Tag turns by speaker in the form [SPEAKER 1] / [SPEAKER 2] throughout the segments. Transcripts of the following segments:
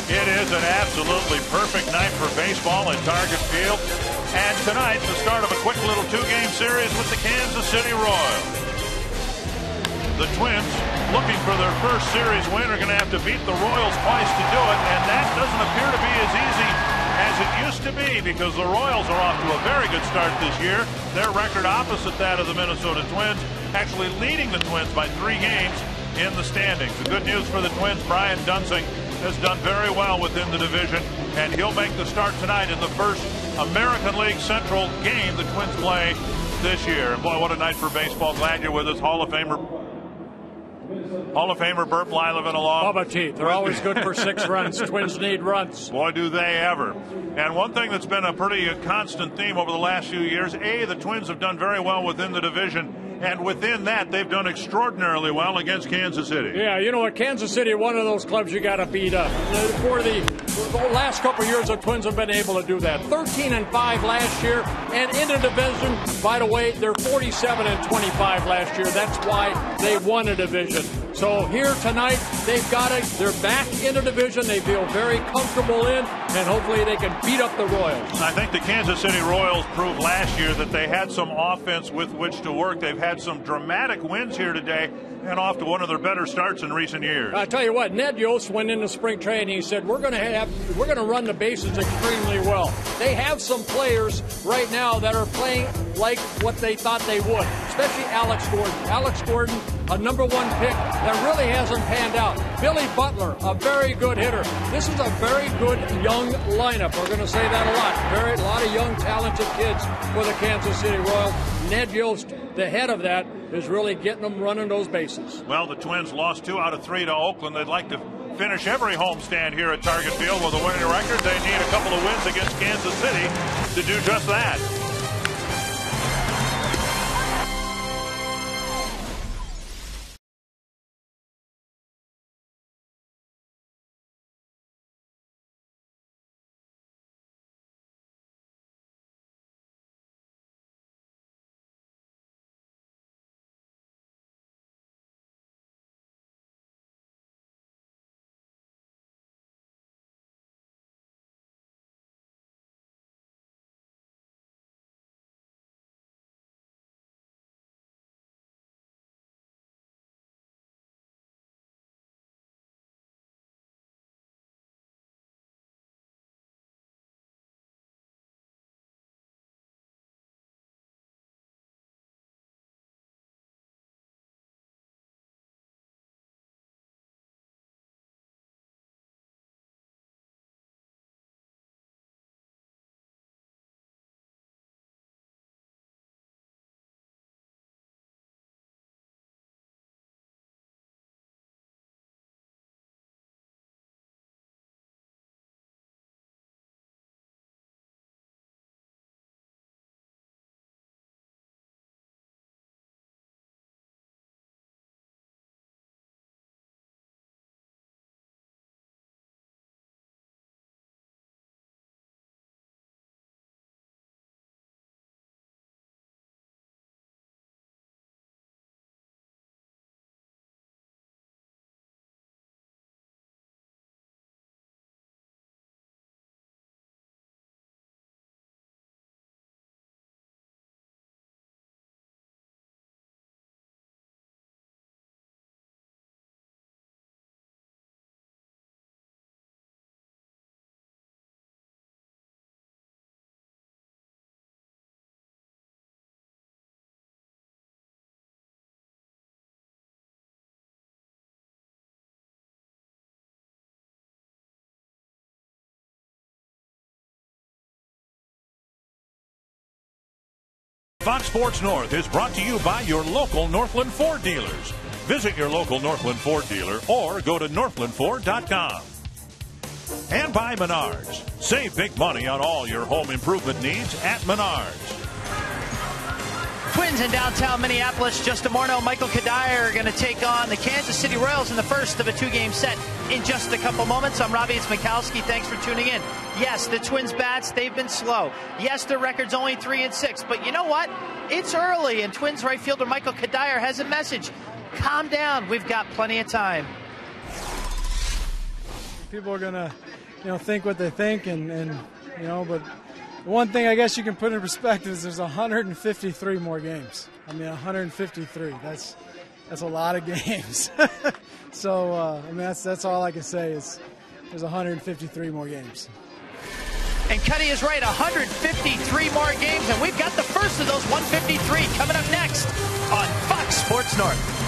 [SPEAKER 1] It is an absolutely perfect night for baseball at Target Field. And tonight, the start of a quick little two-game series with the Kansas City Royals. The Twins, looking for their first series win, are going to have to beat the Royals twice to do it, and that doesn't appear to be as easy as it used to be, because the Royals are off to a very good start this year. Their record opposite that of the Minnesota Twins, actually leading the Twins by 3 games in the standings. The good news for the Twins, Brian Dunsing has done very well within the division, and he'll make the start tonight in the first American League Central game the Twins play this year. And boy, what a night for baseball. Glad you're with us. Hall of Famer Burt Blyleven along.
[SPEAKER 2] Bubba T. They're always good for 6 runs. Twins need runs.
[SPEAKER 1] Boy, do they ever. And one thing that's been a pretty constant theme over the last few years, the Twins have done very well within the division. And within that, they've done extraordinarily well against Kansas City.
[SPEAKER 2] Yeah, you know what? Kansas City, one of those clubs you got to beat up. For the last couple of years, the Twins have been able to do that. 13-5 last year, and in the division, by the way, they're 47-25 last year. That's why they won a division. So here tonight, they've got it. They're back in the division. They feel very comfortable in, and hopefully they can beat up the Royals.
[SPEAKER 1] I think the Kansas City Royals proved last year that they had some offense with which to work. They've had some dramatic wins here today and off to one of their better starts in recent years.
[SPEAKER 2] I tell you what, Ned Yost went into spring training. He said, we're going to run the bases extremely well. They have some players right now that are playing like what they thought they would, especially Alex Gordon. Alex Gordon, a #1 pick that really hasn't panned out. Billy Butler, a very good hitter. This is a very good young lineup. We're going to say that a lot. A lot of young, talented kids for the Kansas City Royals. Ned Yost, the head of that, is really getting them running those bases.
[SPEAKER 1] Well, the Twins lost 2 out of 3 to Oakland. They'd like to finish every homestand here at Target Field with a winning record. They need a couple of wins against Kansas City to do just that. Fox Sports North is brought to you by your local Northland Ford dealers. Visit your local Northland Ford dealer or go to northlandford.com. And by Menards. Save big money on all your home improvement needs at Menards.
[SPEAKER 3] Twins in downtown Minneapolis. Just a morning, Michael Kadire are going to take on the Kansas City Royals in the first of a 2-game set in just a couple moments. I'm Robbie Mikowski. Thanks for tuning in. Yes, the Twins bats, they've been slow. Yes, their record's only 3-6. But you know what? It's early, and Twins right fielder Michael Kadire has a message. Calm down. We've got plenty of time.
[SPEAKER 4] People are gonna, think what they think, and but the one thing I guess you can put in perspective is there's 153 more games. I mean, 153. That's a lot of games. So that's all I can say is there's 153 more games.
[SPEAKER 3] And Cuddy is right, 153 more games, and we've got the first of those 153 coming up next on Fox Sports North.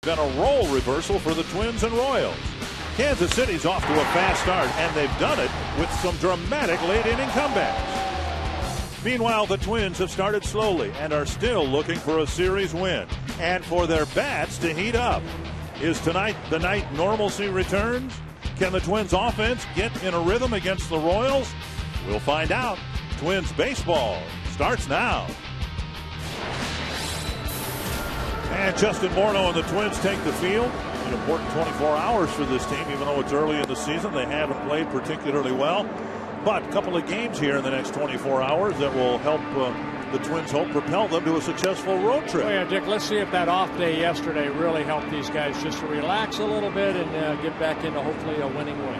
[SPEAKER 1] Been a role reversal for the Twins and Royals. Kansas City's off to a fast start, and they've done it with some dramatic late-inning comebacks. Meanwhile, the Twins have started slowly and are still looking for a series win and for their bats to heat up. Is tonight the night normalcy returns? Can the Twins offense get in a rhythm against the Royals? We'll find out. Twins baseball starts now. And Justin Morneau and the Twins take the field. An important 24 hours for this team, even though it's early in the season. They haven't played particularly well. But a couple of games here in the next 24 hours that will help the Twins hope propel them to a successful road trip.
[SPEAKER 2] Oh yeah, Dick, let's see if that off day yesterday really helped these guys just to relax a little bit and get back into hopefully a winning way.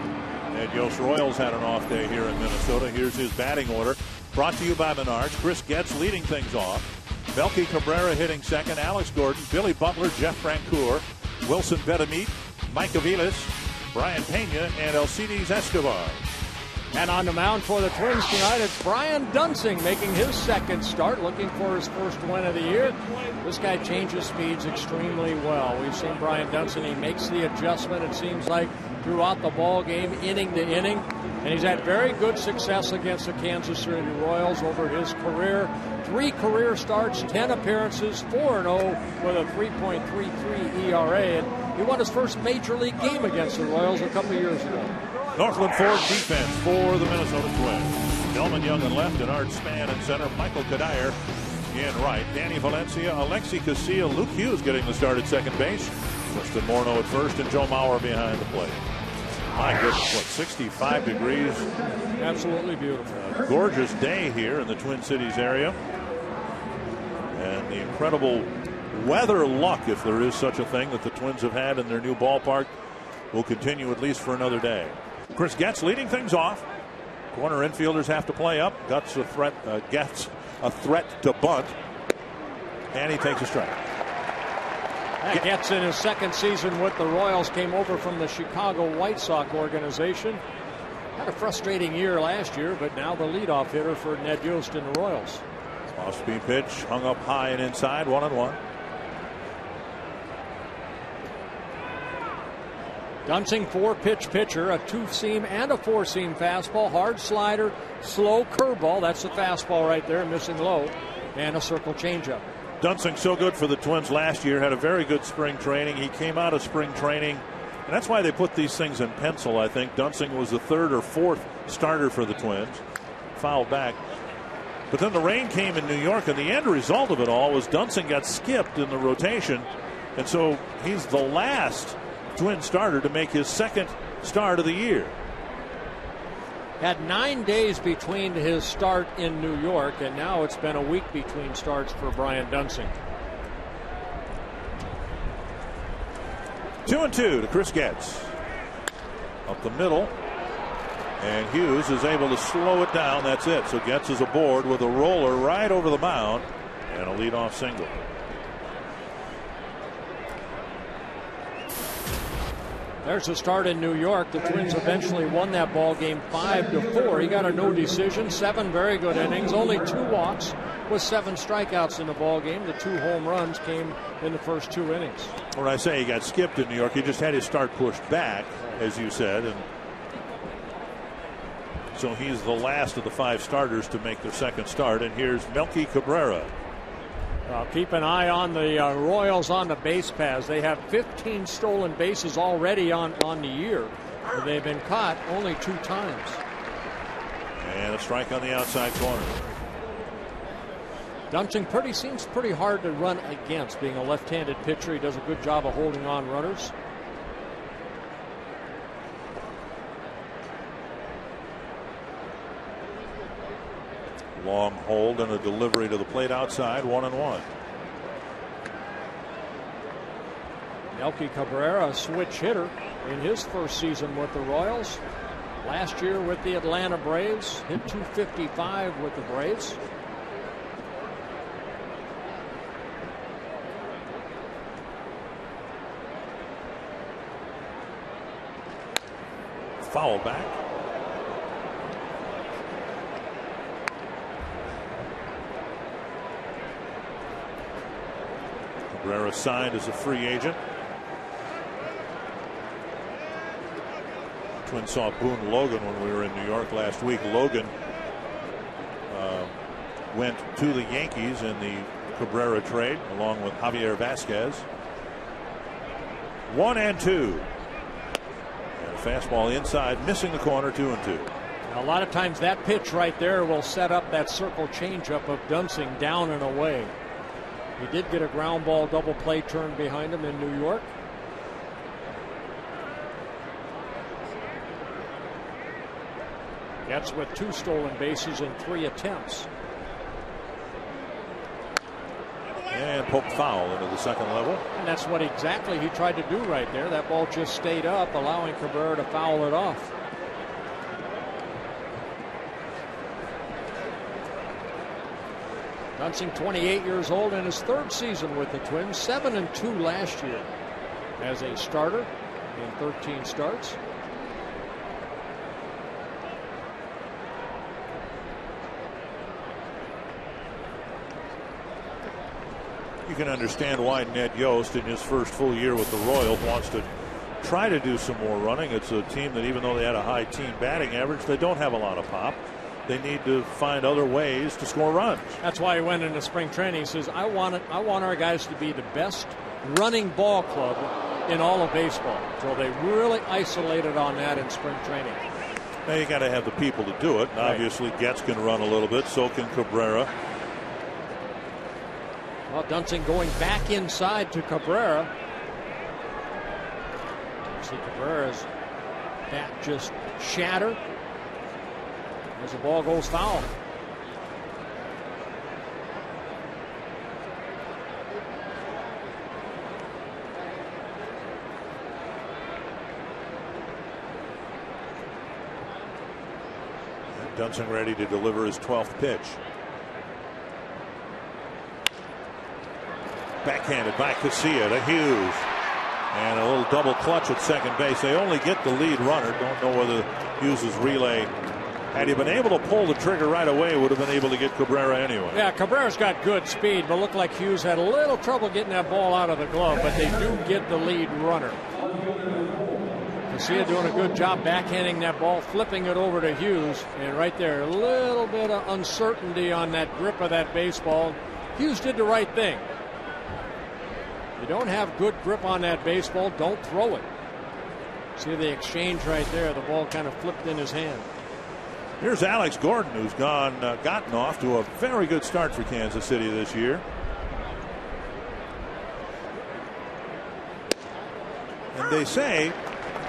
[SPEAKER 1] And Yost Royals had an off day here in Minnesota. Here's his batting order. Brought to you by Menards. Chris Getz leading things off. Melky Cabrera hitting second. Alex Gordon, Billy Butler, Jeff Francoeur, Wilson Betemit, Mike Aviles, Brian Pena, and Alcides Escobar.
[SPEAKER 2] And on the mound for the Twins tonight, it's Brian Dunsing making his second start, looking for his first win of the year. This guy changes speeds extremely well. We've seen Brian Dunsing. He makes the adjustment, it seems like, throughout the ball game, inning to inning. And he's had very good success against the Kansas City Royals over his career. 3 career starts, 10 appearances, 4-0 with a 3.33 ERA. And he won his first major league game against the Royals a couple years ago.
[SPEAKER 1] Northland Ford defense for the Minnesota Twins. Delman Young in left and Art Span in center. Michael Kadire in right. Danny Valencia, Alexi Casilla, Luke Hughes getting the start at second base. Justin Morneau at first and Joe Mauer behind the plate. My goodness, what, 65 degrees?
[SPEAKER 2] Absolutely beautiful.
[SPEAKER 1] Gorgeous day here in the Twin Cities area. And the incredible weather luck, if there is such a thing, that the Twins have had in their new ballpark will continue at least for another day. Chris Getz leading things off. Corner infielders have to play up. Getz a threat to bunt. And he takes a strike.
[SPEAKER 2] Getz in his second season with the Royals, came over from the Chicago White Sox organization. Had a frustrating year last year, but now the leadoff hitter for Ned Yost and the Royals.
[SPEAKER 1] Off-speed pitch, hung up high and inside, 1-1.
[SPEAKER 2] Dunsing, 4-pitch pitcher, a 2-seam and a 4-seam fastball, hard slider, slow curveball. That's the fastball right there, missing low, and a circle changeup.
[SPEAKER 1] Dunsing so good for the Twins last year, had a very good spring training. He came out of spring training, and that's why they put these things in pencil, I think. Dunsing was the 3rd or 4th starter for the Twins. Fouled back. But then the rain came in New York, and the end result of it all was Dunsing got skipped in the rotation, and so he's the last Twin starter to make his 2nd start of the year.
[SPEAKER 2] Had 9 days between his start in New York, and now it's been a week between starts for Brian Dunsing.
[SPEAKER 1] 2-2 to Chris Getz. Up the middle. And Hughes is able to slow it down. That's it. So Getz is aboard with a roller right over the mound and a leadoff single.
[SPEAKER 2] There's a start in New York. The Twins eventually won that ball game 5-4. He got a no decision, 7 very good innings, only 2 walks with 7 strikeouts in the ball game. The 2 home runs came in the first 2 innings.
[SPEAKER 1] When I say he got skipped in New York, he just had his start pushed back, as you said, and so he's the last of the 5 starters to make their 2nd start. And here's Melky Cabrera.
[SPEAKER 2] Keep an eye on the Royals on the base paths. They have 15 stolen bases already on the year. They've been caught only 2 times.
[SPEAKER 1] And a strike on the outside corner.
[SPEAKER 2] Dunsing seems pretty hard to run against. Being a left-handed pitcher, he does a good job of holding on runners.
[SPEAKER 1] Long hold and a delivery to the plate outside, 1-1.
[SPEAKER 2] Melky Cabrera, a switch hitter in his first season with the Royals. Last year with the Atlanta Braves, hit .255 with the Braves.
[SPEAKER 1] Foul back. Cabrera signed as a free agent. Twins saw Boone Logan when we were in New York last week. Logan went to the Yankees in the Cabrera trade along with Javier Vasquez. 1-2. And a fastball inside, missing the corner, 2-2.
[SPEAKER 2] A lot of times that pitch right there will set up that circle changeup of Dunsing down and away. He did get a ground ball double play turn behind him in New York. Getz with 2 stolen bases in 3 attempts.
[SPEAKER 1] And poked foul into the 2nd level.
[SPEAKER 2] And that's what exactly he tried to do right there. That ball just stayed up, allowing Cabrera to foul it off. Dunsing, 28 years old, in his 3rd season with the Twins, 7-2 last year as a starter in 13 starts.
[SPEAKER 1] You can understand why Ned Yost, in his first full year with the Royals, wants to try to do some more running. It's a team that, even though they had a high team batting average, they don't have a lot of pop. They need to find other ways to score runs.
[SPEAKER 2] That's why he went into spring training. He says, I want our guys to be the best running ball club in all of baseball. So they really isolated on that in spring training.
[SPEAKER 1] Now you got to have the people to do it. And obviously, Getz can run a little bit. So can Cabrera.
[SPEAKER 2] Well, Dunsing going back inside to Cabrera. See, Cabrera's bat just shatter as the ball goes foul.
[SPEAKER 1] Dunsing ready to deliver his 12th pitch. Backhanded by KCA to Hughes. And a little double clutch at second base. They only get the lead runner. Don't know whether Hughes' relay, had he been able to pull the trigger right away, would have been able to get Cabrera anyway.
[SPEAKER 2] Yeah, Cabrera's got good speed, but looked like Hughes had a little trouble getting that ball out of the glove, but they do get the lead runner. KCA doing a good job backhanding that ball, flipping it over to Hughes, and right there, a little bit of uncertainty on that grip of that baseball. Hughes did the right thing. You don't have good grip on that baseball, don't throw it. See the exchange right there. The ball kind of flipped in his hand.
[SPEAKER 1] Here's Alex Gordon, who's gotten off to a very good start for Kansas City this year. And they say,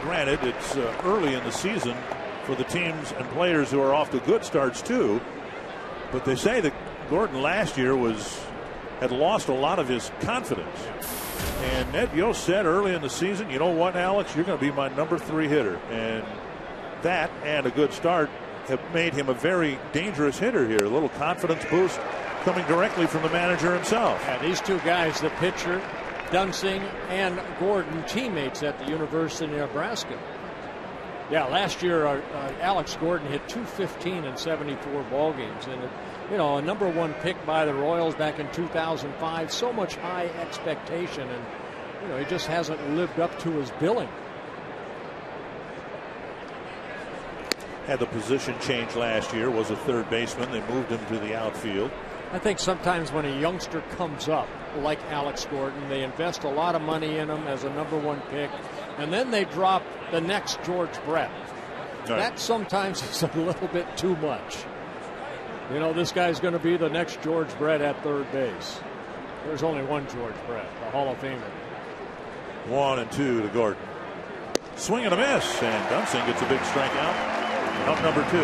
[SPEAKER 1] granted, it's early in the season for the teams and players who are off to good starts too, but they say that Gordon last year had lost a lot of his confidence. And Ned Yost said early in the season, you know what, Alex, you're going to be my number 3 hitter. And that and a good start have made him a very dangerous hitter here. A little confidence boost coming directly from the manager himself.
[SPEAKER 2] Yeah, these two guys, the pitcher, Dunsing and Gordon, teammates at the University of Nebraska. Yeah, last year Alex Gordon hit .215 in 74 ball games, and a #1 pick by the Royals back in 2005. So much high expectation, and he just hasn't lived up to his billing.
[SPEAKER 1] Had the position change last year, was a third baseman. They moved him to the outfield.
[SPEAKER 2] I think sometimes when a youngster comes up like Alex Gordon, they invest a lot of money in him as a #1 pick, and then they drop the next George Brett. Right. That sometimes is a little bit too much. This guy's going to be the next George Brett at third base. There's only one George Brett, the Hall of Famer.
[SPEAKER 1] 1-2 to Gordon. Swing and a miss, and Dunsing gets a big strikeout. Up number 2.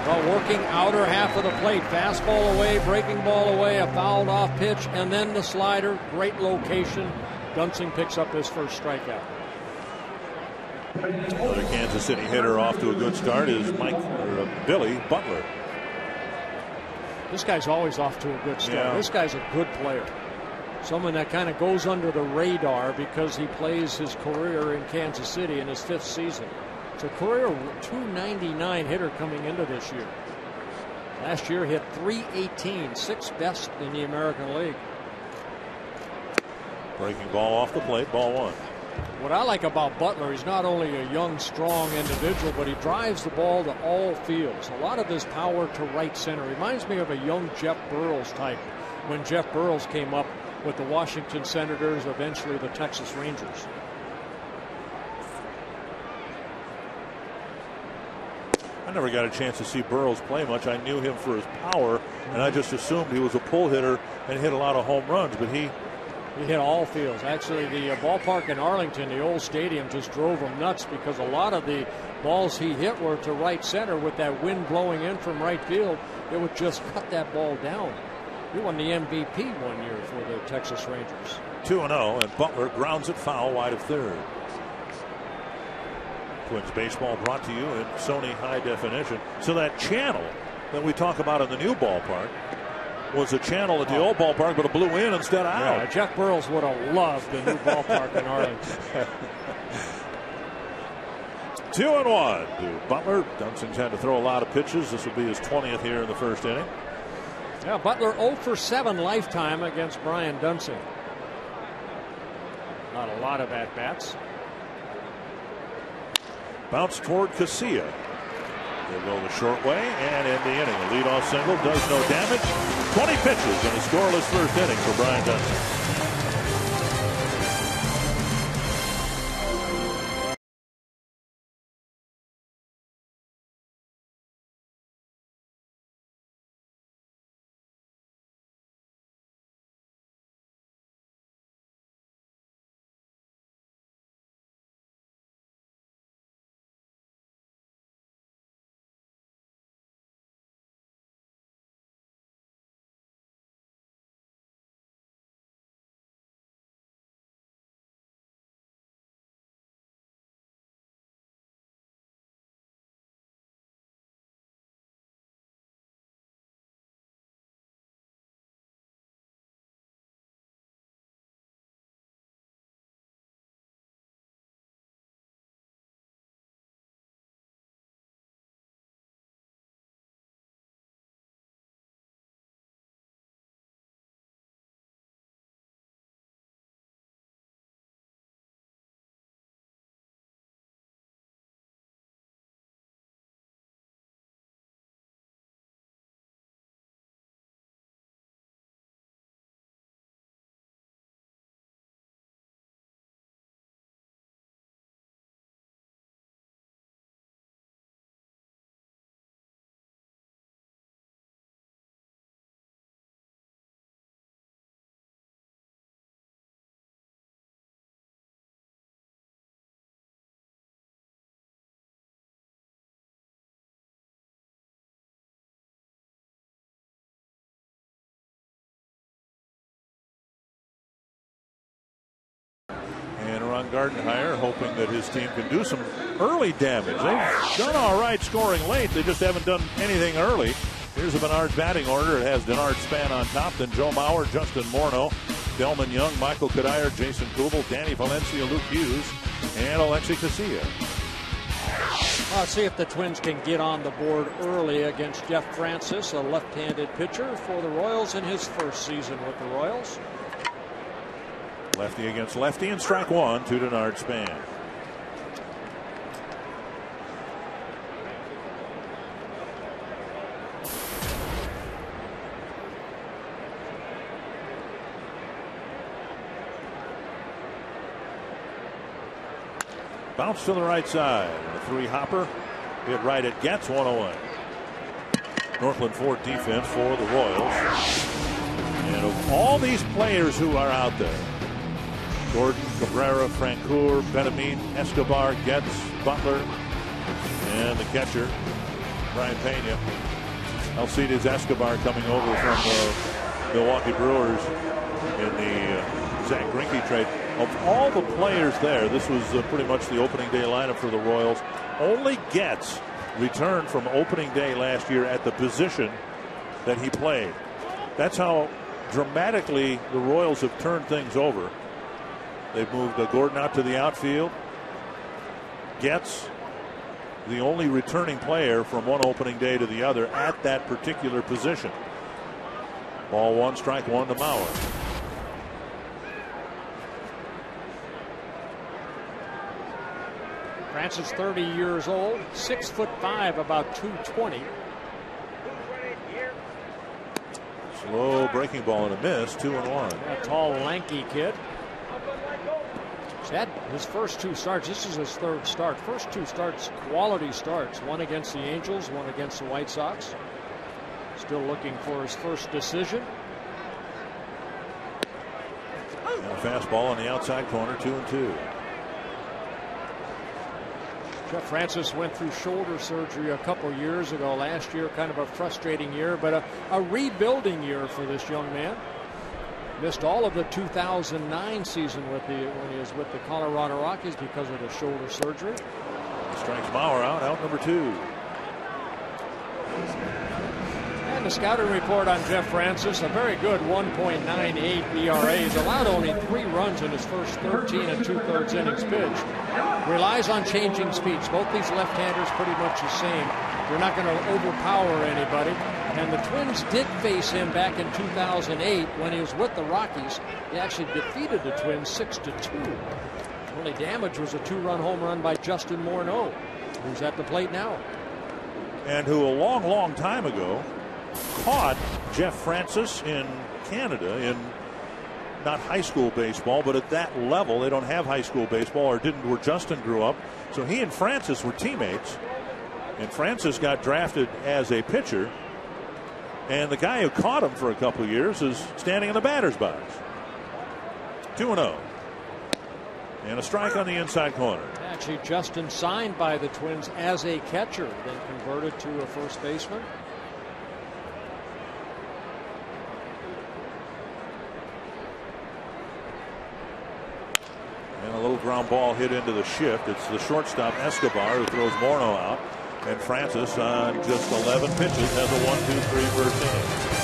[SPEAKER 2] Well, working outer half of the plate, fastball away, breaking ball away, a fouled off pitch, and then the slider. Great location. Dunsing picks up his first strikeout.
[SPEAKER 1] Another Kansas City hitter off to a good start is Billy Butler.
[SPEAKER 2] This guy's always off to a good start. Yeah. This guy's a good player. Someone that kind of goes under the radar because he plays his career in Kansas City in his 5th season. It's a career .299 hitter coming into this year. Last year hit .318, 6th best in the American League.
[SPEAKER 1] Breaking ball off the plate, ball 1.
[SPEAKER 2] What I like about Butler, he's not only a young, strong individual, but he drives the ball to all fields. A lot of his power to right center. Reminds me of a young Jeff Burles type when Jeff Burles came up with the Washington Senators, eventually the Texas Rangers.
[SPEAKER 1] I never got a chance to see Burles play much. I knew him for his power, and I just assumed he was a pull hitter and hit a lot of home runs, but he
[SPEAKER 2] hit all fields. Actually, the ballpark in Arlington, the old stadium, just drove him nuts because a lot of the balls he hit were to right center. With that wind blowing in from right field, it would just cut that ball down. He won the MVP one year for the Texas Rangers.
[SPEAKER 1] 2-0, and Butler grounds it foul wide of third. Twins baseball brought to you in Sony High Definition. So that channel that we talk about in the new ballpark was a channel at the old ballpark, but it blew in instead of out.
[SPEAKER 2] Yeah, Jeff Burles would have loved the new ballpark in Arlington.
[SPEAKER 1] 2-1 to Butler. Dunsing's had to throw a lot of pitches. This will be his 20th here in the first inning.
[SPEAKER 2] Yeah, Butler 0 for 7 lifetime against Brian Dunsing. Not a lot of at-bats.
[SPEAKER 1] Bounce toward KCA. They'll go the short way and end the inning. A leadoff single does no damage. 20 pitches in a scoreless first inning for Brian Dunsing. Ron Gardenhire, hoping that his team can do some early damage. They've done all right scoring late. They just haven't done anything early. Here's the Menards batting order. It has Denard Span on top, then Joe Mauer, Justin Morneau, Delman Young, Michael Kadire, Jason Kubel, Danny Valencia, Luke Hughes, and Alexi Casilla.
[SPEAKER 2] Let's see if the Twins can get on the board early against Jeff Francis, a left-handed pitcher for the Royals in his first season with the Royals.
[SPEAKER 1] Lefty against lefty, and strike one to Denard Span. Bounce to the right side. A 3-hopper. Hit right at Getz, 1 away. Northland Ford defense for the Royals. And of all these players who are out there, Gordon, Cabrera, Francoeur, Benjamin, Escobar, Getz, Butler, and the catcher, Brian Pena. Alcides Escobar coming over from the Milwaukee Brewers in the Zach Greinke trade. Of all the players there, this was pretty much the opening day lineup for the Royals. Only Getz returned from opening day last year at the position that he played. That's how dramatically the Royals have turned things over. They've moved Gordon out to the outfield. Getz, the only returning player from one opening day to the other at that particular position. Ball one, strike one to Mauer.
[SPEAKER 2] Francis, 30 years old, 6'5", about 220.
[SPEAKER 1] Slow breaking ball and a miss, 2-1.
[SPEAKER 2] A tall, lanky kid. He's had his first 2 starts. This is his 3rd start. First 2 starts, quality starts. One against the Angels, one against the White Sox. Still looking for his first decision.
[SPEAKER 1] And a fastball on the outside corner, 2-2.
[SPEAKER 2] Jeff Francis went through shoulder surgery a couple years ago. Last year, kind of a frustrating year, but a rebuilding year for this young man. Missed all of the 2009 season when he was with the Colorado Rockies because of the shoulder surgery.
[SPEAKER 1] Strikes Mauer out number 2.
[SPEAKER 2] And the scouting report on Jeff Francis, a very good 1.98 ERA. He's allowed only 3 runs in his first 13 2/3 innings pitched. Relies on changing speeds. Both these left-handers pretty much the same. You're not going to overpower anybody. And the Twins did face him back in 2008 when he was with the Rockies. He actually defeated the Twins 6-2. Only damage was a 2-run home run by Justin Morneau, who's at the plate now.
[SPEAKER 1] And who a long time ago caught Jeff Francis in Canada in not high school baseball, but at that level. They don't have high school baseball, or didn't where Justin grew up. So he and Francis were teammates, and Francis got drafted as a pitcher, and the guy who caught him for a couple of years is standing in the batter's box. 2-0 and a strike on the inside corner.
[SPEAKER 2] Actually, Justin signed by the Twins as a catcher, then converted to a first baseman.
[SPEAKER 1] And a little ground ball hit into the shift. It's the shortstop Escobar who throws Morneau out. And Francis on just 11 pitches has a 1-2-3 first inning.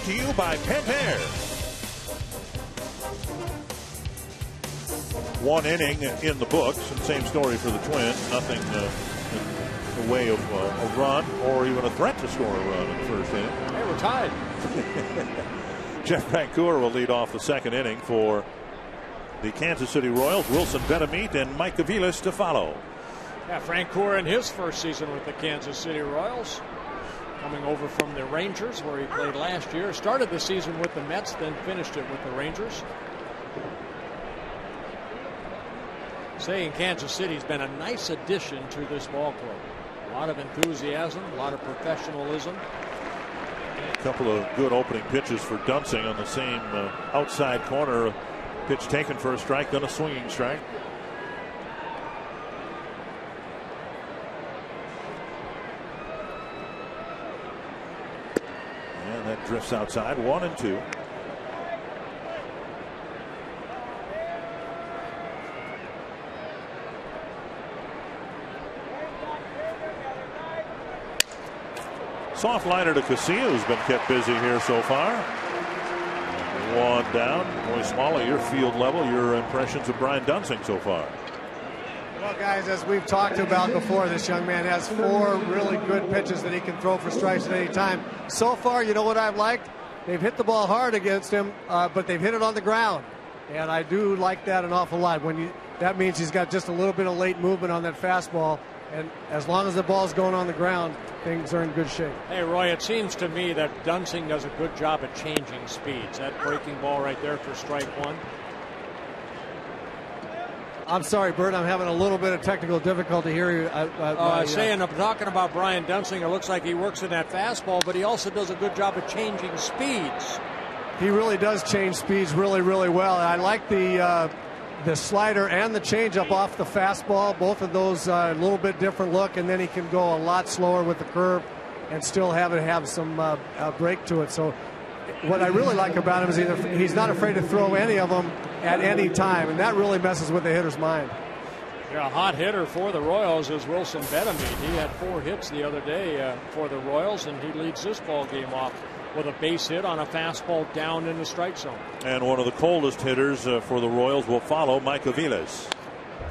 [SPEAKER 1] to you by Pentair. One inning in the books, and same story for the Twins. Nothing in the way of a run or even a threat to score a run in the first inning.
[SPEAKER 2] They were tied.
[SPEAKER 1] Jeff Vancour will lead off the second inning for the Kansas City Royals. Wilson Betemit and Mike Aviles to follow.
[SPEAKER 2] Yeah, Vancour in his first season with the Kansas City Royals, coming over from the Rangers where he played last year. Started the season with the Mets, then finished it with the Rangers. Saying Kansas City's been a nice addition to this ball club. A lot of enthusiasm, a lot of professionalism.
[SPEAKER 1] A couple of good opening pitches for Dunsing on the same outside corner. Pitch taken for a strike, then a swinging strike. And that drifts outside, 1-2. Soft liner to KCA, who's been kept busy here so far. One down. Boy, Smalley, your field level, your impressions of Brian Dunsing so far.
[SPEAKER 5] Well, guys, as we've talked about before, this young man has 4 really good pitches that he can throw for strikes at any time. So far, you know what I've liked? They've hit the ball hard against him, but they've hit it on the ground. And I do like that an awful lot. That means he's got just a little bit of late movement on that fastball. And as long as the ball's going on the ground, things are in good shape.
[SPEAKER 2] Hey, Roy, it seems to me that Dunsing does a good job at changing speeds. That breaking ball right there for strike 1.
[SPEAKER 5] I'm sorry, Bert, I'm having a little bit of technical difficulty here.
[SPEAKER 2] I'm talking about Brian Dunsing. It looks like he works in that fastball, but he also does a good job of changing speeds.
[SPEAKER 5] He really does change speeds really, really well. I like the slider and the changeup off the fastball. Both of those a little bit different look, and then he can go a lot slower with the curve and still have some break to it. So what I really like about him is he's not afraid to throw any of them at any time, and that really messes with the hitter's mind.
[SPEAKER 2] Yeah, a hot hitter for the Royals is Wilson Betemit. He had 4 hits the other day for the Royals, and he leads this ball game off with a base hit on a fastball down in the strike zone.
[SPEAKER 1] And one of the coldest hitters for the Royals will follow, Mike Aviles.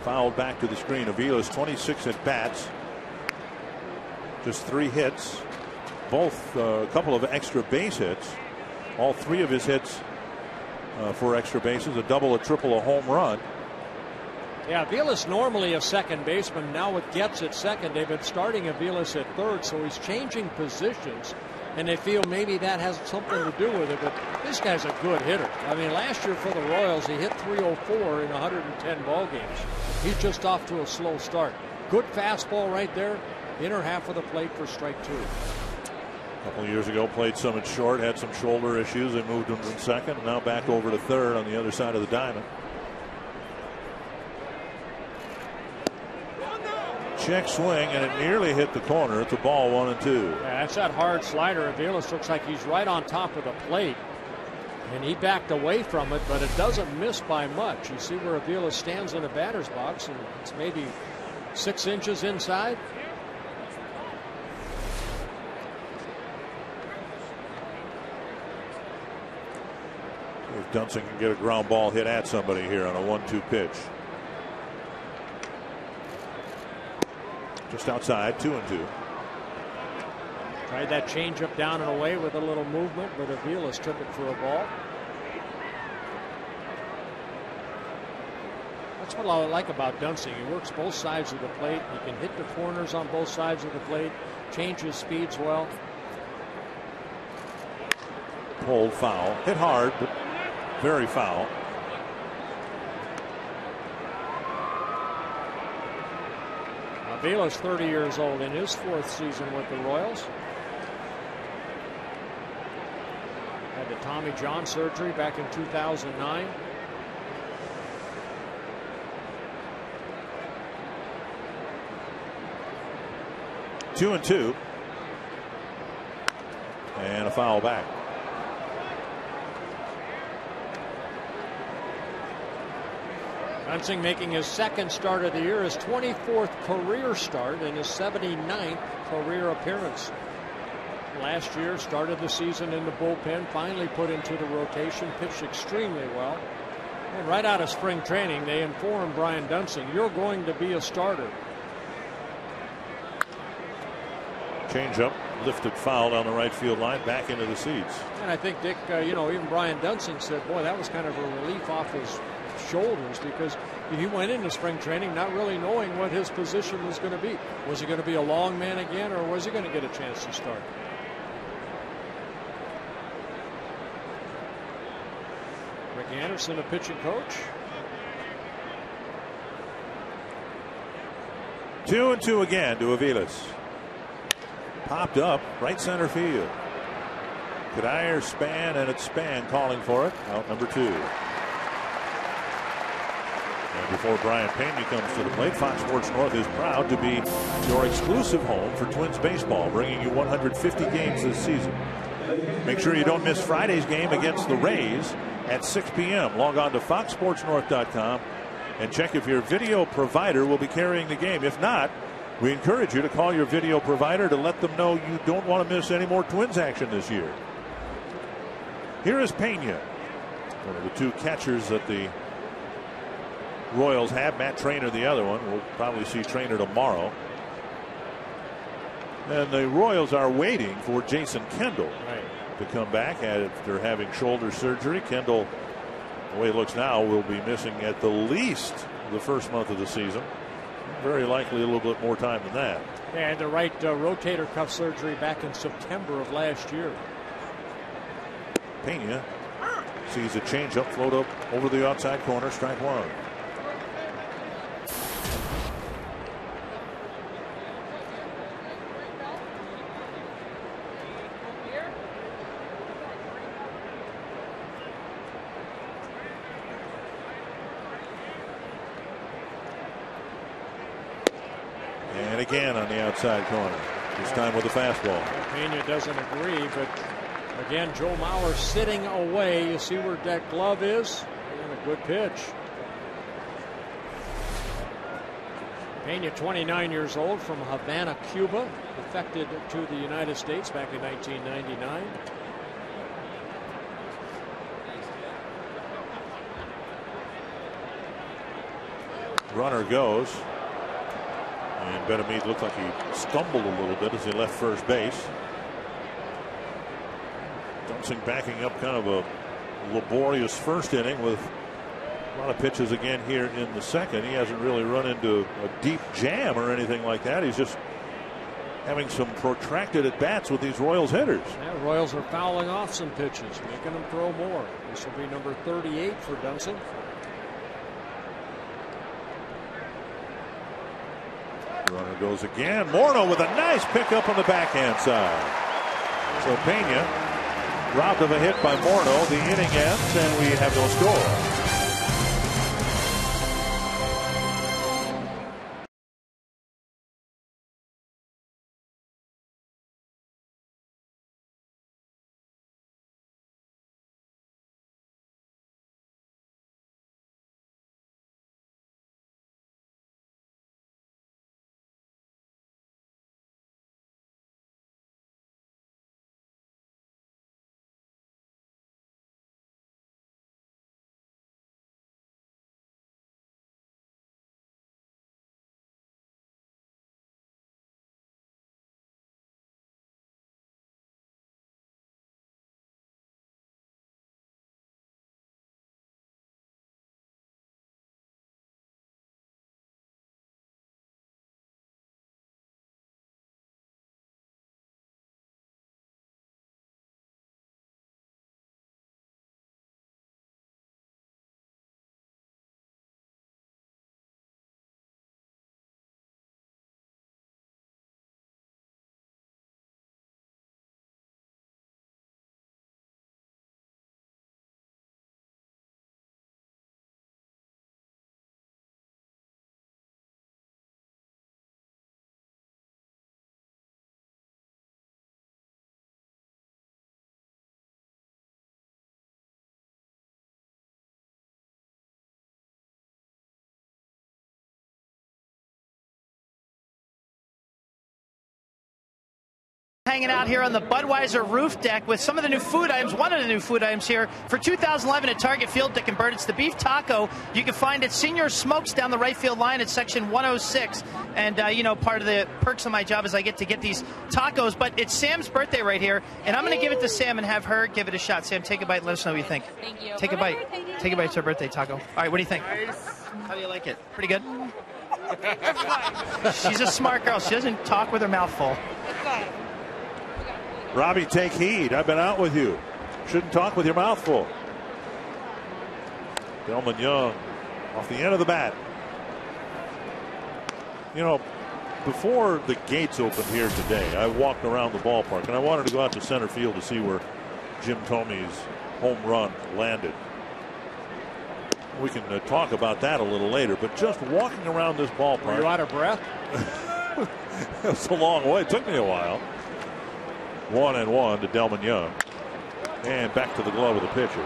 [SPEAKER 1] Fouled back to the screen. Aviles 26 at bats, just 3 hits, both a couple of extra base hits. All 3 of his hits for extra bases, a double, a triple, a home run.
[SPEAKER 2] Yeah, Aviles normally a second baseman. Now with Getz at second, they've been starting Aviles at third, so he's changing positions. And they feel maybe that has something to do with it. But this guy's a good hitter. I mean, last year for the Royals, he hit .304 in 110 ball games. He's just off to a slow start. Good fastball right there. Inner half of the plate for strike 2.
[SPEAKER 1] A couple of years ago, played some at short, had some shoulder issues. They moved him from second. Now back over to third on the other side of the diamond. Check swing, and it nearly hit the corner. It's a ball, 1-2.
[SPEAKER 2] Yeah, that's that hard slider. Aviles looks like he's right on top of the plate. And he backed away from it, but it doesn't miss by much. You see where Aviles stands in the batter's box, and it's maybe 6 inches inside.
[SPEAKER 1] If Dunsing can get a ground ball hit at somebody here on a 1-2 pitch. Just outside, 2-2.
[SPEAKER 2] Tried that changeup down and away with a little movement, but Aviles took it for a ball. That's what I like about Dunsing. He works both sides of the plate. He can hit the corners on both sides of the plate, change his speeds well.
[SPEAKER 1] Pulled foul. Hit hard, but very foul.
[SPEAKER 2] Aviles 30 years old in his 4th season with the Royals. Had the Tommy John surgery back in 2009.
[SPEAKER 1] Two and two. And a foul back.
[SPEAKER 2] Dunsing making his 2nd start of the year, his 24th career start, and his 79th career appearance. last year, started the season in the bullpen, finally put into the rotation, pitched extremely well. And right out of spring training, they informed Brian Dunston, you're going to be a starter.
[SPEAKER 1] Changeup, lifted foul on the right field line, back into the seats.
[SPEAKER 2] And I think, Dick, even Brian Dunston said, boy, that was kind of a relief off his shoulders, because he went into spring training not really knowing what his position was going to be. Was he going to be a long man again, or was he going to get a chance to start? Rick Anderson, a pitching coach.
[SPEAKER 1] 2-2 again to Aviles. Popped up right center field. Cuddyer, Span, and it's Span calling for it. Out number 2. And before Brian Pena comes to the plate, Fox Sports North is proud to be your exclusive home for Twins baseball, bringing you 150 games this season. Make sure you don't miss Friday's game against the Rays at 6 p.m. Log on to foxsportsnorth.com and check if your video provider will be carrying the game. If not, we encourage you to call your video provider to let them know you don't want to miss any more Twins action this year. Here is Pena, one of the 2 catchers that the Royals have. Matt Trainer, the other one. We'll probably see Trainer tomorrow. And the Royals are waiting for Jason Kendall to come back after having shoulder surgery. Kendall, the way it looks now, will be missing at the least the first month of the season. Very likely a little bit more time than that.
[SPEAKER 2] And the right rotator cuff surgery back in September of last year.
[SPEAKER 1] Pena sees a changeup float up over the outside corner, strike 1. And again on the outside corner, this time with a fastball.
[SPEAKER 2] Pena doesn't agree, but again, Joe Mauer sitting away. You see where that glove is? And a good pitch. Pena, 29 years old, from Havana, Cuba, defected to the United States back in 1999.
[SPEAKER 1] Runner goes. And Benamed looked like he stumbled a little bit as he left first base. Dunston backing up kind of a laborious first inning with a lot of pitches again here in the second. He hasn't really run into a deep jam or anything like that. He's just having some protracted at bats with these Royals hitters.
[SPEAKER 2] Yeah, Royals are fouling off some pitches, making them throw more. This will be number 38 for Dunston.
[SPEAKER 1] Runner goes again. Morneau with a nice pickup on the backhand side. So Pena robbed of a hit by Morneau. The inning ends and we have no score.
[SPEAKER 3] Hanging out here on the Budweiser roof deck with some of the new food items. One of the new food items here for 2011 at Target Field, Dick and Bird. It's the beef taco. You can find it Senior Smokes down the right field line at section 106. And, you know, part of the perks of my job is I get to get these tacos. But it's Sam's birthday right here, and I'm going to give it to Sam and have her give it a shot. Sam, take a bite and let us know what you think.
[SPEAKER 6] Thank you.
[SPEAKER 3] Take a bite. Take a bite. It's her birthday taco. All right, what do you think?
[SPEAKER 6] Nice.
[SPEAKER 3] How do you like it? Pretty good? She's a smart girl. She doesn't talk with her mouth full.
[SPEAKER 1] Robbie, take heed. I've been out with you. Shouldn't talk with your mouth full. Delman Young off the end of the bat. You know, before the gates opened here today, I walked around the ballpark, and I wanted to go out to center field to see where Jim Thome's home run landed. We can talk about that a little later, but just walking around this ballpark.
[SPEAKER 2] Were you out of breath?
[SPEAKER 1] It was a long way. It took me a while. 1-1 to Delman Young. And back to the glove of the pitcher.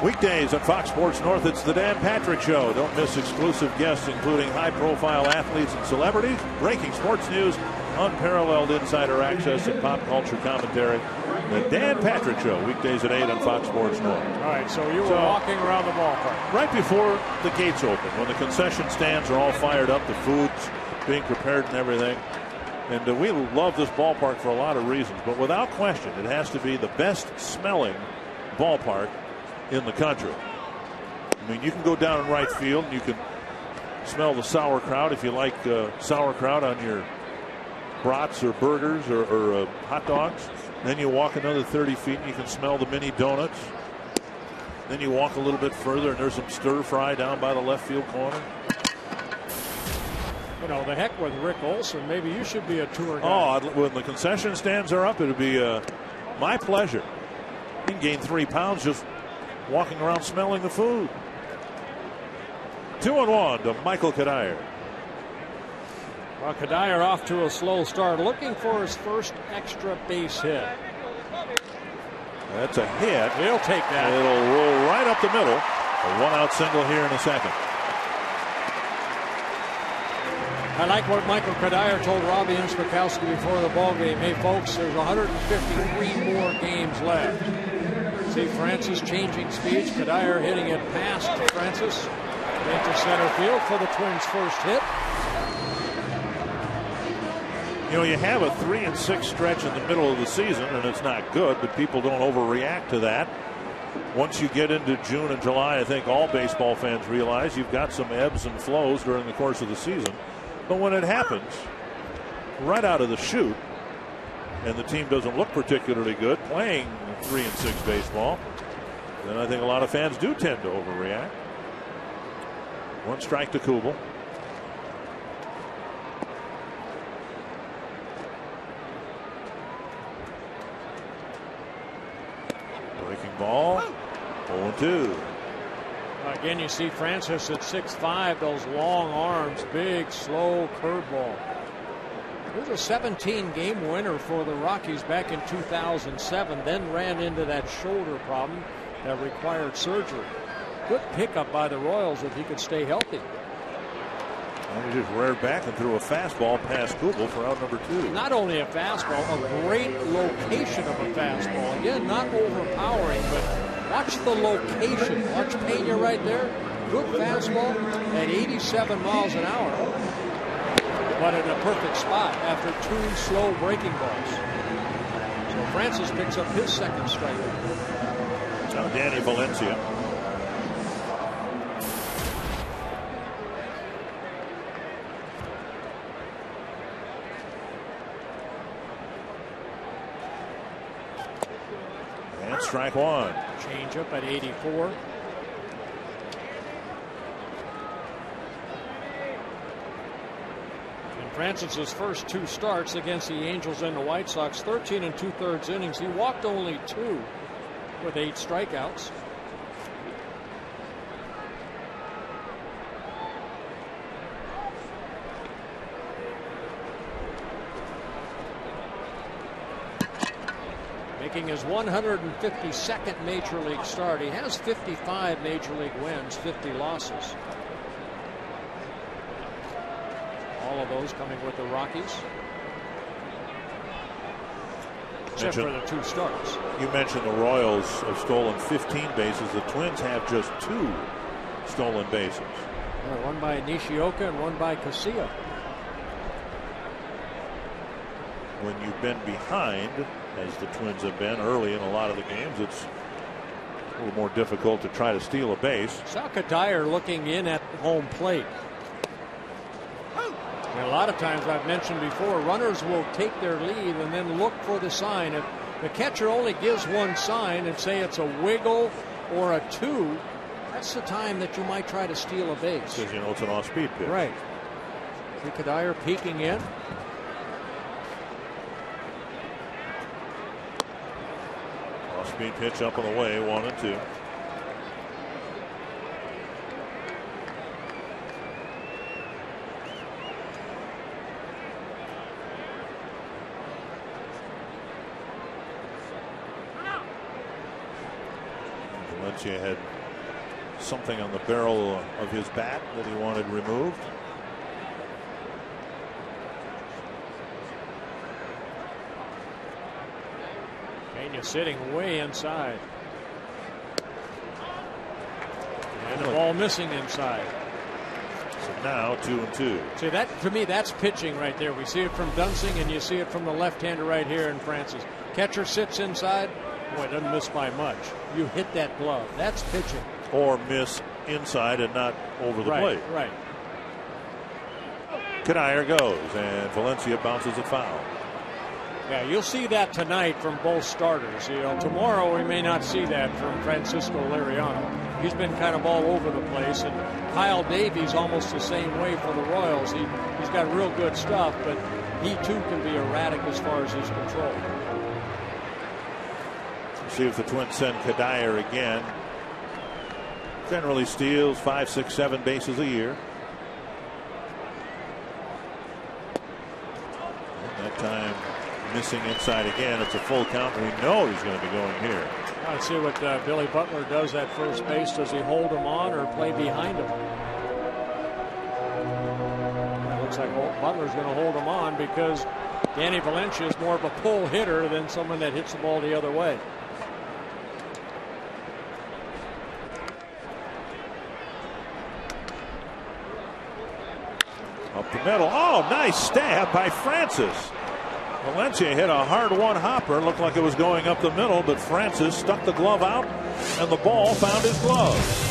[SPEAKER 1] Weekdays on Fox Sports North, it's the Dan Patrick Show. Don't miss exclusive guests, including high-profile athletes and celebrities, breaking sports news, unparalleled insider access, and pop culture commentary. The Dan Patrick Show, weekdays at 8 on Fox Sports North.
[SPEAKER 2] All right, so you were walking around the ballpark.
[SPEAKER 1] Right before the gates open, when the concession stands are all fired up, the food's being prepared and everything. And we love this ballpark for a lot of reasons, but without question, it has to be the best smelling ballpark in the country. I mean, you can go down in right field and you can smell the sauerkraut if you like sauerkraut on your brats or burgers or hot dogs. Then you walk another 30 feet and you can smell the mini donuts. Then you walk a little bit further and there's some stir fry down by the left field corner.
[SPEAKER 2] You know, the heck with Rick Olson. Maybe you should be a tour guide.
[SPEAKER 1] Oh, when the concession stands are up, it would be my pleasure. You can gain 3 pounds just walking around smelling the food. 2-1 to Michael Kadire.
[SPEAKER 2] Well, Kadire off to a slow start, looking for his first extra base hit.
[SPEAKER 1] That's a hit.
[SPEAKER 2] He'll take that.
[SPEAKER 1] It'll roll right up the middle. A 1-out single here in a second.
[SPEAKER 2] I like what Michael Kadire told Robbie and Smikowski before the ball game. Hey, folks, there's 153 more games left. See Francis changing speeds. Kadire hitting it past Francis into center field for the Twins' first hit.
[SPEAKER 1] You know, you have a 3-6 stretch in the middle of the season, and it's not good, but people don't overreact to that. Once you get into June and July, I think all baseball fans realize you've got some ebbs and flows during the course of the season. But when it happens right out of the chute and the team doesn't look particularly good playing 3-6 baseball, then I think a lot of fans do tend to overreact. 1 strike to Kubel. Breaking ball. 0-2.
[SPEAKER 2] Again, you see Francis at 6'5", those long arms, big, slow curveball. He was a 17-game winner for the Rockies back in 2007, then ran into that shoulder problem that required surgery. Good pickup by the Royals if he could stay healthy.
[SPEAKER 1] And he just reared back and threw a fastball past Kubel for out number 2.
[SPEAKER 2] Not only a fastball, a great location of a fastball. Again, not overpowering, but watch the location. Watch Pena right there. Good fastball at 87 miles an hour. But in a perfect spot after 2 slow breaking balls. So Francis picks up his second strikeout.
[SPEAKER 1] Now Danny Valencia. And strike 1.
[SPEAKER 2] Change up at 84. And Francis's first 2 starts against the Angels and the White Sox, 13 2/3 innings. He walked only 2 with 8 strikeouts. Making his 152nd Major League start. He has 55 Major League wins, 50 losses. All of of those coming with the Rockies. Except for the 2 starts.
[SPEAKER 1] You mentioned the Royals have stolen 15 bases. The Twins have just 2 stolen bases.
[SPEAKER 2] One by Nishioka and one by KCA.
[SPEAKER 1] When you've been behind, as the Twins have been early in a lot of the games, it's a little more difficult to try to steal a base.
[SPEAKER 2] Saka Dyer looking in at home plate. And a lot of times, I've mentioned before, runners will take their lead and then look for the sign. If the catcher only gives one sign and say it's a wiggle or a 2, that's the time that you might try to steal a base.
[SPEAKER 1] Because you know it's an off-speed pitch.
[SPEAKER 2] Right. Saka Dyer peeking in.
[SPEAKER 1] Off-speed pitch up and away, 1-2. Valencia had something on the barrel of his bat that he wanted removed.
[SPEAKER 2] Pena sitting way inside. And the ball missing inside.
[SPEAKER 1] So now 2-2.
[SPEAKER 2] See, that to me, that's pitching right there. We see it from Dunsing and you see it from the left-hander right here in Francis. Catcher sits inside. Boy, it doesn't miss by much. You hit that glove. That's pitching.
[SPEAKER 1] Or miss inside and not over the plate.
[SPEAKER 2] Right.
[SPEAKER 1] Kadire goes and Valencia bounces it foul.
[SPEAKER 2] Yeah, you'll see that tonight from both starters. You know, tomorrow we may not see that from Francisco Liriano. He's been kind of all over the place, and Kyle Davies almost the same way for the Royals. He's got real good stuff, but he too can be erratic as far as his control.
[SPEAKER 1] See if the Twins send Kadire again. Generally steals 5, 6, 7 bases a year. And that time missing inside again. It's a full count. We know he's going to be going here.
[SPEAKER 2] Let's see what Billy Butler does at first base. Does he hold him on or play behind him? It looks like Butler's going to hold him on because Danny Valencia is more of a pull hitter than someone that hits the ball the other way.
[SPEAKER 1] Up the middle. Oh, nice stab by Francis. Valencia hit a hard one hopper. Looked like it was going up the middle, but Francis stuck the glove out, and the ball found his glove.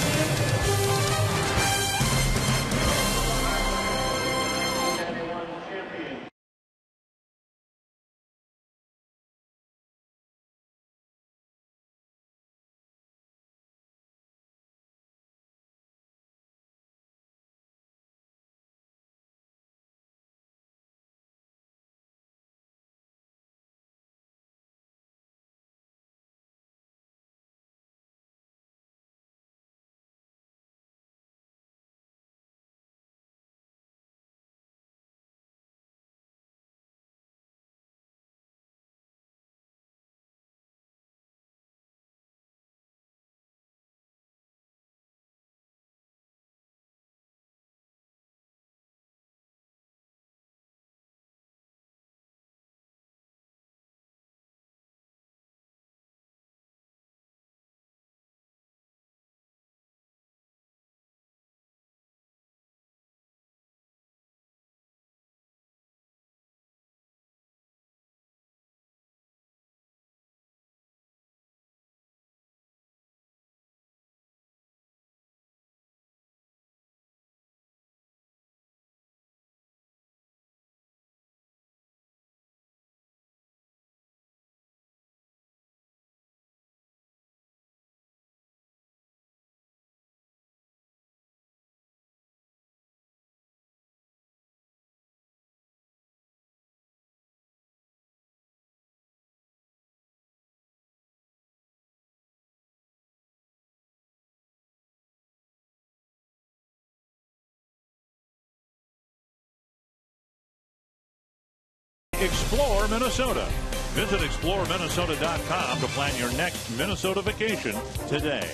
[SPEAKER 1] Explore Minnesota. Visit exploreminnesota.com to plan your next Minnesota vacation today.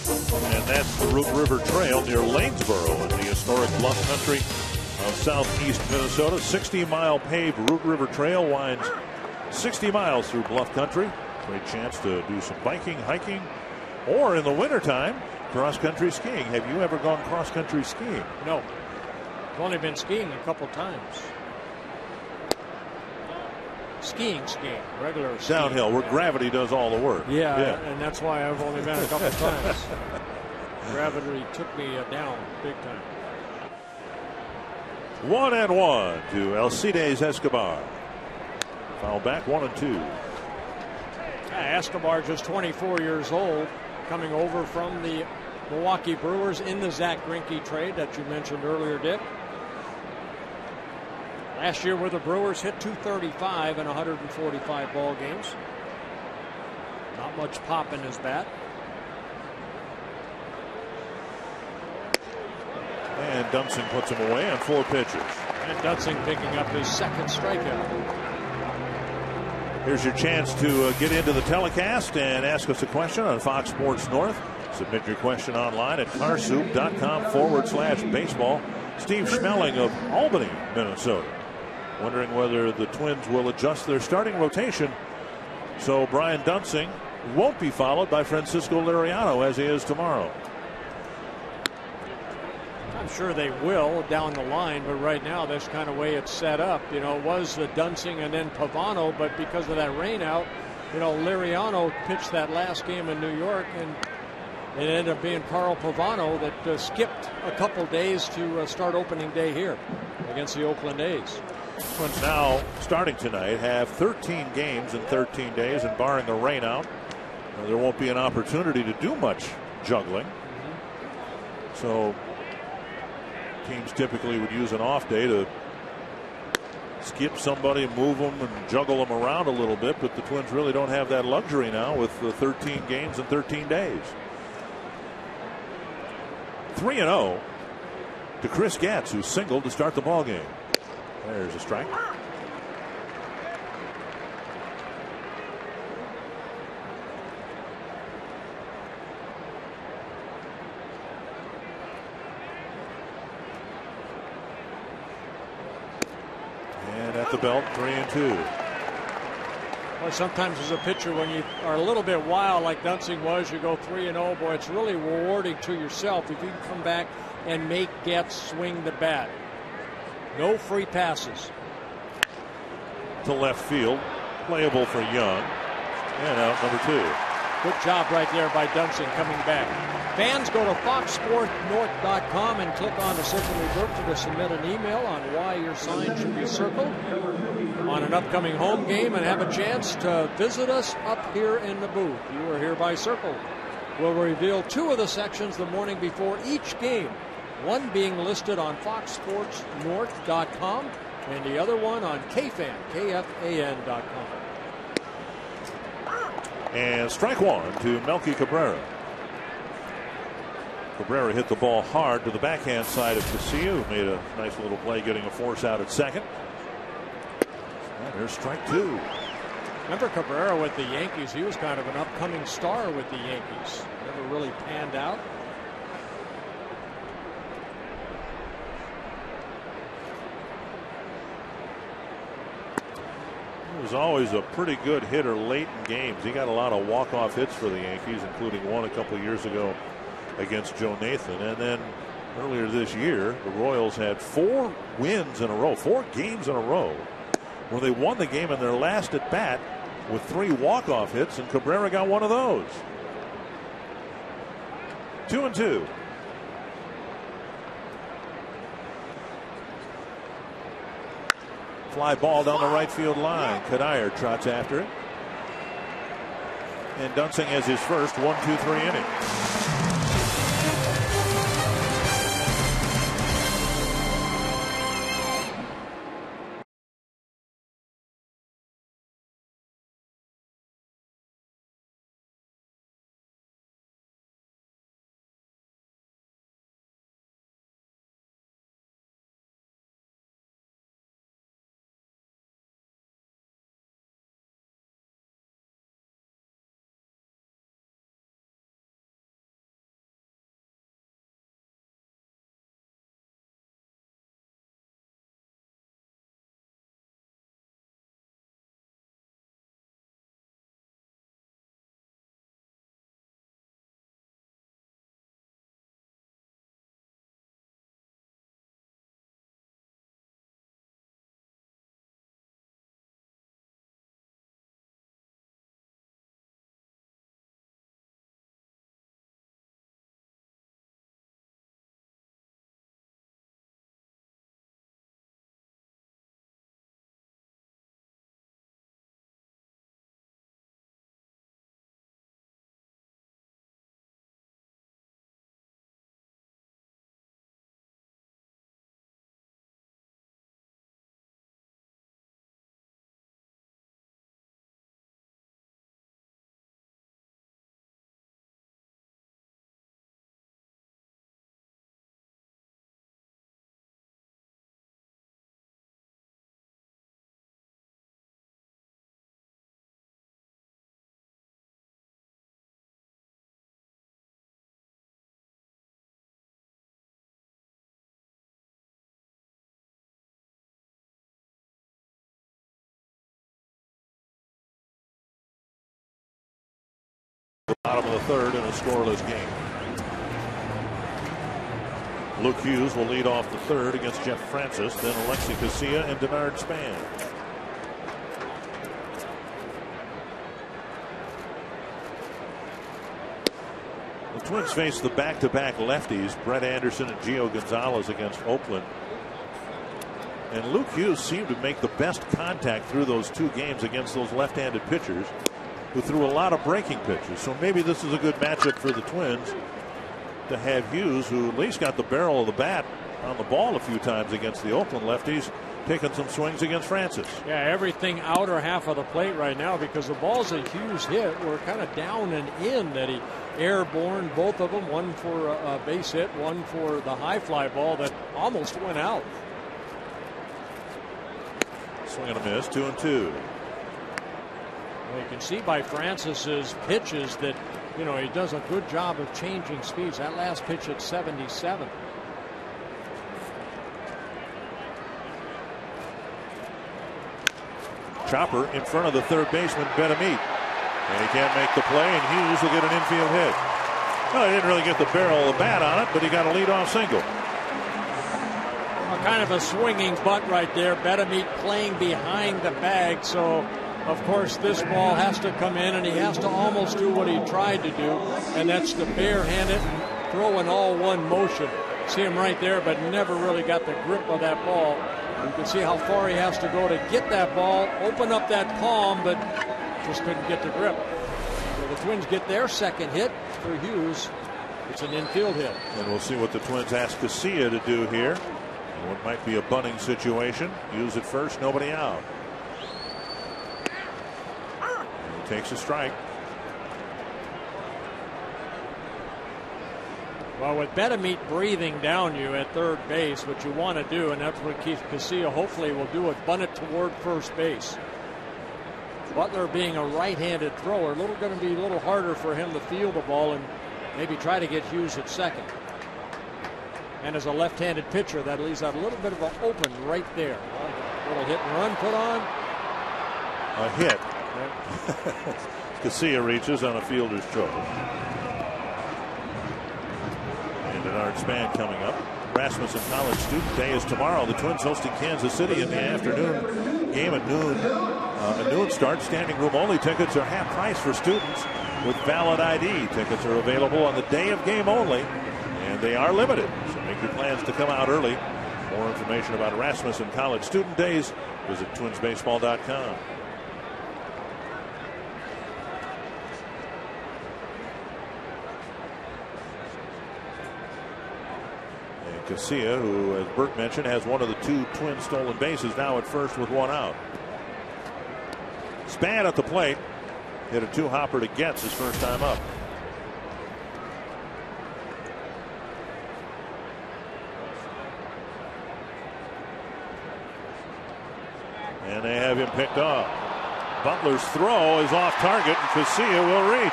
[SPEAKER 1] And that's the Root River Trail near Lanesboro in the historic Bluff Country of southeast Minnesota. 60-mile paved Root River Trail winds 60 miles through bluff country. Great chance to do some biking, hiking, or in the wintertime, cross-country skiing. Have you ever gone cross-country skiing?
[SPEAKER 2] No. I've only been skiing a couple times. Skiing, regular skiing.
[SPEAKER 1] Downhill, where gravity does all the work.
[SPEAKER 2] Yeah. And that's why I've only been a couple times. Gravity took me down big time.
[SPEAKER 1] 1-1 to Alcides Escobar. Foul back, 1-2.
[SPEAKER 2] Escobar, just 24 years old, coming over from the Milwaukee Brewers in the Zach Greinke trade that you mentioned earlier, Dick. Last year with the Brewers, hit .235 in 145 ball games. Not much pop in his bat.
[SPEAKER 1] And Dunsing puts him away on 4 pitches.
[SPEAKER 2] And Dunsing picking up his second strikeout.
[SPEAKER 1] Here's your chance to get into the telecast and ask us a question on Fox Sports North. Submit your question online at carsoup.com/baseball. Steve Schmeling of Albany, Minnesota, wondering whether the Twins will adjust their starting rotation so Brian Dunsing won't be followed by Francisco Liriano as he is tomorrow.
[SPEAKER 2] I'm sure they will down the line, but right now that's kind of way it's set up. You know, it was the Dunsing and then Pavano, but because of that rain out, you know, Liriano pitched that last game in New York, and it ended up being Carl Pavano that skipped a couple days to start opening day here against the Oakland A's.
[SPEAKER 1] Twins now, starting tonight, have 13 games in 13 days, and barring a rain out, there won't be an opportunity to do much juggling. So teams typically would use an off day to skip somebody, move them, and juggle them around a little bit, but the Twins really don't have that luxury now with the 13 games in 13 days. 3-0 to Chris Gatz, who singled to start the ball game. There's a strike. And at the belt, 3-2.
[SPEAKER 2] Well, sometimes as a pitcher, when you are a little bit wild like Dunsing was, you go 3-0. Boy, it's really rewarding to yourself if you can come back and make Getz swing the bat. No free passes.
[SPEAKER 1] To left field, playable for Young. And out number 2.
[SPEAKER 2] Good job right there by Dunsing coming back. Fans, go to foxsportsnorth.com and click on the Circle Roberta to submit an email on why your sign should be circled on an upcoming home game and have a chance to visit us up here in the booth. You are hereby circled. We'll reveal 2 of the sections the morning before each game. One being listed on foxsportsnorth.com and the other one on KFAN, KFAN.com.
[SPEAKER 1] And strike 1 to Melky Cabrera. Cabrera hit the ball hard to the backhand side of KCA, who made a nice little play getting a force out at second. And there's strike 2.
[SPEAKER 2] Remember Cabrera with the Yankees? He was kind of an upcoming star with the Yankees. Never really panned out.
[SPEAKER 1] He was always a pretty good hitter late in games. He got a lot of walk-off hits for the Yankees, including one a couple years ago against Joe Nathan. And then earlier this year, the Royals had 4 wins in a row, 4 games in a row, where they won the game in their last at bat with 3 walk-off hits, and Cabrera got one of those. 2-2. Fly ball down the right field line. Kadire trots after it. And Dunsing has his first 1-2-3 inning. Bottom of the third in a scoreless game. Luke Hughes will lead off the third against Jeff Francis, then Alexi Casilla and Denard Span. The Twins face the back-to-back lefties, Brett Anderson and Gio Gonzalez, against Oakland. And Luke Hughes seemed to make the best contact through those two games against those left-handed pitchers who threw a lot of breaking pitches. So maybe this is a good matchup for the Twins to have Hughes, who at least got the barrel of the bat on the ball a few times against the Oakland lefties, taking some swings against Francis.
[SPEAKER 2] Yeah, everything outer half of the plate right now, because the balls that Hughes hit were kind of down and in, that he airborne, both of them, one for a base hit, one for the high fly ball that almost went out.
[SPEAKER 1] Swing and a miss, 2-2.
[SPEAKER 2] Well, you can see by Francis's pitches that, you know, he does a good job of changing speeds. That last pitch at 77.
[SPEAKER 1] Chopper in front of the third baseman, Benameet. And he can't make the play, and Hughes will get an infield hit. Well, he didn't really get the barrel of the bat on it, but he got a leadoff single.
[SPEAKER 2] Kind of a swinging butt right there. Benameet playing behind the bag, so of course this ball has to come in, and he has to almost do what he tried to do, and that's to barehand it, throw in all one motion. See him right there, but never really got the grip of that ball. You can see how far he has to go to get that ball, open up that palm, but just couldn't get the grip. So the Twins get their second hit for Hughes. It's an infield hit.
[SPEAKER 1] And we'll see what the Twins ask Casilla to do here. What might be a bunting situation. Hughes at first, nobody out. And he takes a strike.
[SPEAKER 2] Well, with Benameet breathing down you at third base, what you want to do, and that's what Keith Casilla hopefully will do, is bunt it toward first base. Butler being a right-handed thrower, going to be a little harder for him to field the ball and maybe try to get Hughes at second. And as a left-handed pitcher, that leaves out a little bit of an open right there. A little hit and run put on.
[SPEAKER 1] A hit. Casilla reaches on a fielder's choice. And Denard Span coming up. Rasmussen College Student Day is tomorrow. The Twins hosting Kansas City in the afternoon game at noon. A noon start. Standing room only tickets are half price for students with valid ID. Tickets are available on the day of game only, and they are limited. So make your plans to come out early. More information about Rasmussen College Student Days, visit twinsbaseball.com. And Casilla, who, as Bert mentioned, has one of the two Twin stolen bases, now at first with one out. Span at the plate. Hit a two-hopper to Getz his first time up. And they have him picked off. Butler's throw is off target, and Casilla will reach.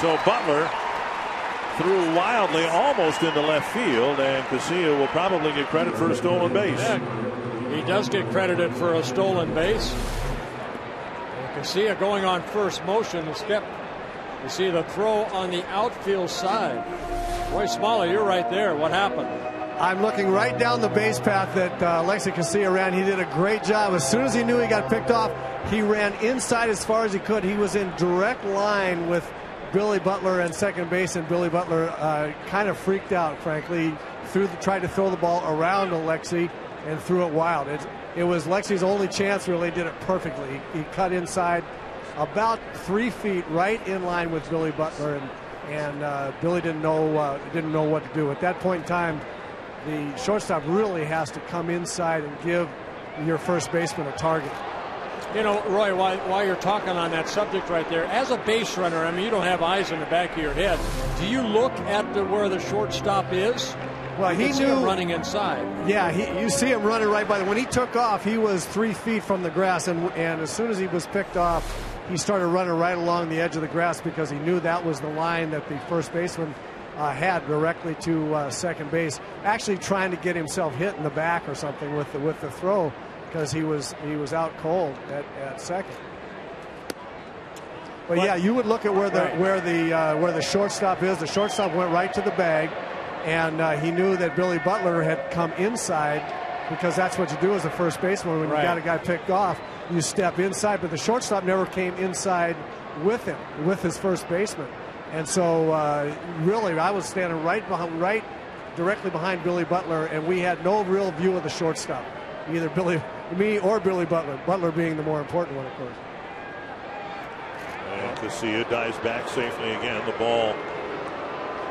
[SPEAKER 1] So Butler threw wildly almost into left field, and Casilla will probably get credit for a stolen base.
[SPEAKER 2] Yeah, he does get credited for a stolen base. Casilla going on first motion. Skip. You see the throw on the outfield side. Boy, Smalley, you're right there. What happened?
[SPEAKER 5] I'm looking right down the base path that Alexi Casilla ran. He did a great job. As soon as he knew he got picked off, he ran inside as far as he could. He was in direct line with Billy Butler and second base, and Billy Butler kind of freaked out, frankly. Tried to throw the ball around Alexi and threw it wild. It was Lexi's only chance, really. Did it perfectly. He cut inside about 3 feet, right in line with Billy Butler, and Billy didn't know what to do. At that point in time, the shortstop really has to come inside and give your first baseman a target.
[SPEAKER 2] You know, Roy, while you're talking on that subject right there, as a base runner, I mean, you don't have eyes in the back of your head. Do you look at where the shortstop is?
[SPEAKER 5] Well, he knew
[SPEAKER 2] him running inside.
[SPEAKER 5] Yeah, you see him running right by. When he took off, he was 3 feet from the grass, and as soon as he was picked off, he started running right along the edge of the grass because he knew that was the line that the first baseman had directly to second base. Actually, trying to get himself hit in the back or something with the throw because he was out cold at second. But yeah, you would look at where the shortstop is. The shortstop went right to the bag, and he knew that Billy Butler had come inside, because that's what you do as a first baseman when you got a guy picked off. You step inside, but the shortstop never came inside with him, with his first baseman. And so really, I was standing right directly behind Billy Butler, and we had no real view of the shortstop, either me or Billy Butler. Butler being the more important one, of course.
[SPEAKER 1] And KCA dives back safely again. The ball.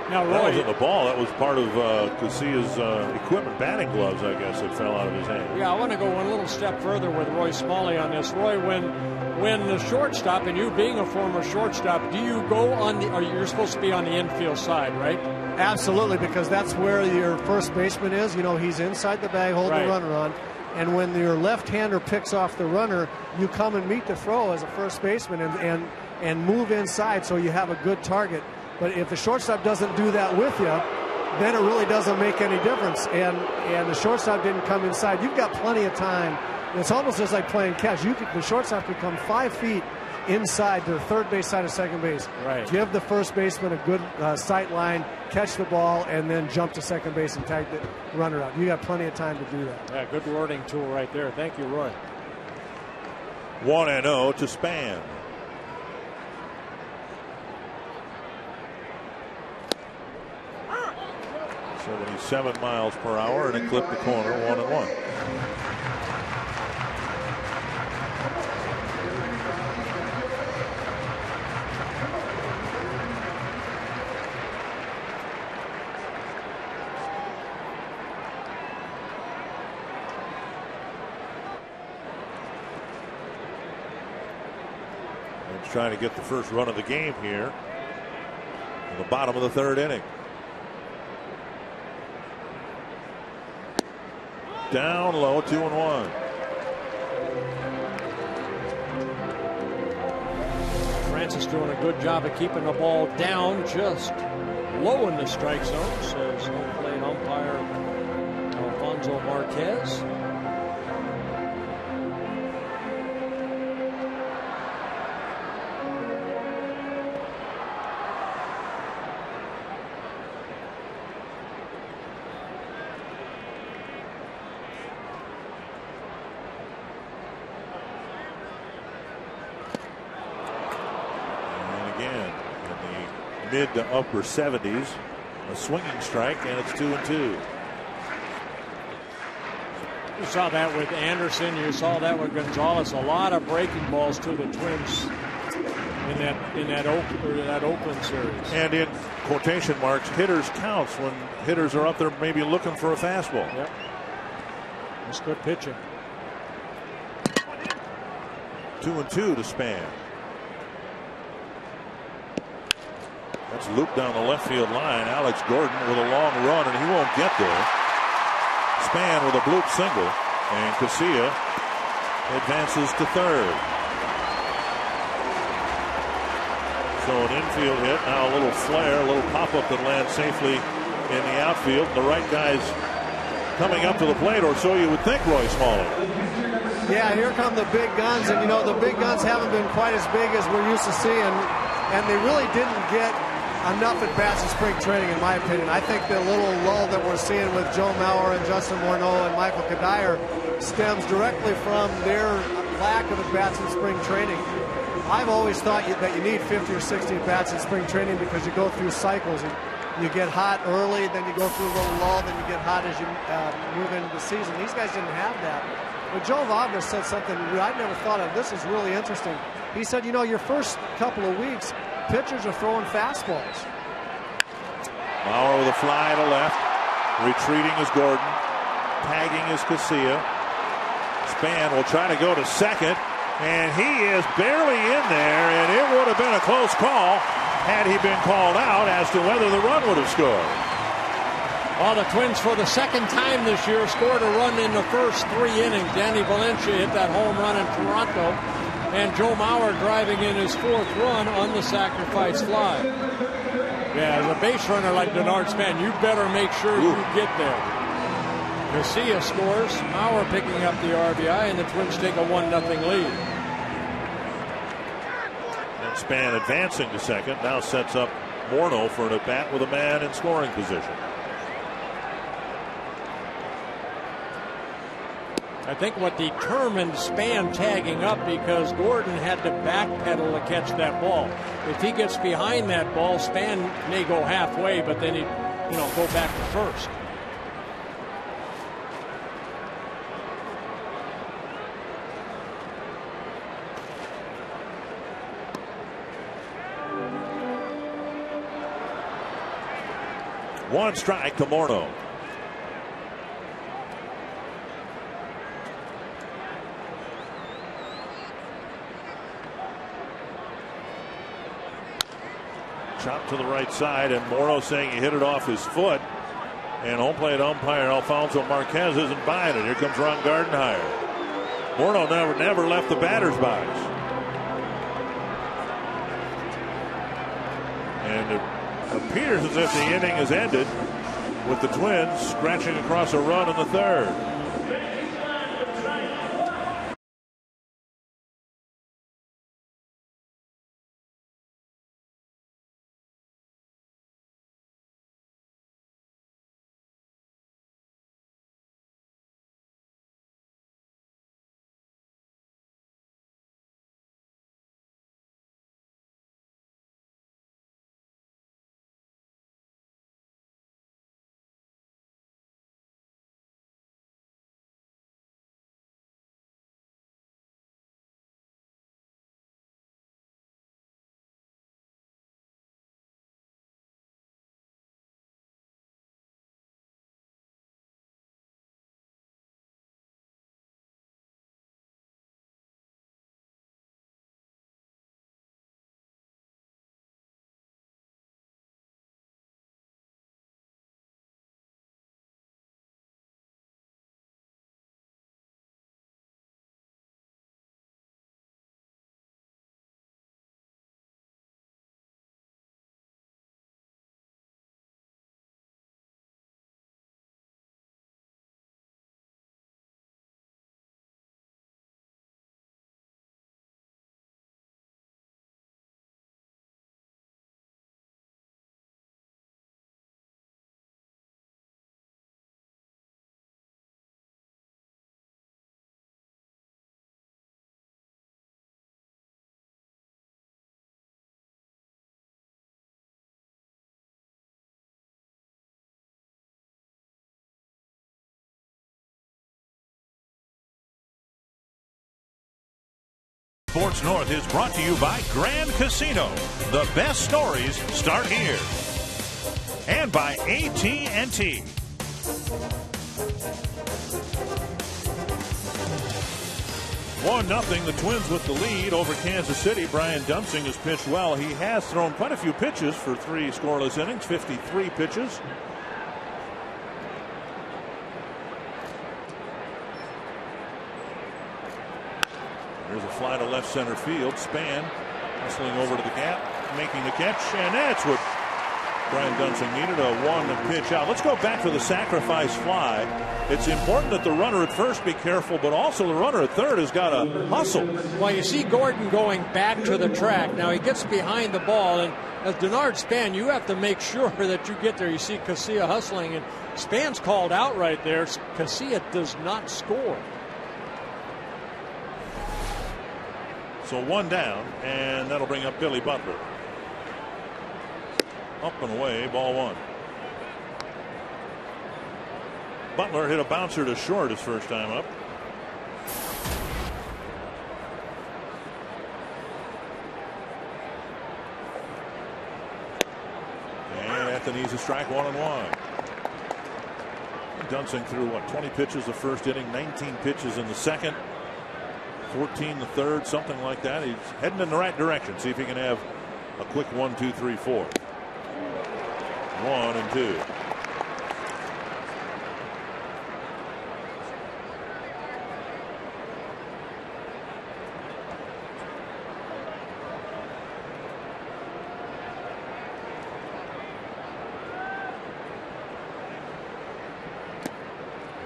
[SPEAKER 2] Now, Roy,
[SPEAKER 1] that wasn't the ball. That was part of KCA's equipment, batting gloves, I guess, that fell out of his hand.
[SPEAKER 2] Yeah, I want to go one little step further with Roy Smalley on this. Roy, when the shortstop, and you being a former shortstop, do you go on the? Or you're supposed to be on the infield side, right?
[SPEAKER 5] Absolutely, because that's where your first baseman is. You know, he's inside the bag holding the runner on. And when your left-hander picks off the runner, you come and meet the throw as a first baseman and move inside so you have a good target. But if the shortstop doesn't do that with you, then it really doesn't make any difference. And the shortstop didn't come inside. You've got plenty of time. It's almost just like playing catch. The shortstop could come 5 feet inside to the third base side of second base.
[SPEAKER 2] Right.
[SPEAKER 5] Give the first baseman a good sight line, catch the ball, and then jump to second base and tag the runner out. You got plenty of time to do that.
[SPEAKER 2] Yeah, good wording tool right there. Thank you, Roy.
[SPEAKER 1] 1-0 to Span. .77 miles per hour, and it clipped the corner. 1-1. Trying to get the first run of the game here in the bottom of the third inning. Down low, 2-1.
[SPEAKER 2] Francis doing a good job of keeping the ball down, just low in the strike zone, says home plate umpire Alfonso Marquez. Mid to upper 70s, a swinging strike, and it's 2-2. You saw that with Anderson. You saw that with Gonzalez. A lot of breaking balls to the Twins in that Oakland series.
[SPEAKER 1] And in quotation marks, hitters counts when hitters are up there maybe looking for a fastball.
[SPEAKER 2] Yep. That's good pitching.
[SPEAKER 1] 2-2 to Span. That's looped down the left field line. Alex Gordon with a long run, and he won't get there. Span with a bloop single, and KCA advances to third. So an infield hit, now a little flare, a little pop-up that lands safely in the outfield. The right guy's coming up to the plate, or so you would think, Roy Smalley.
[SPEAKER 5] Yeah, here come the big guns, and you know the big guns haven't been quite as big as we're used to seeing, and they really didn't get enough at bats in spring training, in my opinion. I think the little lull that we're seeing with Joe Mauer and Justin Morneau and Michael Kadire stems directly from their lack of at bats in spring training. I've always thought that you need 50 or 60 at bats in spring training because you go through cycles. You get hot early, then you go through a little lull, then you get hot as you move into the season. These guys didn't have that. But Joe Wagner said something I'd never thought of. This is really interesting. He said, you know, your first couple of weeks, pitchers are throwing fastballs.
[SPEAKER 1] Mauer with a fly to left. Retreating is Gordon. Tagging is KCA. Span will try to go to second. And he is barely in there. And it would have been a close call had he been called out as to whether the run would have scored.
[SPEAKER 2] Well, the Twins for the second time this year scored a run in the first 3 innings. Danny Valencia hit that home run in Toronto. And Joe Mauer driving in his 4th run on the sacrifice fly. Yeah, as a base runner like Denard Span, you better make sure you get there. Garcia scores, Mauer picking up the RBI, and the Twins take a 1-0 lead.
[SPEAKER 1] And Span advancing to second, now sets up Morneau for an at-bat with a man in scoring position.
[SPEAKER 2] I think what determined Span tagging up, because Gordon had to backpedal to catch that ball. If he gets behind that ball, Span may go halfway, but then he'd go back to first.
[SPEAKER 1] One strike to Morneau. Chop to the right side, and Morneau saying he hit it off his foot. And home plate umpire Alfonso Marquez isn't buying it. Here comes Ron Gardenhire. Morneau never left the batter's box. And it appears as if the inning has ended with the Twins scratching across a run in the third. Sports North is brought to you by Grand Casino. The best stories start here. And by AT&T. 1-0, the Twins with the lead over Kansas City. Brian Dunsing has pitched well. He has thrown quite a few pitches for 3 scoreless innings, 53 pitches. There's a fly to left center field. Span hustling over to the gap, making the catch, and that's what Brian Dunsing needed, a 1-pitch out. Let's go back to the sacrifice fly. It's important that the runner at first be careful, but also the runner at third has got to hustle.
[SPEAKER 2] Well, you see Gordon going back to the track. Now he gets behind the ball, and as Denard Span, you have to make sure that you get there. You see KCA hustling, and Span's called out right there. KCA does not score.
[SPEAKER 1] So 1 down, and that'll bring up Billy Butler. Up and away, ball 1. Butler hit a bouncer to short his first time up. And Anthony's a strike, 1-1. Dunsing threw, 20 pitches the first inning, 19 pitches in the second. 14 the third, something like that. He's heading in the right direction. See if he can have a quick 1, 2, 3, 4. 1 and 2.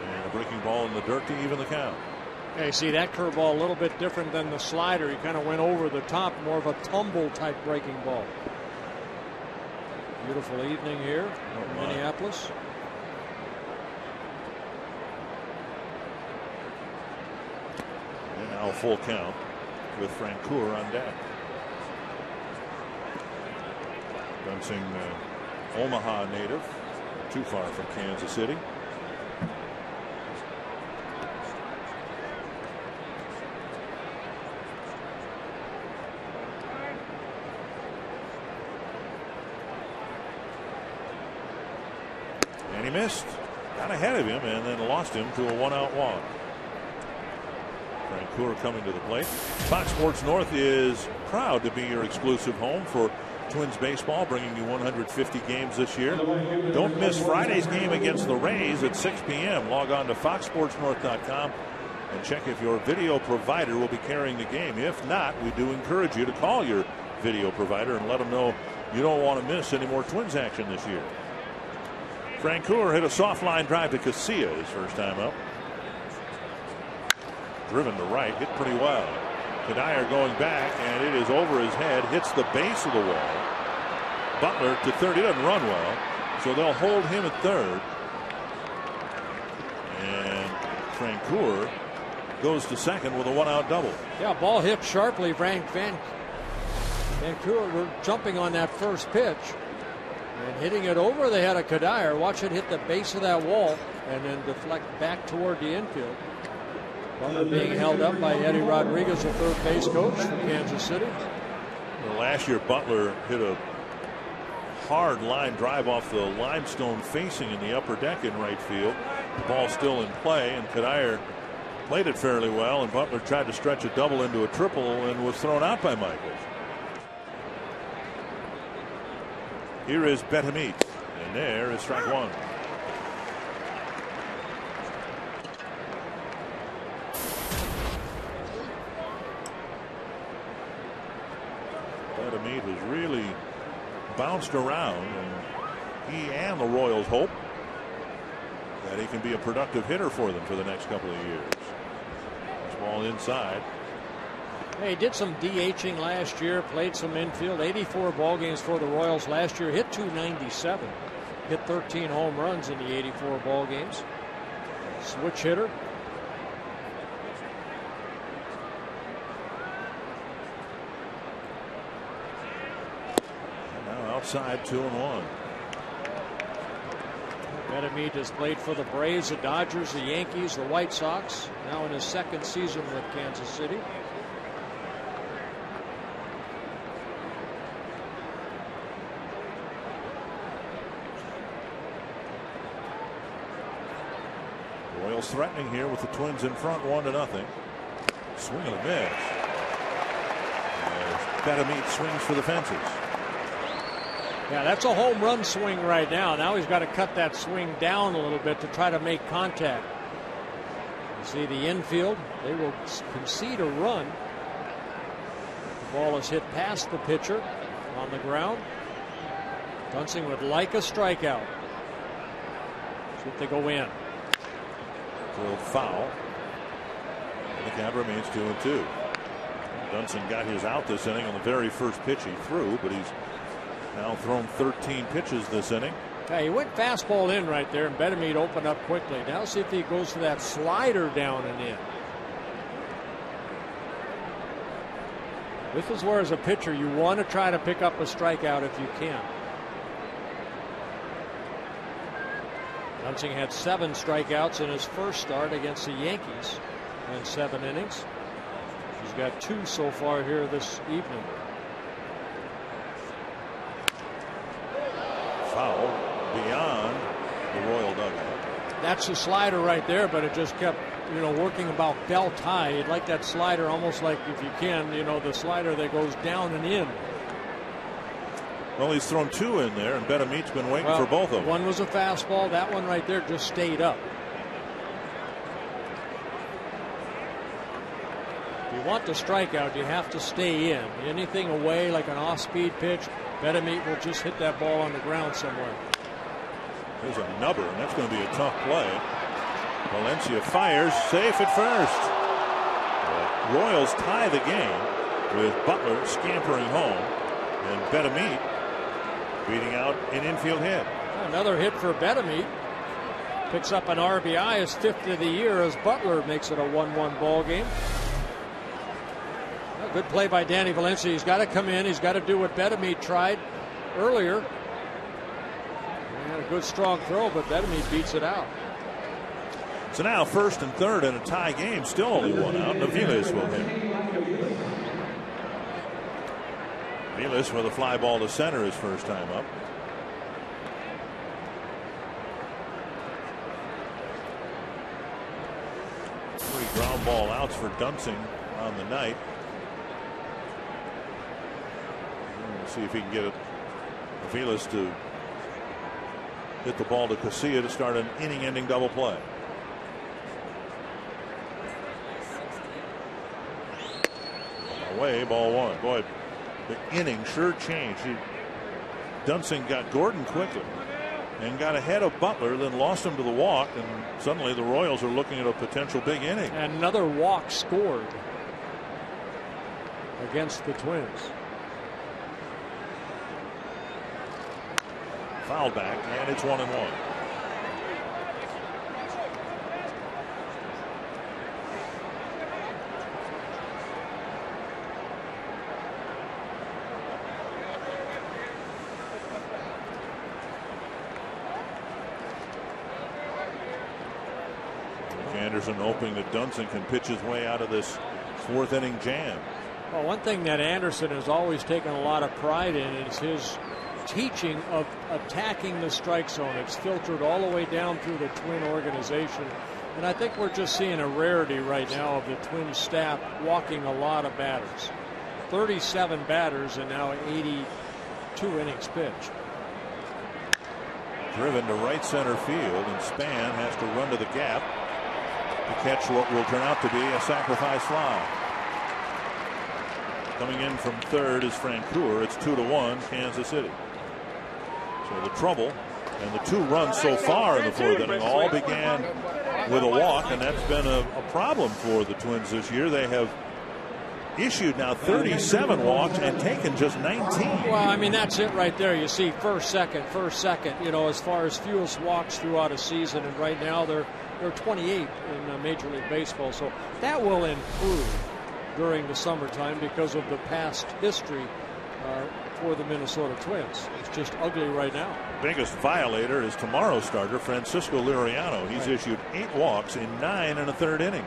[SPEAKER 1] And a breaking ball in the dirt to even the count.
[SPEAKER 2] Hey, see that curveball a little bit different than the slider. He kind of went over the top, more of a tumble type breaking ball. Beautiful evening here in Minneapolis.
[SPEAKER 1] And now a full count with Francoeur on deck. Dunsing, Omaha native, too far from Kansas City. And he missed. Got ahead of him and then lost him to a 1-out walk. Francoeur coming to the plate. Fox Sports North is proud to be your exclusive home for Twins baseball, bringing you 150 games this year. Don't miss Friday's game against the Rays at 6 p.m. Log on to foxsportsnorth.com and check if your video provider will be carrying the game. If not, we do encourage you to call your video provider and let them know you don't want to miss any more Twins action this year. Francoeur hit a soft line drive to KCA his first time up. Driven to right, hit pretty well. Kadire going back, and it is over his head, hits the base of the wall. Butler to third. He doesn't run well, so they'll hold him at third. And Francoeur goes to second with a 1-out double.
[SPEAKER 2] Yeah, ball hit sharply. Francoeur were jumping on that first pitch and hitting it over the head of Kadire. Watch it hit the base of that wall and then deflect back toward the infield. Butler being held up by Eddie Rodriguez, the third base coach from Kansas City.
[SPEAKER 1] Well, last year Butler hit a hard line drive off the limestone facing in the upper deck in right field. The ball still in play, and Kadire played it fairly well, and Butler tried to stretch a double into a triple and was thrown out by Michaels. Here is Betamit, and there is strike one. Betamit has really bounced around, and he and the Royals hope that he can be a productive hitter for them for the next couple of years. This ball inside.
[SPEAKER 2] He did some DHing last year, played some infield, 84 ball games for the Royals last year, hit .297, hit 13 home runs in the 84 ball games. Switch hitter.
[SPEAKER 1] And now outside, 2-1.
[SPEAKER 2] Betamit has played for the Braves, the Dodgers, the Yankees, the White Sox, now in his second season with Kansas City.
[SPEAKER 1] Royals threatening here with the Twins in front, 1-0. Swing and a miss. As Betamit swings for the fences.
[SPEAKER 2] Yeah, that's a home run swing right now. Now he's got to cut that swing down a little bit to try to make contact. You see the infield, they will concede a run. The ball is hit past the pitcher on the ground. Dunsing would like a strikeout. See if they go in.
[SPEAKER 1] Drilled foul. And the count remains 2-2. Dunsing got his out this inning on the very first pitch he threw, but he's now thrown 13 pitches this inning.
[SPEAKER 2] Okay, he went fastball in right there, and Betamit opened up quickly. Now see if he goes to that slider down and in. This is where, as a pitcher, you want to try to pick up a strikeout if you can. Dunsing had 7 strikeouts in his first start against the Yankees in 7 innings. He's got 2 so far here this evening.
[SPEAKER 1] Foul beyond the Royal dugout.
[SPEAKER 2] That's the slider right there, but it just kept, working about belt high. You'd like that slider almost like, if you can, the slider that goes down and in.
[SPEAKER 1] Well, he's thrown 2 in there, and Betamit's been waiting for both of them.
[SPEAKER 2] One was a fastball. That one right there just stayed up. If you want the strikeout, you have to stay in. Anything away, like an off-speed pitch, Betamit will just hit that ball on the ground somewhere.
[SPEAKER 1] There's a nubber, and that's going to be a tough play. Valencia fires, safe at first. Royals tie the game with Butler scampering home and Betamit beating out an infield hit.
[SPEAKER 2] Another hit for Betamit. Picks up an RBI, his 5th of the year, as Butler makes it a 1-1 ball game. A good play by Danny Valencia. He's got to come in. He's got to do what Betamit tried earlier. He had a good strong throw, but Betamit beats it out.
[SPEAKER 1] So now 1st and 3rd in a tie game. Still only 1 out. Aviles will hit. Aviles with a fly ball to center his first time up. 3 ground ball outs for Dunsing on the night. We'll see if he can get Aviles to hit the ball to KCA to start an inning-ending double play. Away, ball 1. Boy, the inning sure changed. Dunsing got Gordon quickly and got ahead of Butler, then lost him to the walk, and suddenly the Royals are looking at a potential big inning.
[SPEAKER 2] And another walk scored against the Twins.
[SPEAKER 1] Foul back, and it's 1-1. Anderson hoping that Dunsing can pitch his way out of this 4th inning jam.
[SPEAKER 2] Well, one thing that Anderson has always taken a lot of pride in is his teaching of attacking the strike zone. It's filtered all the way down through the Twin organization. And I think we're just seeing a rarity right now of the Twin staff walking a lot of batters. 37 batters and now 82 innings pitched.
[SPEAKER 1] Driven to right center field, and Span has to run to the gap to catch what will turn out to be a sacrifice fly. Coming in from 3rd is Francoeur. It's 2-1 Kansas City. So the trouble and the 2 runs so far in the 4th inning all began with a walk, and that's been a problem for the Twins this year. They have issued now 37 walks and taken just 19.
[SPEAKER 2] Well, I mean, that's it right there. You see first, second, you know, as far as fewest walks throughout a season, and right now they're 28 in Major League Baseball. So that will improve during the summertime because of the past history for the Minnesota Twins. It's just ugly right now.
[SPEAKER 1] Biggest violator is tomorrow's starter, Francisco Liriano. He's issued 8 walks in 9 1/3 innings.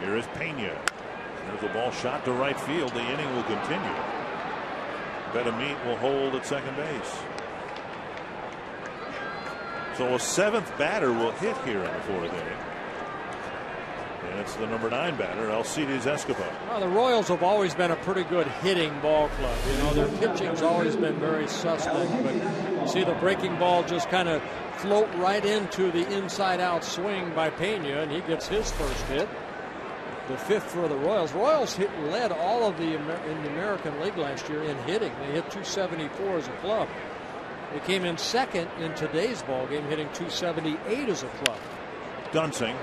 [SPEAKER 1] Here is Pena. There's a ball shot to right field. The inning will continue. Betamit will hold at second base. So a 7th batter will hit here in the 4th inning. And it's the number 9 batter, Alcides Escobar.
[SPEAKER 2] Well, the Royals have always been a pretty good hitting ball club. You know, their pitching's always been very suspect. But you see the breaking ball just kind of float right into the inside-out swing by Pena, and he gets his first hit. The 5th for the Royals. Royals led all of in the American League last year in hitting. They hit 274 as a club. They came in 2nd in today's ball game, hitting 278 as a club.
[SPEAKER 1] Dunsing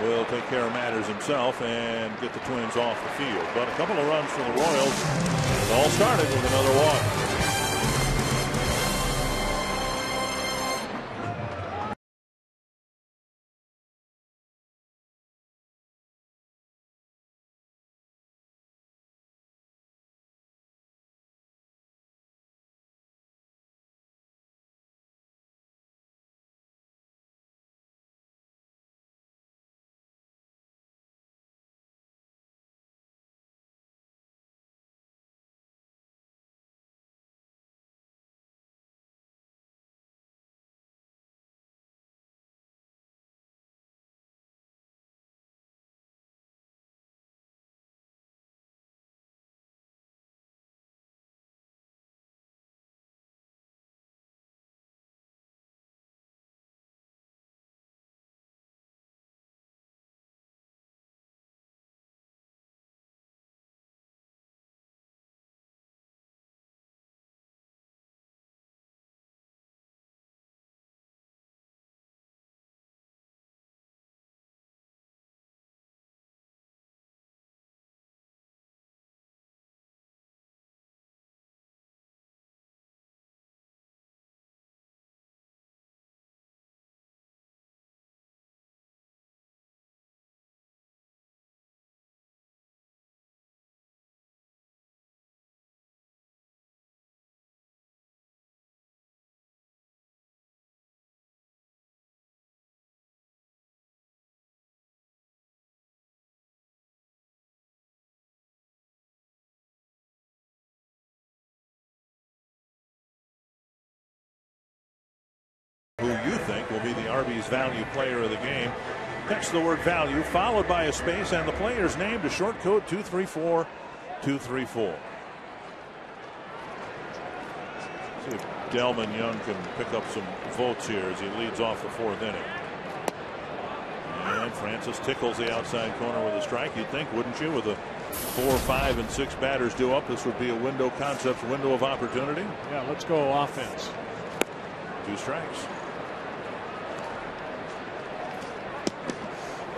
[SPEAKER 1] will take care of matters himself and get the Twins off the field. But a couple of runs for the Royals. It all started with another walk. to be the Arby's value player of the game. Text the word value followed by a space and the player's name to short code 234-234. See if Delman Young can pick up some votes here as he leads off the 4th inning. And Francis tickles the outside corner with a strike. You'd think, wouldn't you, with the 4, 5, and 6 batters due up, this would be a window of opportunity.
[SPEAKER 2] Yeah, let's go offense.
[SPEAKER 1] 2 strikes.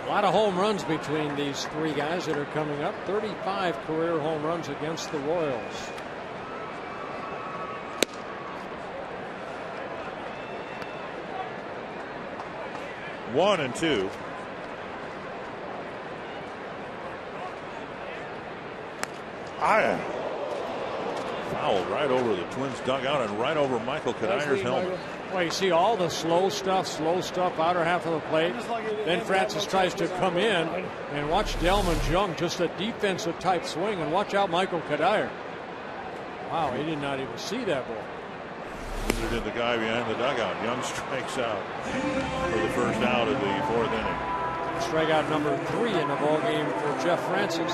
[SPEAKER 2] A lot of home runs between these 3 guys that are coming up. 35 career home runs against the Royals.
[SPEAKER 1] One and 2. Fouled right over the Twins dugout and right over Michael Kadyr's helmet.
[SPEAKER 2] Well, you see all the slow stuff, outer half of the plate. Then Francis tries to come in, and watch Delman Young, just a defensive type swing, and watch out Michael Kadyr. Wow, he did not even see that ball.
[SPEAKER 1] Neither did the guy behind the dugout. Young strikes out for the first out of the 4th inning.
[SPEAKER 2] Strikeout number 3 in the ball game for Jeff Francis.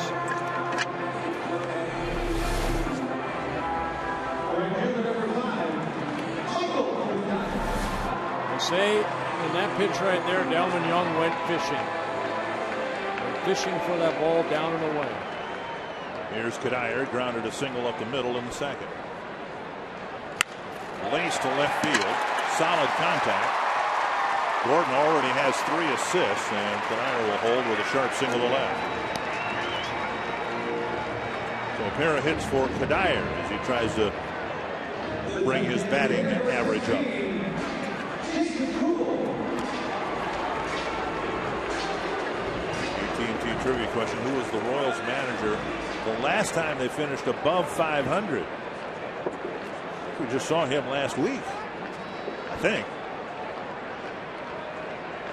[SPEAKER 2] They say in that pitch right there, Delman Young went fishing. Fishing for that ball down and away.
[SPEAKER 1] Here's Kadyr, grounded a single up the middle in the 2nd. Lace to left field. Solid contact. Gordon already has 3 assists, and Kadyr will hold with a sharp single to left. So a pair of hits for Kadyr as he tries to bring his batting average up. AT&T trivia question: who was the Royals manager the last time they finished above 500? We just saw him last week, I think.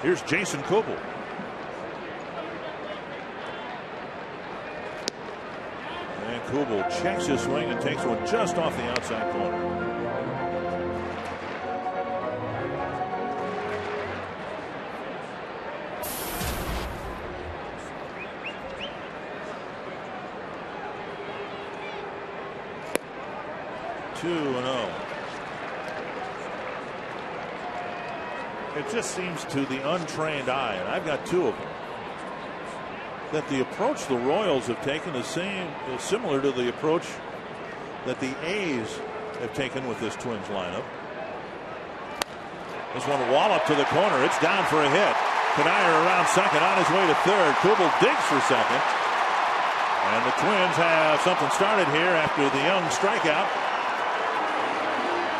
[SPEAKER 1] Here's Jason Kubel. And Kubel checks his swing and takes one just off the outside corner. Two and 0. It just seems to the untrained eye, and I've got 2 of them, that the approach the Royals have taken is similar to the approach that the A's have taken with this Twins lineup. This one walloped to the corner. It's down for a hit. Kadyr around second, on his way to third. Kubel digs for second. And the Twins have something started here after the Young strikeout.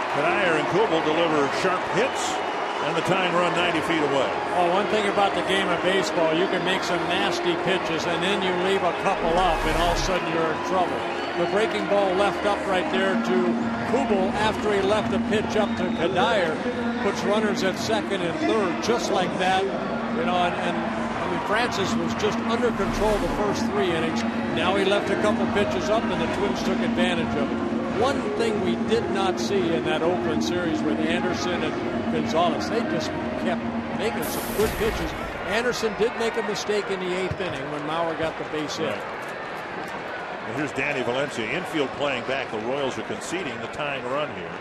[SPEAKER 1] Kadyr and Kubel deliver sharp hits, and the tying run 90 feet away.
[SPEAKER 2] Oh, one thing about the game of baseball, you can make some nasty pitches, and then you leave a couple up, and all of a sudden you're in trouble. The breaking ball left up right there to Kubel after he left the pitch up to Kadyr, puts runners at second and third, just like that. You know, and I mean, Francis was just under control the first 3 innings. Now he left a couple pitches up, and the Twins took advantage of it. One thing we did not see in that Oakland series with Anderson and Gonzalez, they just kept making some good pitches. Anderson did make a mistake in the 8th inning when Mauer got the base hit.
[SPEAKER 1] And here's Danny Valencia, infield playing back. The Royals are conceding the tying run here.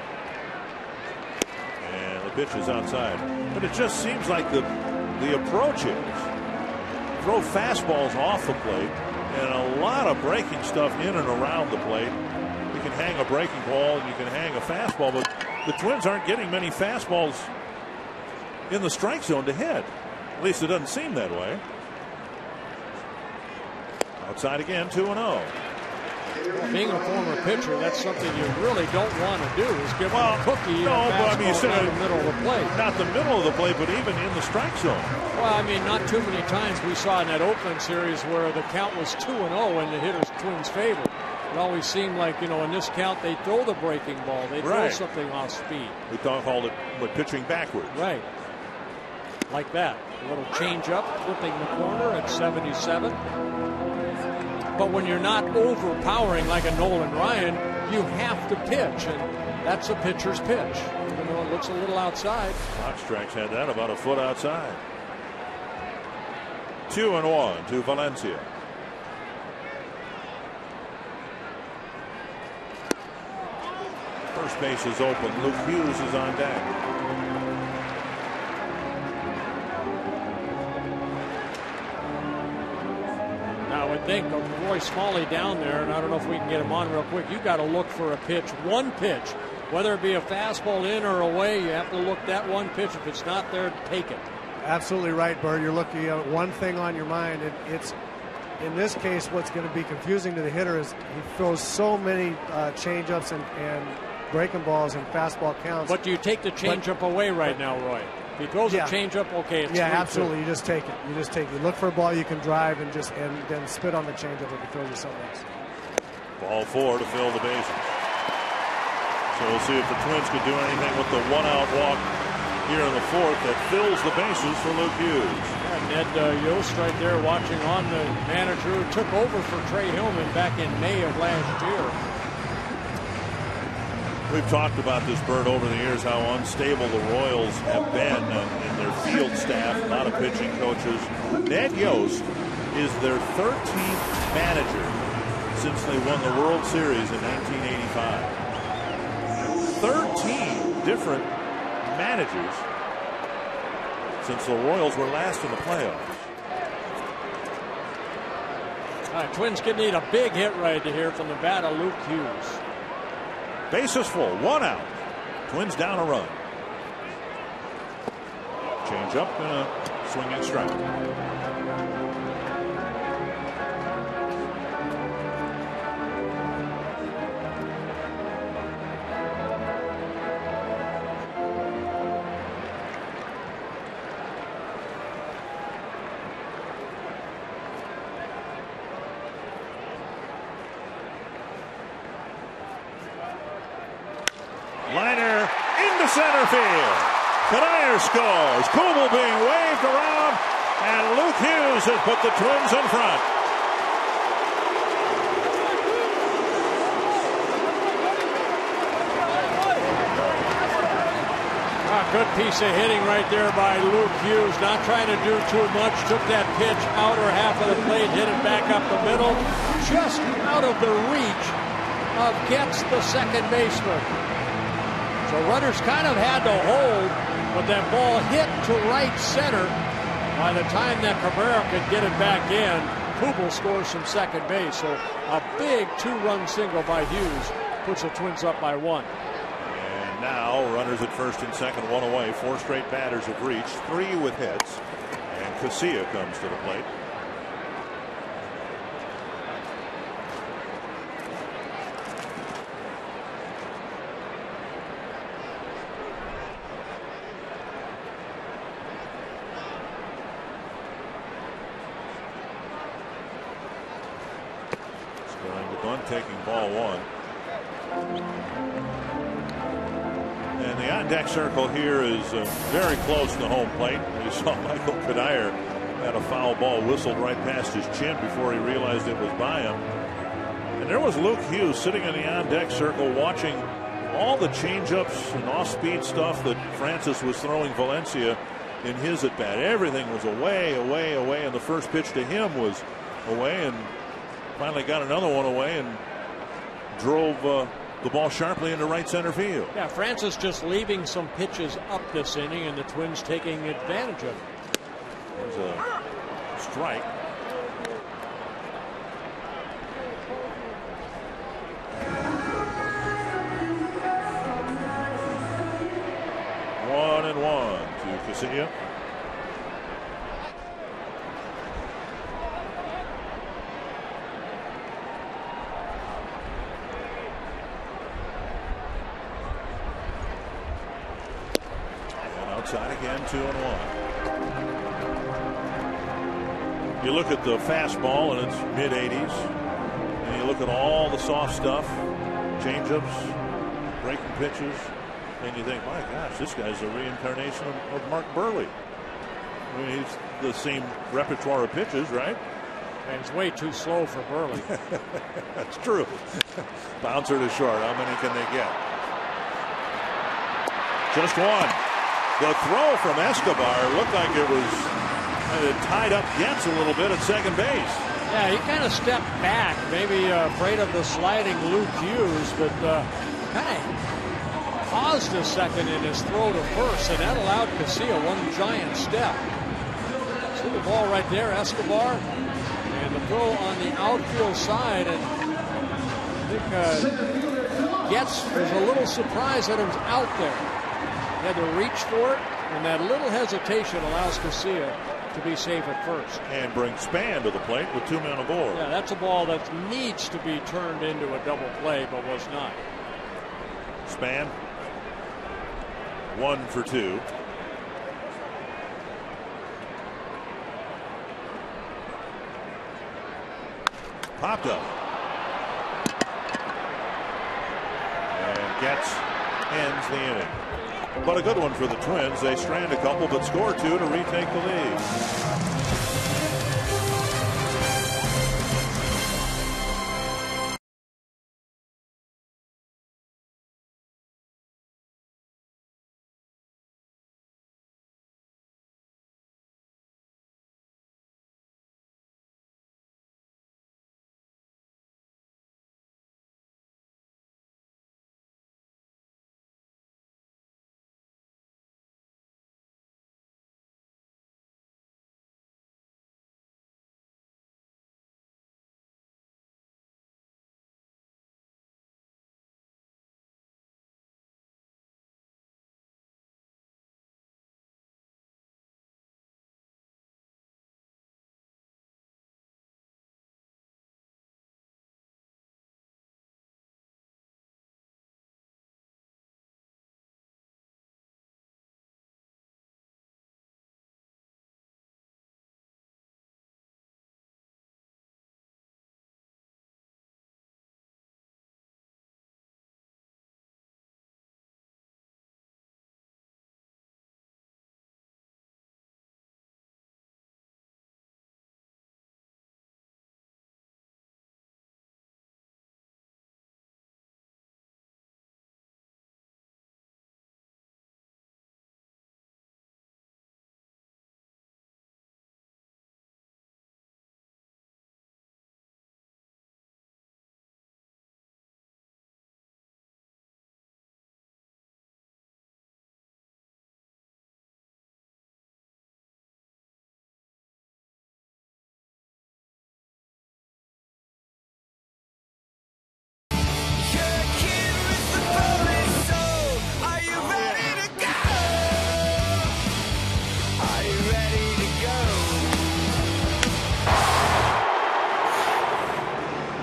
[SPEAKER 1] And the pitch is outside. But it just seems like the approach is throw fastballs off the plate and a lot of breaking stuff in and around the plate. You can hang a breaking ball and you can hang a fastball, but the Twins aren't getting many fastballs in the strike zone to hit. At least it doesn't seem that way. Outside again, 2-0.
[SPEAKER 2] Well, being a former pitcher, that's something you really don't want to do, is give a cookie a fastball in the middle of the plate.
[SPEAKER 1] Not the middle of the plate, but even in the strike zone.
[SPEAKER 2] Well, I mean, not too many times we saw in that Oakland series where the count was 2-0 in the hitter's Twins' favor. It always seemed like, you know, in this count, they throw the breaking ball. They throw something off speed.
[SPEAKER 1] We called it pitching backwards.
[SPEAKER 2] Right. Like that. A little change up, flipping the corner at 77. But when you're not overpowering like a Nolan Ryan, you have to pitch. And that's a pitcher's pitch. Even though It looks a little outside.
[SPEAKER 1] Fox Tracks had that about a foot outside. 2-1 to Valencia. First base is open. Luke Hughes is on deck.
[SPEAKER 2] Now I would think of Roy Smalley down there, and I don't know if we can get him on real quick. You got to look for a pitch, one pitch, whether it be a fastball in or away. You have to look that one pitch. If it's not there, take it.
[SPEAKER 5] Absolutely right, Bert. You're looking at one thing on your mind. It's in this case, what's going to be confusing to the hitter is he throws so many changeups and breaking balls and fastball counts.
[SPEAKER 2] But do you take the changeup away right now, Roy? If he throws a changeup, okay, it's 3-2.
[SPEAKER 5] Absolutely. You just take it. You just take it. You look for a ball you can drive and then spit on the changeup if he throws you something else.
[SPEAKER 1] Ball 4 to fill the bases. So we'll see if the Twins could do anything with the one-out walk here in the fourth that fills the bases for Luke Hughes.
[SPEAKER 2] Yeah, Ned Yost right there watching on the manager who took over for Trey Hillman back in May of last year.
[SPEAKER 1] We've talked about this, Bert, over the years, how unstable the Royals have been in their field staff, a lot of pitching coaches. Ned Yost is their 13th manager since they won the World Series in 1985. 13 different managers since the Royals were last in the playoffs.
[SPEAKER 2] Twins could need a big hit right here from the bat of Luke Hughes.
[SPEAKER 1] Bases full, 1 out. Twins down a run. Change up and a swinging strike. Liner into center field. Kadair scores. Kubel being waved around, and Luke Hughes has put the Twins in front.
[SPEAKER 2] Good piece of hitting right there by Luke Hughes. Not trying to do too much. Took that pitch outer half of the plate, hit it back up the middle, just out of the reach of Getz, the second baseman. So runners kind of had to hold, but that ball hit to right center. By the time that Cabrera could get it back in, Kubel scores from second base. So a big 2-run single by Hughes puts the Twins up by 1.
[SPEAKER 1] And now runners at first and second, 1 away. 4 straight batters have reached, 3 with hits. And KCA comes to the plate. Taking ball 1. And the on-deck circle here is very close to home plate. We saw Michael Kadair had a foul ball whistled right past his chin before he realized it was by him. And there was Luke Hughes sitting in the on-deck circle watching all the change-ups and off-speed stuff that Francis was throwing Valencia in his at-bat. Everything was away, and the first pitch to him was away, and finally got another one away and drove the ball sharply into right center field.
[SPEAKER 2] Yeah, Francis just leaving some pitches up this inning, and the Twins taking advantage of it.
[SPEAKER 1] There's a strike. One and 1 to KCA. Outside again, 2 and 1. You look at the fastball and it's mid-80s, and you look at all the soft stuff, changeups, breaking pitches, and you think, my gosh, this guy's a reincarnation of Mark Burley. I mean, he's the same repertoire of pitches, right?
[SPEAKER 2] And it's way too slow for Burley.
[SPEAKER 1] That's true. Bouncer to short. How many can they get? Just one. The throw from Escobar looked like it was tied up Getz a little bit at second base.
[SPEAKER 2] Yeah, he kind of stepped back, maybe afraid of the sliding Luke Hughes, but kind of paused a second in his throw to first, and that allowed KCA one giant step. See the ball right there, Escobar, and the throw on the outfield side, and I think Getz was a little surprised that it was out there. He had to reach for it, and that little hesitation allows KCA to be safe at first.
[SPEAKER 1] And bring Span to the plate with 2 men aboard.
[SPEAKER 2] Yeah, that's a ball that needs to be turned into a double play, but was not.
[SPEAKER 1] Span, 1 for 2. Popped up. And Getz ends the inning. But a good one for the Twins. They strand a couple but score 2 to retake the lead.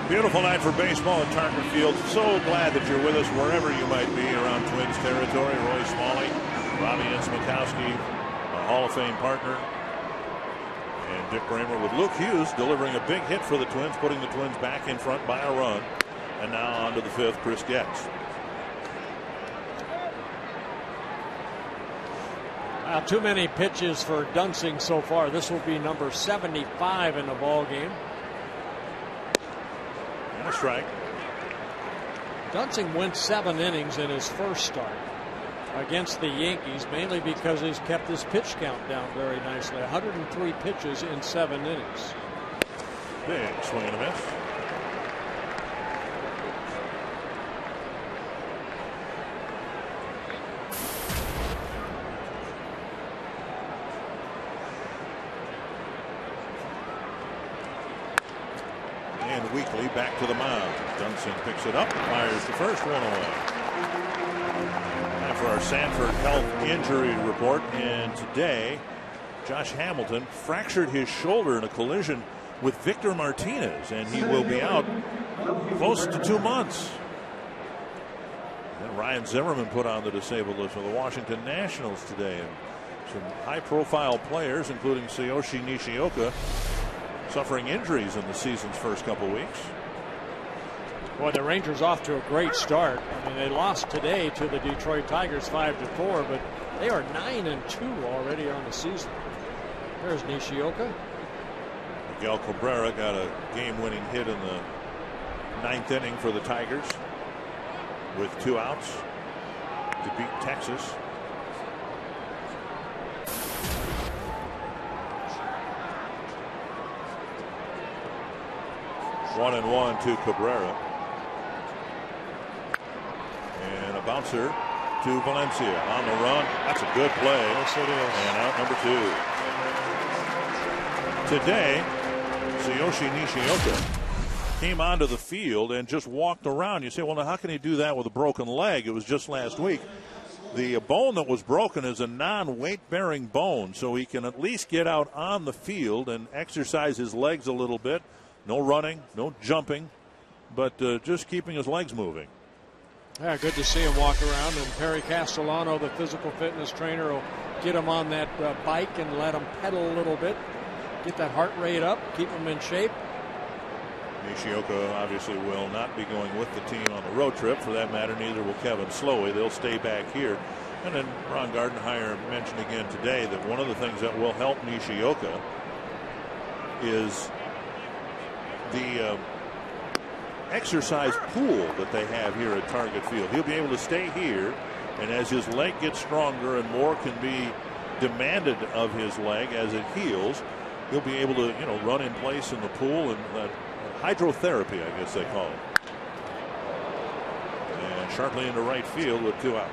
[SPEAKER 1] Beautiful night for baseball at Target Field. So glad that you're with us wherever you might be around Twins territory. Roy Smalley, Robbie Smikowski, a Hall of Fame partner, and Dick Bramer with Luke Hughes delivering a big hit for the Twins, putting the Twins back in front by a run. And now on to the fifth, Chris Getz.
[SPEAKER 2] Too many pitches for Dunsing so far. This will be number 75 in the ball game.
[SPEAKER 1] A strike.
[SPEAKER 2] Dunsing went 7 innings in his first start against the Yankees, mainly because he's kept his pitch count down very nicely. 103 pitches in 7 innings.
[SPEAKER 1] Big swing and a miss. And Weekly back to the mound. Dunsing picks it up, fires the first one away. And for our Sanford Health Injury Report, and today, Josh Hamilton fractured his shoulder in a collision with Victor Martinez, and he will be out close to 2 months. And Ryan Zimmerman put on the disabled list for the Washington Nationals today. And some high-profile players, including Tsuyoshi Nishioka, suffering injuries in the season's first couple weeks.
[SPEAKER 2] Well, the Rangers off to a great start. I mean, they lost today to the Detroit Tigers 5-4, but they are 9-2 already on the season. There's Nishioka.
[SPEAKER 1] Miguel Cabrera got a game-winning hit in the 9th inning for the Tigers with 2 outs to beat Texas. 1-1 to Cabrera. And a bouncer to Valencia on the run. That's a good play.
[SPEAKER 6] Yes, it is.
[SPEAKER 1] And out number 2. Today, Tsuyoshi Nishioka came onto the field and just walked around. You say, well, now how can he do that with a broken leg? It was just last week. The bone that was broken is a non-weight-bearing bone, so he can at least get out on the field and exercise his legs a little bit. No running, no jumping, but just keeping his legs moving.
[SPEAKER 2] Yeah, good to see him walk around. And Perry Castellano, the physical fitness trainer, will get him on that bike and let him pedal a little bit, get that heart rate up, keep him in shape.
[SPEAKER 1] Nishioka obviously will not be going with the team on the road trip. For that matter, neither will Kevin Slowey. They'll stay back here. And then Ron Gardenhire mentioned again today that one of the things that will help Nishioka is the exercise pool that they have here at Target Field. He'll be able to stay here, and as his leg gets stronger and more can be demanded of his leg as it heals, he'll be able to, run in place in the pool, and hydrotherapy, I guess they call it. And sharply into right field with 2 outs.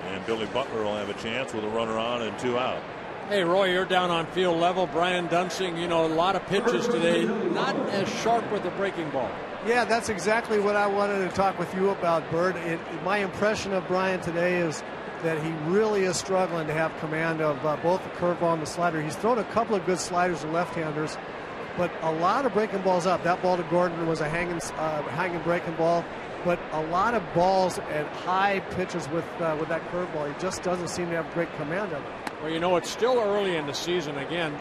[SPEAKER 1] And Billy Butler will have a chance with a runner on and 2 out.
[SPEAKER 2] Hey, Roy, you're down on field level. Brian Dunsing, a lot of pitches today, not as sharp with the breaking ball.
[SPEAKER 5] Yeah, that's exactly what I wanted to talk with you about, Bird. My impression of Brian today is that he really is struggling to have command of both the curveball and the slider. He's thrown a couple of good sliders to left-handers, but a lot of breaking balls up. That ball to Gordon was a hanging breaking ball, but a lot of balls at high pitches with that curveball. He just doesn't seem to have great command of it.
[SPEAKER 2] Well, it's still early in the season. Again,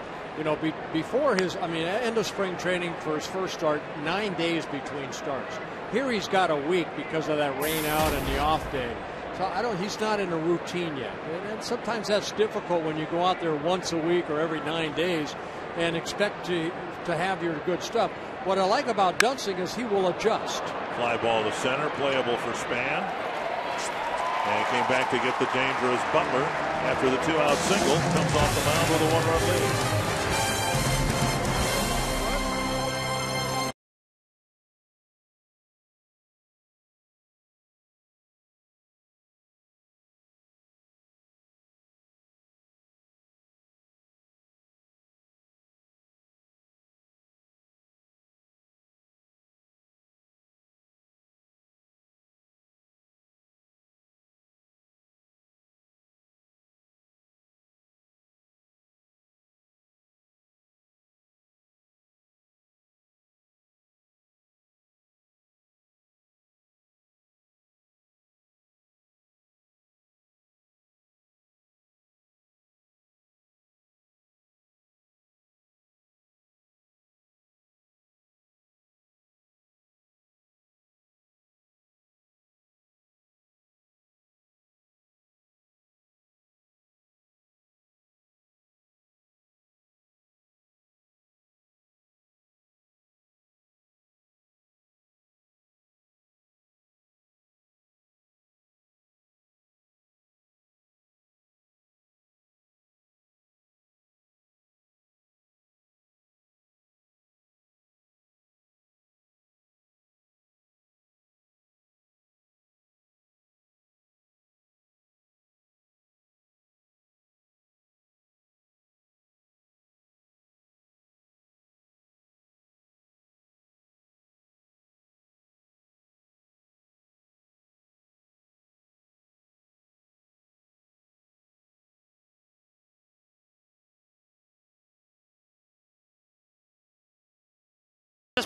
[SPEAKER 2] before end of spring training for his first start, 9 days between starts. Here he's got a week because of that rain out and the off day. So he's not in a routine yet. And sometimes that's difficult when you go out there once a week or every 9 days and expect to have your good stuff. What I like about Dunsing is he will adjust.
[SPEAKER 1] Fly ball to center, playable for Span. And came back to get the dangerous Butler after the 2-out single. Comes off the mound with a 1-run lead.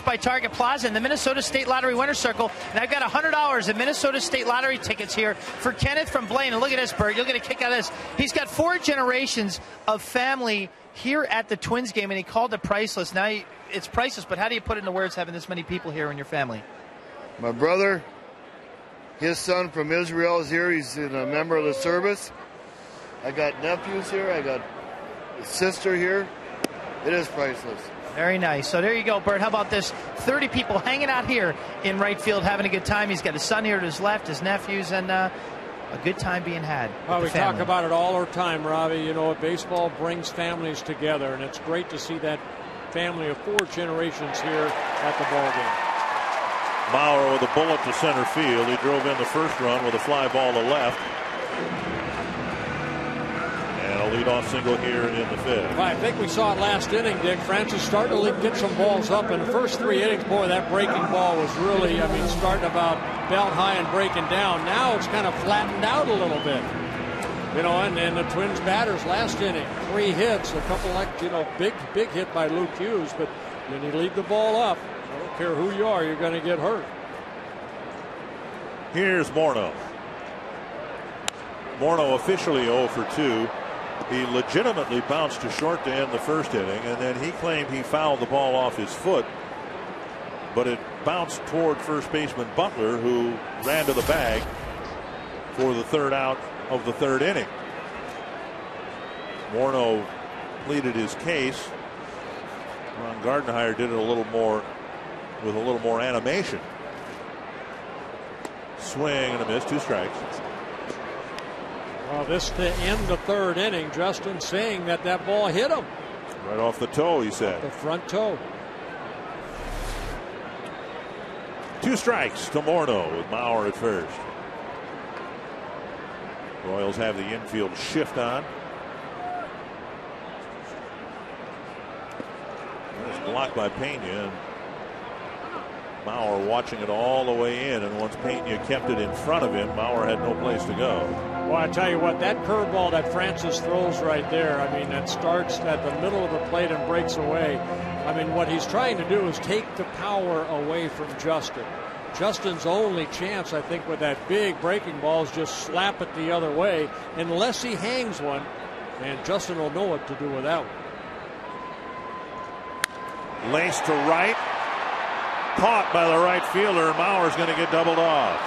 [SPEAKER 3] By Target Plaza in the Minnesota State Lottery Winner's Circle, and I've got $100 in Minnesota State Lottery tickets here for Kenneth from Blaine. And look at this, Bert. You'll get a kick out of this. He's got 4 generations of family here at the Twins game, and he called it priceless. Now it's priceless, but how do you put it into words having this many people here in your family?
[SPEAKER 7] My brother, his son from Israel is here. He's a member of the service. I got nephews here. I got a sister here. It is priceless.
[SPEAKER 3] Very nice. So there you go, Bert. How about this? 30 people hanging out here in right field having a good time. He's got his son here to his left, his nephews, and a good time being had.
[SPEAKER 2] Well, we
[SPEAKER 3] with the family.
[SPEAKER 2] talk about it all our time, Robbie. You know, baseball brings families together, and it's great to see that family of 4 generations here at the ball game.
[SPEAKER 1] Mauer with a bullet to center field. He drove in the first run with a fly ball to left. And a leadoff single here in the 5th.
[SPEAKER 2] Well, I think we saw it last inning, Dick. Francis starting to get some balls up in the first 3 innings. Boy, that breaking ball was really, I mean, starting about belt high and breaking down. Now it's kind of flattened out a little bit. You know, and the Twins batters last inning, 3 hits, a couple like, you know, big hit by Luke Hughes, but then you leave the ball up. I don't care who you are, you're going to get hurt.
[SPEAKER 1] Here's Morneau. Morneau officially 0 for 2. He legitimately bounced to short to end the first inning, and then he claimed he fouled the ball off his foot, but it bounced toward first baseman Butler, who ran to the bag for the 3rd out of the 3rd inning. Morneau pleaded his case. Ron Gardenhire did it a little more with a little more animation. Swing and a miss, 2 strikes.
[SPEAKER 2] Well, this to end the 3rd inning. Justin saying that ball hit him.
[SPEAKER 1] Right off the toe, he said.
[SPEAKER 2] The front toe.
[SPEAKER 1] 2 strikes to Morneau with Mauer at first. Royals have the infield shift on. It's blocked by Pena. Mauer watching it all the way in, and once Pena kept it in front of him, Mauer had no place to go.
[SPEAKER 2] Well, I tell you what, that curveball that Francis throws right there, I mean, that starts at the middle of the plate and breaks away. I mean, what he's trying to do is take the power away from Justin. Justin's only chance, I think, with that big breaking ball is just slap it the other way. Unless he hangs one, and Justin will know what to do with that one.
[SPEAKER 1] Lace to right. Caught by the right fielder. Mauer's going to get doubled off.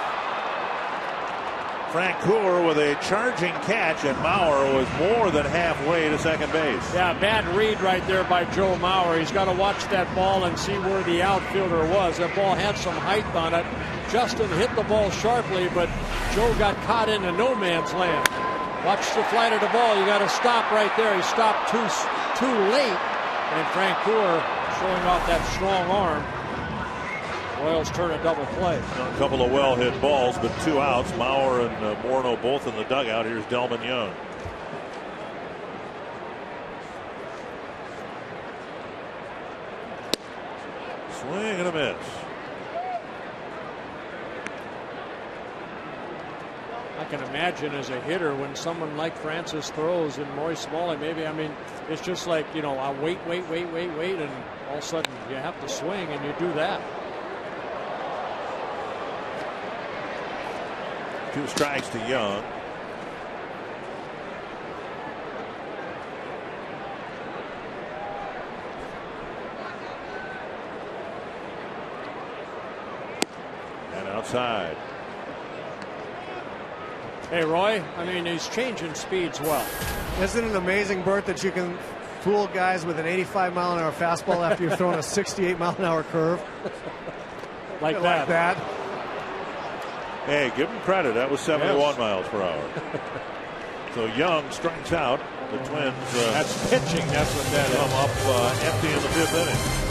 [SPEAKER 1] Francoeur with a charging catch, and Mauer was more than halfway to second base.
[SPEAKER 2] Yeah, bad read right there by Joe Mauer. He's got to watch that ball and see where the outfielder was. That ball had some height on it. Justin hit the ball sharply, but Joe got caught into no man's land. Watch the flight of the ball. You got to stop right there. He stopped too late, and Francoeur showing off that strong arm. Royals turn a double play.
[SPEAKER 1] A couple of well hit balls, but 2 outs. Mauer and Morneau both in the dugout. Here's Delman Young. Swing and a miss.
[SPEAKER 2] I can imagine as a hitter when someone like Francis throws and Roy Smalley, maybe, I mean, it's just like, you know, I wait, and all of a sudden you have to swing and you do that.
[SPEAKER 1] 2 strikes to Young. And outside.
[SPEAKER 2] Hey, Roy, I mean, he's changing speeds well.
[SPEAKER 5] Isn't it amazing, Bert, that you can fool guys with an 85-mile-an-hour fastball after you've thrown a 68-mile-an-hour curve?
[SPEAKER 2] Like that.
[SPEAKER 1] Hey, give him credit. That was 71 miles per hour. So Young strikes out. The Twins.
[SPEAKER 2] That's pitching. That's what that is.
[SPEAKER 1] Come up empty in the 5th inning.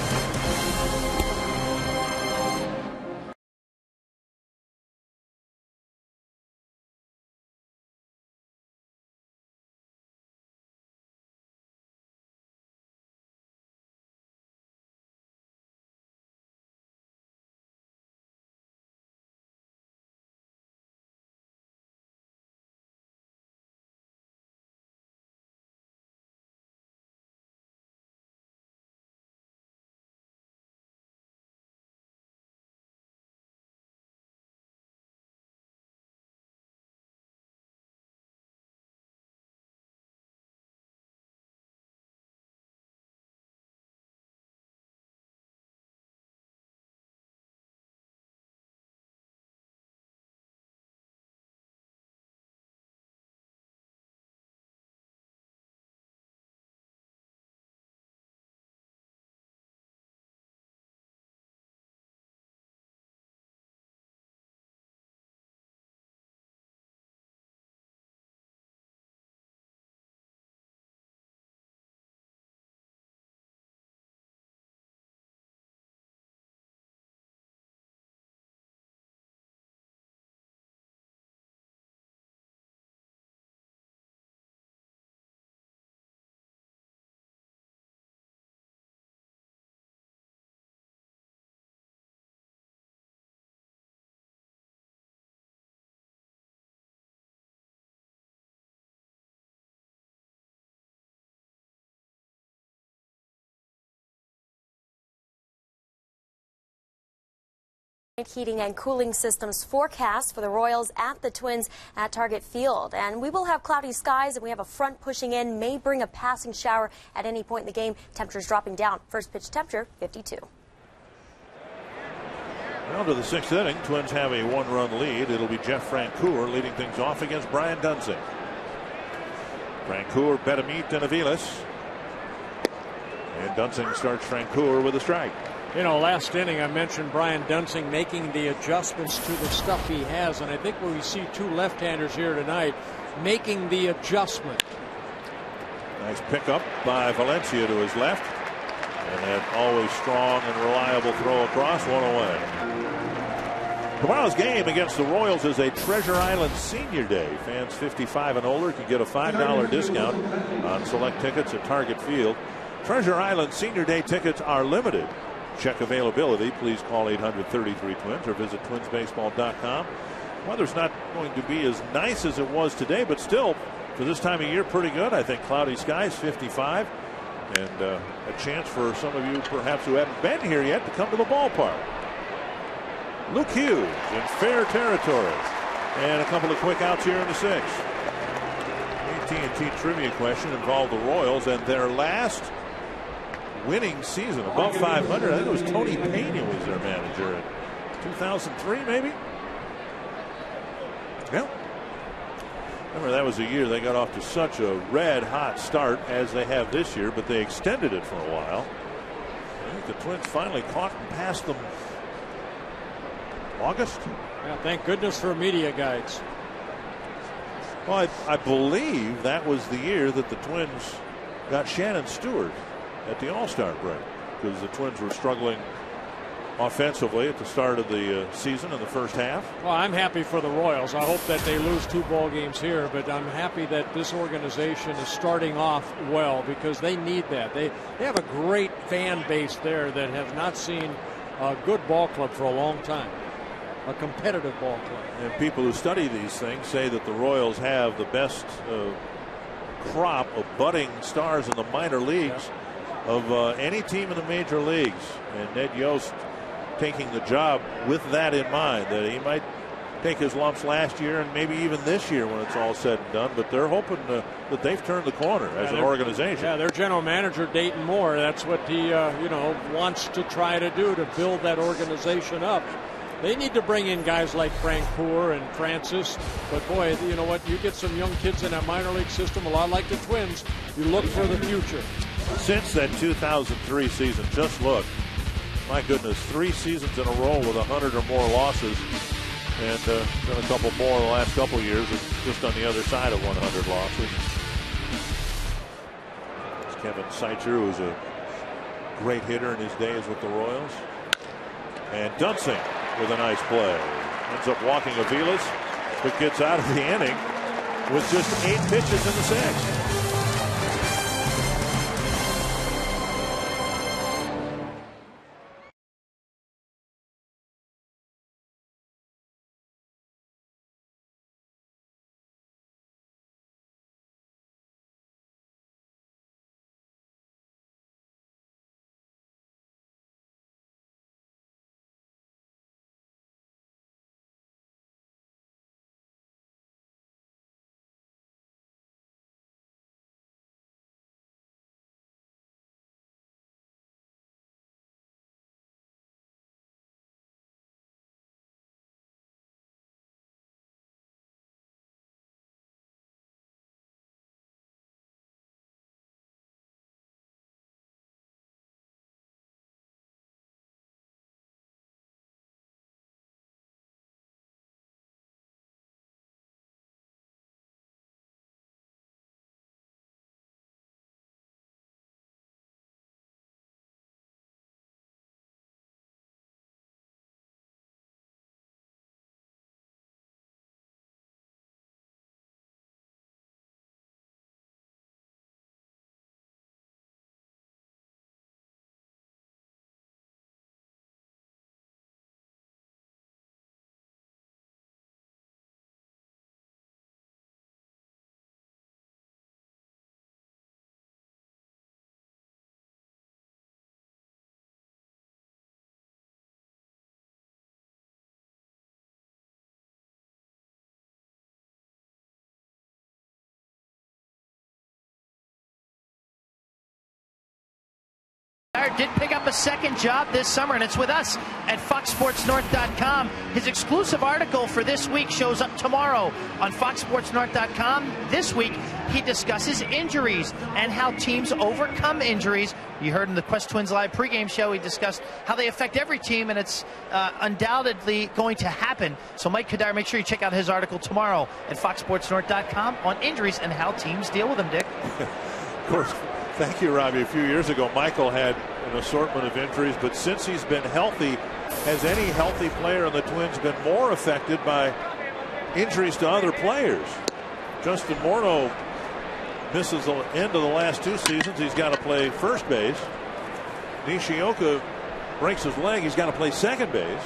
[SPEAKER 6] Heating and cooling systems forecast for the Royals at the Twins at Target Field. And we will have cloudy skies, and we have a front pushing in, may bring a passing shower at any point in the game. Temperatures dropping down. First pitch temperature, 52.
[SPEAKER 1] Well, to the 6th inning, Twins have a 1-run lead. It'll be Jeff Francoeur leading things off against Brian Dunsing. Francoeur, Betamit, and Aviles. And Dunsing starts Francoeur with a strike.
[SPEAKER 2] You know, last inning I mentioned Brian Dunsing making the adjustments to the stuff he has, and I think when we see two left-handers here tonight making the adjustment.
[SPEAKER 1] Nice pickup by Valencia to his left, and that always strong and reliable throw across, one away. Tomorrow's game against the Royals is a Treasure Island Senior Day. Fans 55 and older can get a $5 discount on select tickets at Target Field. Treasure Island Senior Day tickets are limited. Check availability. Please call 800-33-TWINS or visit twinsbaseball.com. Weather's not going to be as nice as it was today, but still, for this time of year, pretty good. I think cloudy skies, 55, and a chance for some of you perhaps who haven't been here yet to come to the ballpark. Luke Hughes in fair territory. And a couple of quick outs here in the 6th. AT&T trivia question involved the Royals and their last winning season above 500. I think it was Tony Pena was their manager in 2003, maybe. Yeah. Remember, that was a year they got off to such a red hot start as they have this year, but they extended it for a while. I think the Twins finally caught and passed them August.
[SPEAKER 2] Yeah, thank goodness for media guides.
[SPEAKER 1] Well, I believe that was the year that the Twins got Shannon Stewart at the All-Star break, because the Twins were struggling offensively at the start of the season in the first half.
[SPEAKER 2] Well, I'm happy for the Royals. I hope that they lose 2 ball games here, but I'm happy that this organization is starting off well, because they need that. They have a great fan base there that have not seen a good ball club for a long time, a competitive ball club.
[SPEAKER 1] And people who study these things say that the Royals have the best crop of budding stars in the minor leagues of any team in the major leagues, and Ned Yost taking the job with that in mind, that he might take his lumps last year and maybe even this year when it's all said and done, but they're hoping that they've turned the corner as an organization.
[SPEAKER 2] Yeah, their general manager Dayton Moore, that's what he wants to try to do, to build that organization up. They need to bring in guys like Francoeur and Francis, but boy, you know what, you get some young kids in that minor league system, a lot like the Twins, you look for the future.
[SPEAKER 1] Since that 2003 season, just look, my goodness, 3 seasons in a row with 100 or more losses, and then a couple more in the last couple years, just on the other side of 100 losses. It's Kevin Seitzer, who's a great hitter in his days with the Royals. And Dunsing with a nice play. Ends up walking Aviles, but gets out of the inning with just 8 pitches in the 6th.
[SPEAKER 3] Did pick up a second job this summer, and it's with us at FoxSportsNorth.com. His exclusive article for this week shows up tomorrow on FoxSportsNorth.com. This week, he discusses injuries and how teams overcome injuries. You heard in the Quest Twins Live pregame show, he discussed how they affect every team, and it's undoubtedly going to happen. So Mike Kadire, make sure you check out his article tomorrow at FoxSportsNorth.com on injuries and how teams deal with them, Dick.
[SPEAKER 1] Of course. Thank you, Robbie. A few years ago, Michael had an assortment of injuries, but since he's been healthy, has any healthy player on the Twins been more affected by injuries to other players? Justin Morneau misses the end of the last 2 seasons. He's got to play first base. Nishioka breaks his leg. He's got to play second base.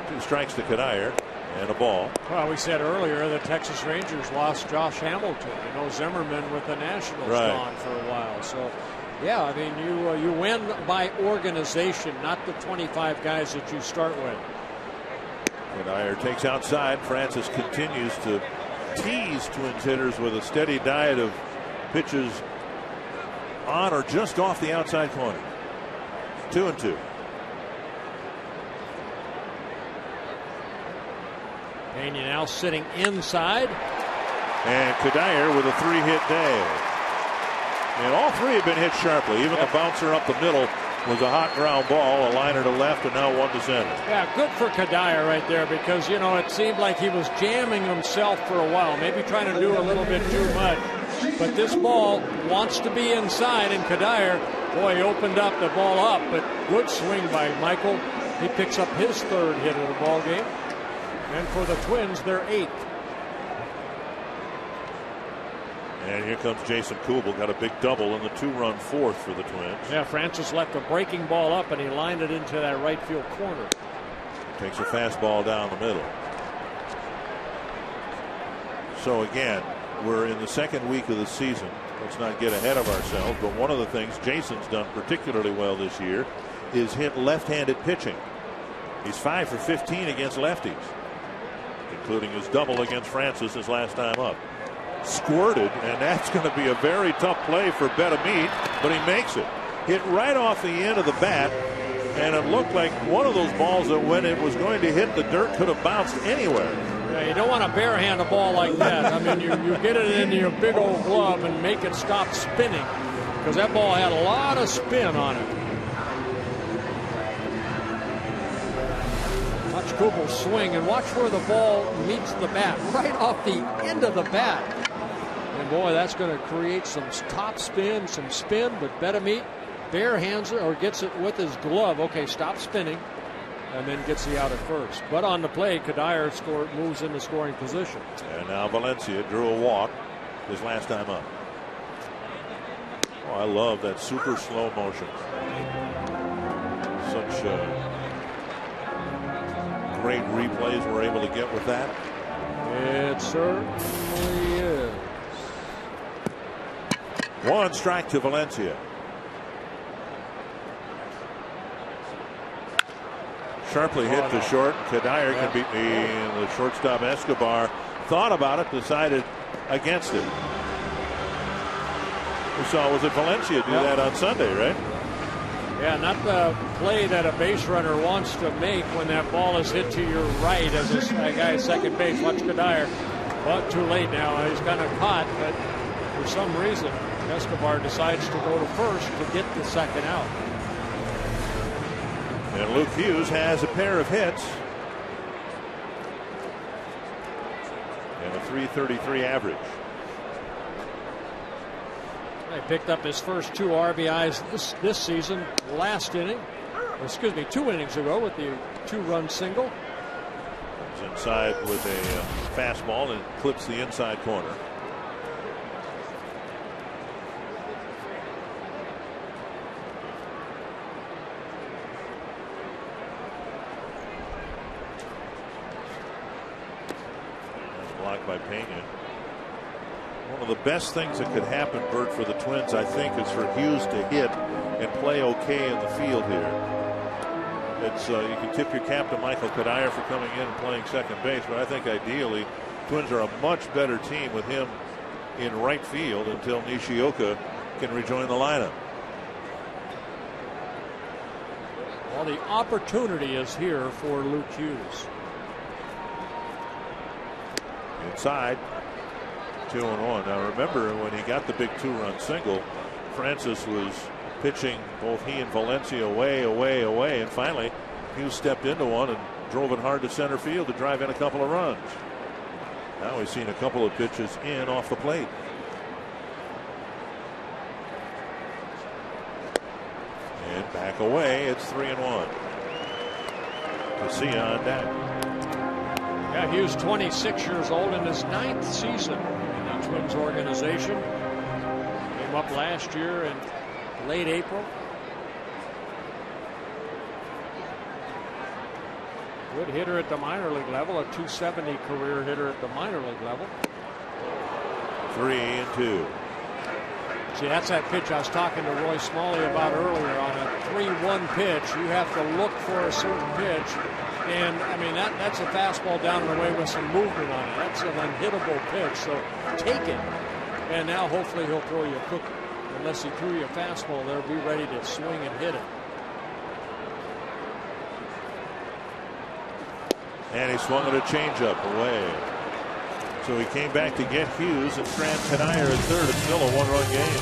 [SPEAKER 1] 2 strikes to Kadire. And a ball.
[SPEAKER 2] Well, we said earlier the Texas Rangers lost Josh Hamilton. You know, Zimmerman with the Nationals gone for a while. So, yeah, I mean, you win by organization, not the 25 guys that you start with.
[SPEAKER 1] Kadire takes outside. Francis continues to tease Twins hitters with a steady diet of pitches on or just off the outside corner. 2-2.
[SPEAKER 2] Pena now sitting inside.
[SPEAKER 1] And Kadire with a 3-hit day. And all 3 have been hit sharply. Even the bouncer up the middle was a hot ground ball, a liner to left, and now 1 to center.
[SPEAKER 2] Yeah, good for Kadire right there because, you know, it seemed like he was jamming himself for a while, maybe trying to do a little bit too much. But this ball wants to be inside, and Kadire, boy, he opened up the ball up, but good swing by Michael. He picks up his 3rd hit of the ball game. And for the Twins, they're 8th.
[SPEAKER 1] And here comes Jason Kubel. Got a big double in the 2-run 4th for the Twins.
[SPEAKER 2] Yeah, Francis left a breaking ball up, and he lined it into that right field corner.
[SPEAKER 1] Takes a fastball down the middle. So again, we're in the 2nd week of the season. Let's not get ahead of ourselves. But one of the things Jason's done particularly well this year is hit left-handed pitching. He's 5 for 15 against lefties, including his double against Francis his last time up. Squirted, and that's going to be a very tough play for Betamit, but he makes it. Hit right off the end of the bat, and it looked like one of those balls that when it was going to hit the dirt could have bounced anywhere.
[SPEAKER 2] Yeah, you don't want to barehand a ball like that. I mean, you get it into your big old glove and make it stop spinning, because that ball had a lot of spin on it. Watch Kubel swing, and watch where the ball meets the bat, right off the end of the bat. And boy, that's going to create some top spin, some spin, but Betamit barehands it or gets it with his glove. Okay, stop spinning, and then gets the out at first. But on the play, Kadire moves into scoring position.
[SPEAKER 1] And now Valencia drew a walk his last time up. Oh, I love that super slow motion. Such great replays we're able to get with that.
[SPEAKER 2] It certainly is.
[SPEAKER 1] 1 strike to Valencia. Sharply hit to short. Kadire can beat me. And the shortstop Escobar thought about it, decided against it. We saw, was it Valencia do that on Sunday, right?
[SPEAKER 2] Yeah, not the play that a base runner wants to make when that ball is hit to your right as a guy at second base. Watch Kadire. Well, too late now. He's kind of caught, but for some reason, Escobar decides to go to first to get the second out.
[SPEAKER 1] And Luke Hughes has a pair of hits and a .333 average.
[SPEAKER 2] He picked up his first 2 RBIs this season, last inning. Excuse me, 2 innings ago with the 2-run single.
[SPEAKER 1] He's inside with a fastball and clips the inside corner. Blocked by Pena. One of the best things that could happen, Bert, for the Twins, I think, is for Hughes to hit and play okay in the field here. It's you can tip your cap to Michael Kadire for coming in and playing second base, but I think ideally Twins are a much better team with him in right field until Nishioka can rejoin the lineup.
[SPEAKER 2] Well, the opportunity is here for Luke Hughes.
[SPEAKER 1] Inside, 2-1. Now remember, when he got the big 2-run single, Francis was pitching both he and Valencia away, and finally Hughes stepped into one and drove it hard to center field to drive in a couple of runs. Now we've seen a couple of pitches in off the plate. And back away, it's 3-1. KCA on deck.
[SPEAKER 2] Yeah, Hughes, 26 years old, in his 9th season in the Twins organization. Came up last year in late April. Good hitter at the minor league level, a .270 career hitter at the minor league level.
[SPEAKER 1] 3-2.
[SPEAKER 2] See, that's that pitch I was talking to Roy Smalley about earlier. On a 3-1 pitch, you have to look for a certain pitch. And, I mean, that's a fastball down and away with some movement on it. That's an unhittable pitch, so take it. And now hopefully he'll throw you a cookie. Unless he threw you a fastball there, be ready to swing and hit it.
[SPEAKER 1] And he swung at a changeup away. So he came back to get Hughes and strand Kanaya at third. It's still a 1-run game.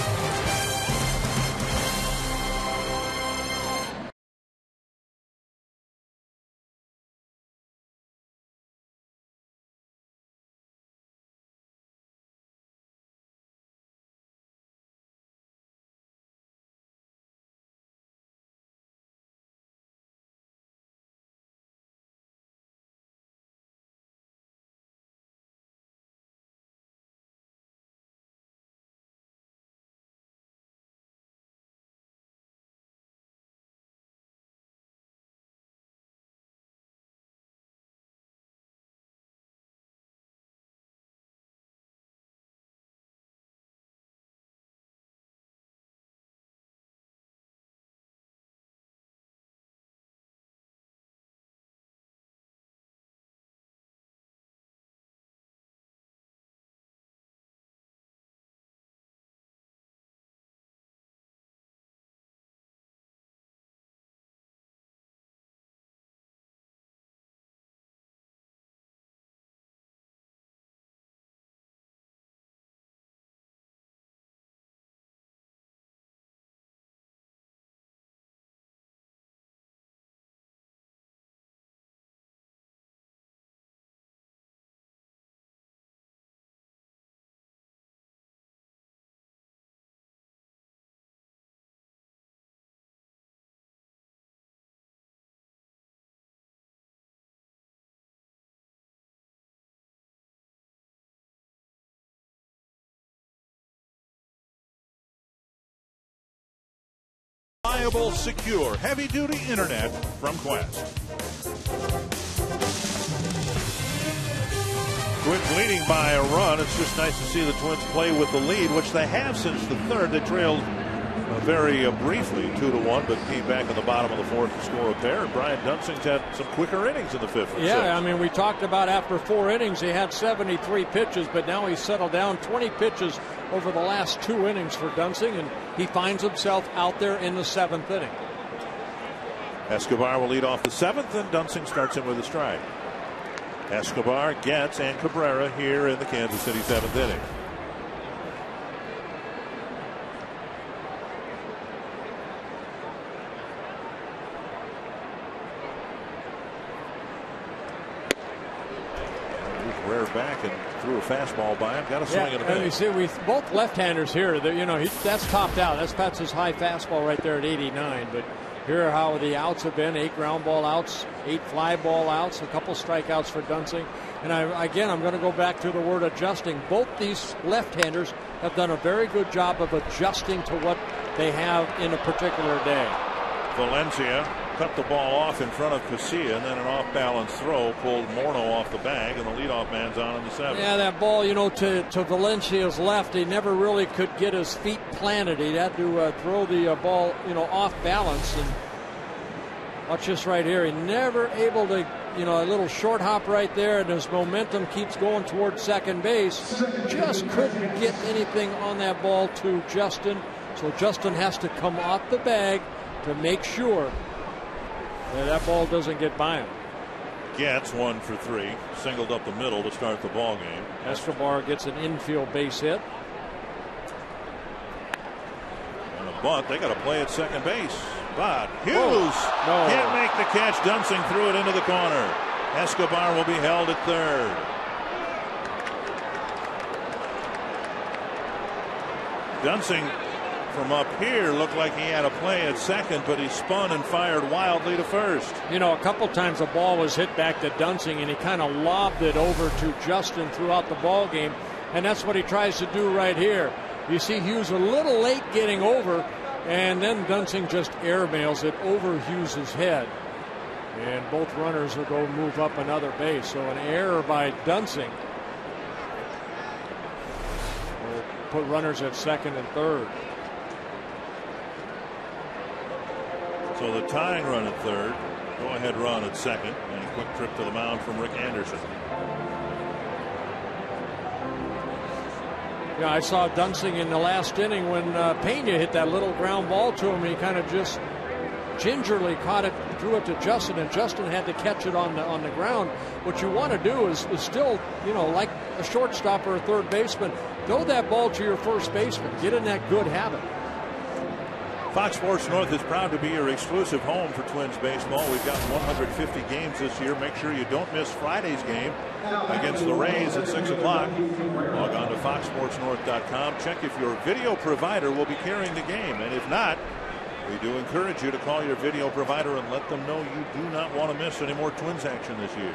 [SPEAKER 1] Reliable, secure, heavy-duty internet from Qwest. Twins leading by a run. It's just nice to see the Twins play with the lead, which they have since the third. They trailed very briefly 2-1, but came back in the bottom of the fourth to score a pair. And Brian Dunsing's had some quicker innings in the fifth.
[SPEAKER 2] Yeah, I mean, we talked about after 4 innings, he had 73 pitches, but now he's settled down 20 pitches over the last 2 innings for Dunsing, and he finds himself out there in the 7th inning.
[SPEAKER 1] Escobar will lead off the 7th, and Dunsing starts in with a strike. Escobar gets and Cabrera here in the Kansas City 7th inning. Back and threw a fastball by him. Got a swing and a miss.
[SPEAKER 2] And you see, we both left-handers here. You know, that's topped out. That's his high fastball right there at 89. But here are how the outs have been: 8 ground ball outs, 8 fly ball outs, a couple strikeouts for Dunsing. And I'm going to go back to the word adjusting. Both these left-handers have done a very good job of adjusting to what they have in a particular day.
[SPEAKER 1] Valencia cut the ball off in front of KCA, and then an off-balance throw pulled Morneau off the bag, and the leadoff man's on in the 7th.
[SPEAKER 2] Yeah, that ball, you know, to Valencia's left, he never really could get his feet planted. He had to throw the ball, you know, off balance. And watch this right here. He never able to, you know, a little short hop right there, and his momentum keeps going towards second base. Just couldn't get anything on that ball to Justin. So Justin has to come off the bag to make sure Yeah, that ball doesn't get by him.
[SPEAKER 1] Gets 1 for 3. Singled up the middle to start the ball game.
[SPEAKER 2] Escobar gets an infield base hit.
[SPEAKER 1] And a bunt. They got to play at second base. But Hughes can't make the catch. Dunsing threw it into the corner. Escobar will be held at third. Dunsing from up here looked like he had a play at second, but he spun and fired wildly to first.
[SPEAKER 2] You know, a couple times the ball was hit back to Dunsing, and he kind of lobbed it over to Justin throughout the ball game, and that's what he tries to do right here. You see Hughes a little late getting over, and then Dunsing just airmails it over Hughes' head, and both runners will go move up another base. So an error by Dunsing will put runners at second and third.
[SPEAKER 1] So the tying run at third, go ahead run at second, and a quick trip to the mound from Rick Anderson.
[SPEAKER 2] Yeah, I saw Dunsing in the last inning when Pena hit that little ground ball to him. He kind of just gingerly caught it, threw it to Justin, and Justin had to catch it on the ground. What you want to do is still, you know, like a shortstop or a third baseman, throw that ball to your first baseman. Get in that good habit.
[SPEAKER 1] Fox Sports North is proud to be your exclusive home for Twins baseball. We've got 150 games this year. Make sure you don't miss Friday's game against the Rays at 6 o'clock. Log on to foxsportsnorth.com. Check if your video provider will be carrying the game. And if not, we do encourage you to call your video provider and let them know you do not want to miss any more Twins action this year.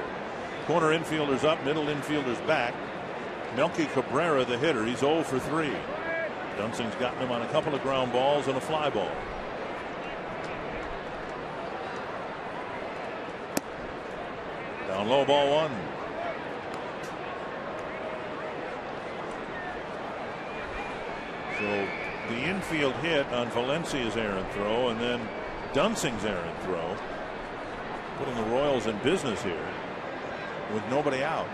[SPEAKER 1] Corner infielders up, middle infielders back. Melky Cabrera, the hitter, he's 0 for 3. Dunsing's gotten him on a couple of ground balls and a fly ball. Down low, ball 1. So the infield hit on Valencia's errant throw, and then Dunsing's errant throw, putting the Royals in business here with nobody out.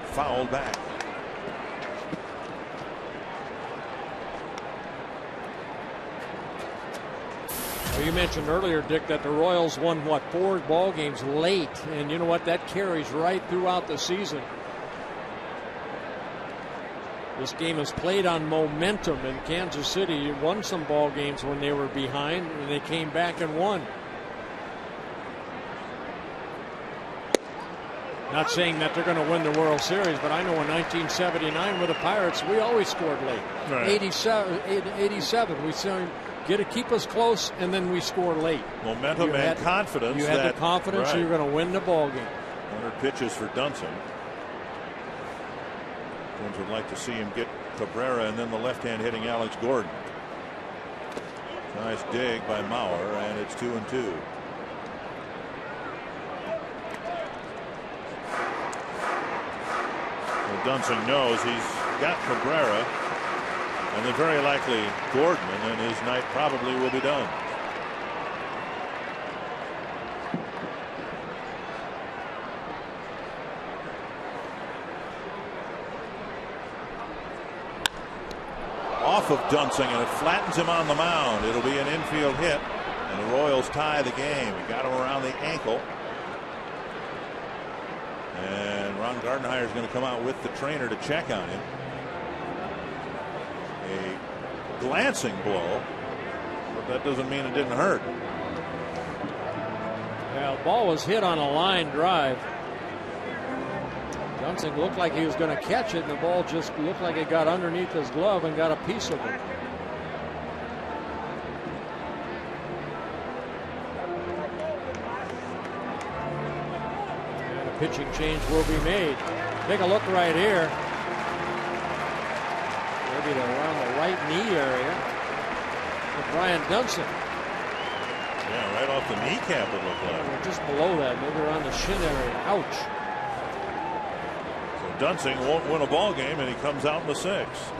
[SPEAKER 1] Fouled back.
[SPEAKER 2] Well, you mentioned earlier, Dick, that the Royals won, 4 ball games late, and you know what? That carries right throughout the season. This game is played on momentum, and Kansas City won some ball games when they were behind, and they came back and won. Not saying that they're going to win the World Series, but I know in 1979 with the Pirates, we always scored late.
[SPEAKER 1] Right.
[SPEAKER 2] 87, we saw keep us close, and then we score late.
[SPEAKER 1] Momentum and confidence.
[SPEAKER 2] You had the confidence you're going to win the ball game.
[SPEAKER 1] 100 pitches for Dunsing. Twins would like to see him get Cabrera and then the left-hand hitting Alex Gordon. Nice dig by Mauer, and it's 2-2. Well, Dunsing knows he's got Cabrera, and then very likely Gordon, and then his night probably will be done. Off of Dunsing, and it flattens him on the mound. It'll be an infield hit, and the Royals tie the game. He got him around the ankle. And Ron Gardenhire is going to come out with the trainer to check on him. A glancing blow, but that doesn't mean it didn't hurt.
[SPEAKER 2] Yeah, the ball was hit on a line drive. Dunsing looked like he was going to catch it, and the ball just looked like it got underneath his glove and got a piece of it. And a pitching change will be made. Take a look right here. Maybe around the right knee area with Brian Dunsing.
[SPEAKER 1] Yeah, right off the kneecap it looked like.
[SPEAKER 2] Just below that, maybe around the shin area. Ouch.
[SPEAKER 1] Dunsing won't win a ball game, and he comes out in the 6th.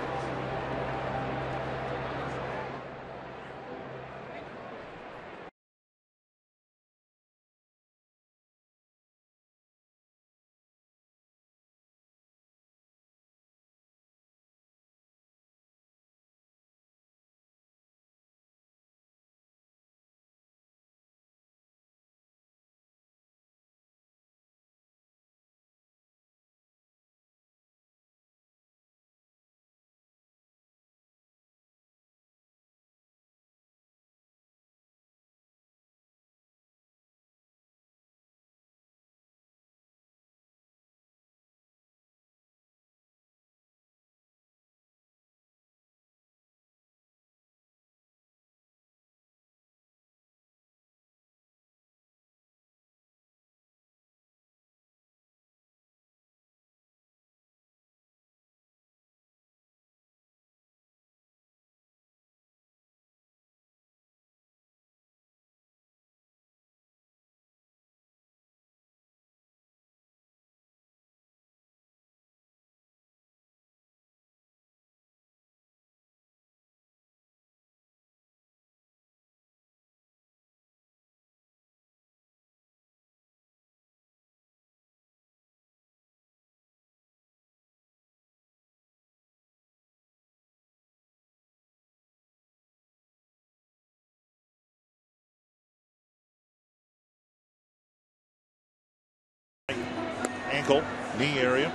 [SPEAKER 1] ankle, knee area.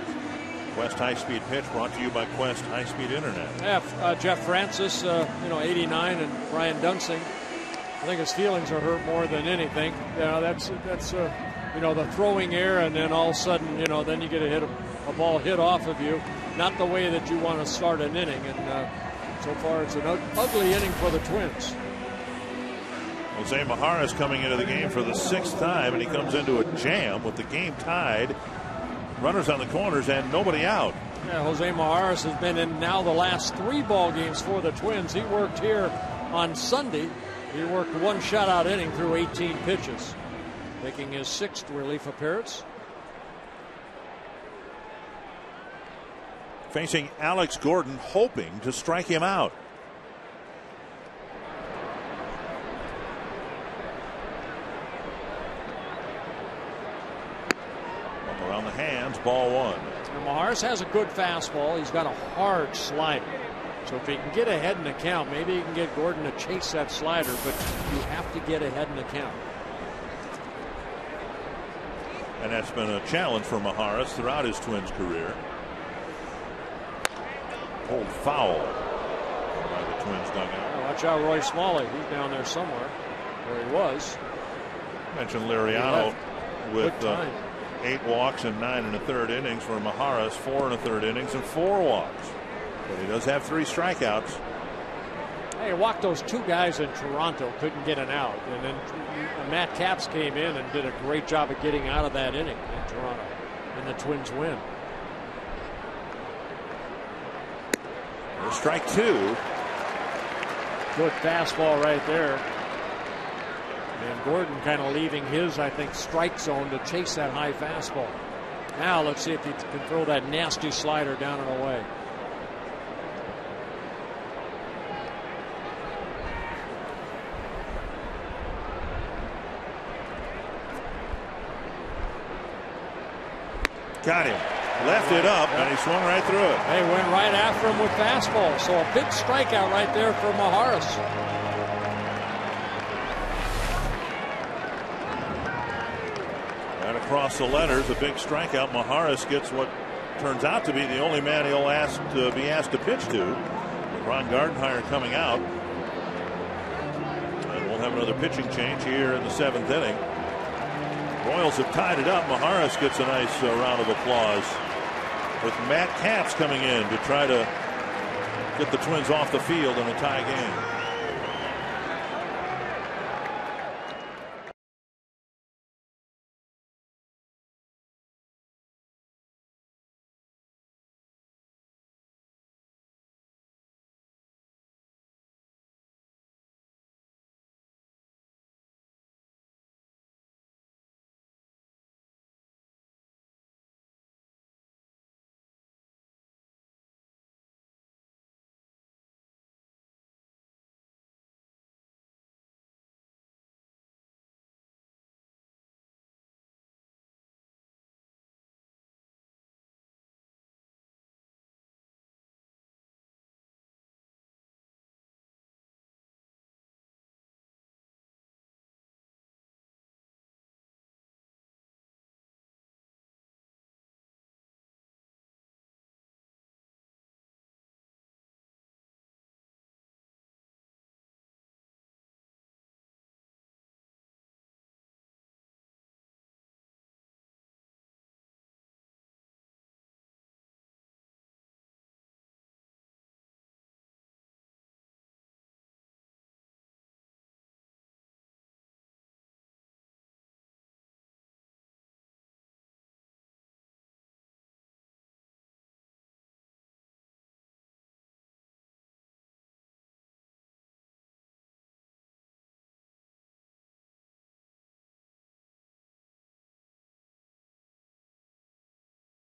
[SPEAKER 1] Quest high-speed pitch brought to you by Quest high-speed internet.
[SPEAKER 2] Yeah, Jeff Francis, 89, and Brian Dunsing. I think his feelings are hurt more than anything. That's the throwing air, and then all of a sudden, then you get a ball hit off of you. Not the way that you want to start an inning, and so far it's an ugly inning for the Twins.
[SPEAKER 1] Jose Majaras coming into the game for the 6th time, and he comes into a jam with the game tied. Runners on the corners and nobody out.
[SPEAKER 2] Yeah, Jose Majaras has been in now the last 3 ball games for the Twins. He worked here on Sunday. He worked 1 shutout inning through 18 pitches, making his 6th relief appearance.
[SPEAKER 1] Facing Alex Gordon, hoping to strike him out. Around the hands, ball 1.
[SPEAKER 2] And Majaras has a good fastball. He's got a hard slider. So if he can get ahead in the count, maybe he can get Gordon to chase that slider, but you have to get ahead in the count.
[SPEAKER 1] And that's been a challenge for Majaras throughout his Twins career. Pulled foul by the Twins dugout.
[SPEAKER 2] Watch out, Roy Smalley. He's down there somewhere where he was.
[SPEAKER 1] Mentioned Liriano with 8 walks and 9 1/3 innings for Majaras, 4 1/3 innings and 4 walks. But he does have 3 strikeouts.
[SPEAKER 2] Hey, he walked those 2 guys in Toronto, couldn't get an out. And then Matt Capps came in and did a great job of getting out of that inning in Toronto. And the Twins win.
[SPEAKER 1] Strike 2.
[SPEAKER 2] Good fastball right there. And Gordon kind of leaving his, I think, strike zone to chase that high fastball. Now let's see if he can throw that nasty slider down and away.
[SPEAKER 1] Got him. Left it up, and he swung right through it.
[SPEAKER 2] They went right after him with fastball. So a big strikeout right there for Majaras.
[SPEAKER 1] Right across the letters, a big strikeout. Majaras gets what turns out to be the only man he'll be asked to pitch to. Ron Gardenhire coming out. And we'll have another pitching change here in the 7th inning. Royals have tied it up. Majaras gets a nice round of applause, with Matt Capps coming in to try to get the Twins off the field in a tie game.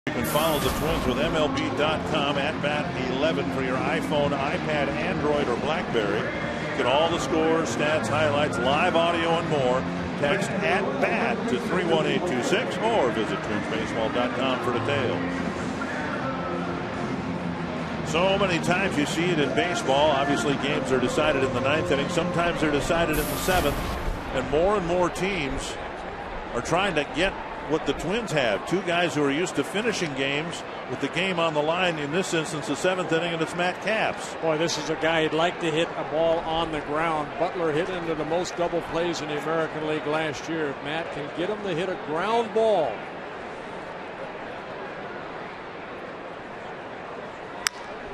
[SPEAKER 1] You can follow the Twins with MLB.com @bat11 for your iPhone, iPad, Android, or BlackBerry. Get all the scores, stats, highlights, live audio, and more. Text @bat to 31826 or visit twinsbaseball.com for details. So many times you see it in baseball. Obviously, games are decided in the 9th inning. Sometimes they're decided in the 7th. And more teams are trying to get what the Twins have. Two guys who are used to finishing games with the game on the line. In this instance, the 7th inning, and it's Matt Capps.
[SPEAKER 2] Boy, this is a guy who'd like to hit a ball on the ground. Butler hit into the most double plays in the American League last year. If Matt can get him to hit a ground ball.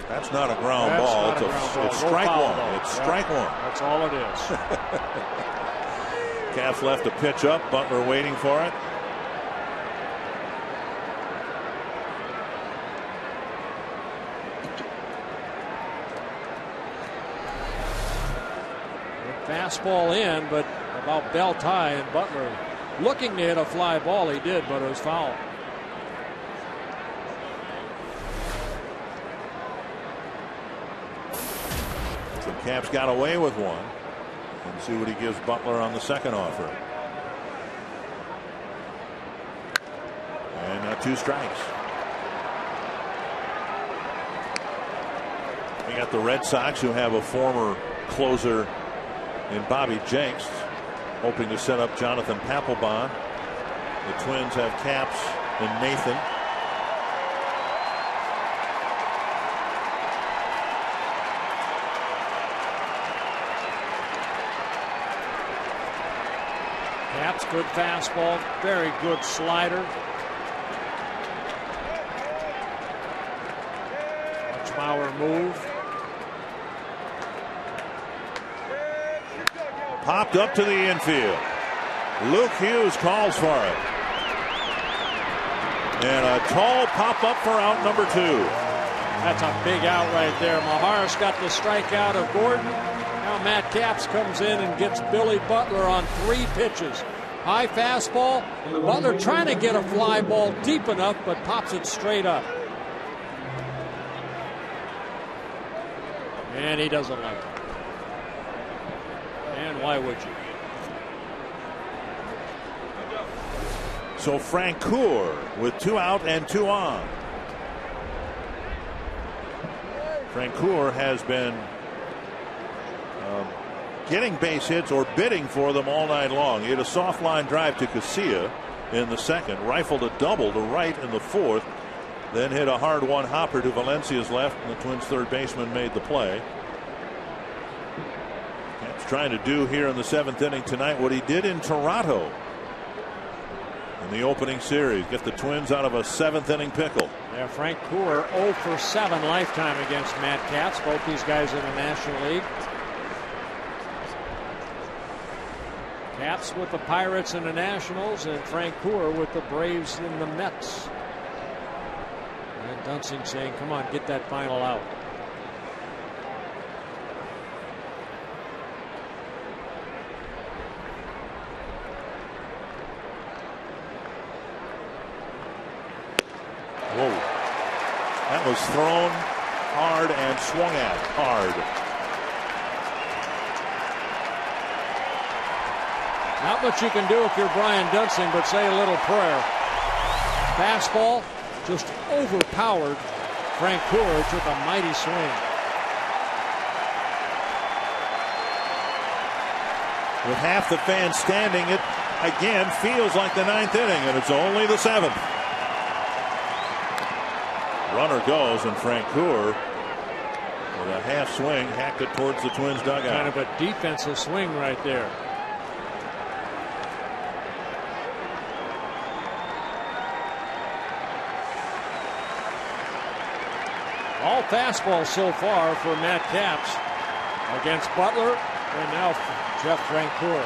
[SPEAKER 1] That's not a ground ball. It's strike one. It's strike one.
[SPEAKER 2] That's all it is.
[SPEAKER 1] Capps left a pitch up. Butler waiting for it.
[SPEAKER 2] Fastball in, but about belt high, and Butler looking to hit a fly ball. He did, but it was foul.
[SPEAKER 1] So Capps got away with one. And see what he gives Butler on the second offer. And now 2 strikes. We got the Red Sox, who have a former closer in Bobby Jenks, hoping to set up Jonathan Papelbon. The Twins have Capps and Nathan.
[SPEAKER 2] Capps, good fastball, very good slider. Watch Bauer move.
[SPEAKER 1] Popped up to the infield. Luke Hughes calls for it. And a tall pop up for out number 2.
[SPEAKER 2] That's a big out right there. Maharis got the strikeout of Gordon. Now Matt Capps comes in and gets Billy Butler on 3 pitches. High fastball. Butler trying to get a fly ball deep enough, but pops it straight up. And he doesn't like it. And why would you?
[SPEAKER 1] So Francoeur with 2 out and 2 on. Francoeur has been getting base hits or bidding for them all night long. He hit a soft line drive to KCA in the 2nd, rifled a double to right in the 4th, then hit a hard one hopper to Valencia's left, and the Twins' third baseman made the play. Capps trying to do here in the 7th inning tonight what he did in Toronto in the opening series, get the Twins out of a 7th inning pickle.
[SPEAKER 2] Yeah, Francoeur 0 for 7 lifetime against Matt Capps. Both these guys in the National League. Capps with the Pirates and the Nationals, and Francoeur with the Braves and the Mets. And Dunsing saying, come on, get that final out.
[SPEAKER 1] Whoa. That was thrown hard and swung at hard.
[SPEAKER 2] Not much you can do if you're Brian Dunsing, but say a little prayer. Fastball just overpowered. Francoeur took a mighty swing.
[SPEAKER 1] With half the fans standing, it again feels like the 9th inning, and it's only the 7th. Runner goes, and Francoeur with a half swing hacked it towards the Twins dugout.
[SPEAKER 2] Kind of a defensive swing right there. All fastballs so far for Matt Capps against Butler, and now Jeff Francoeur.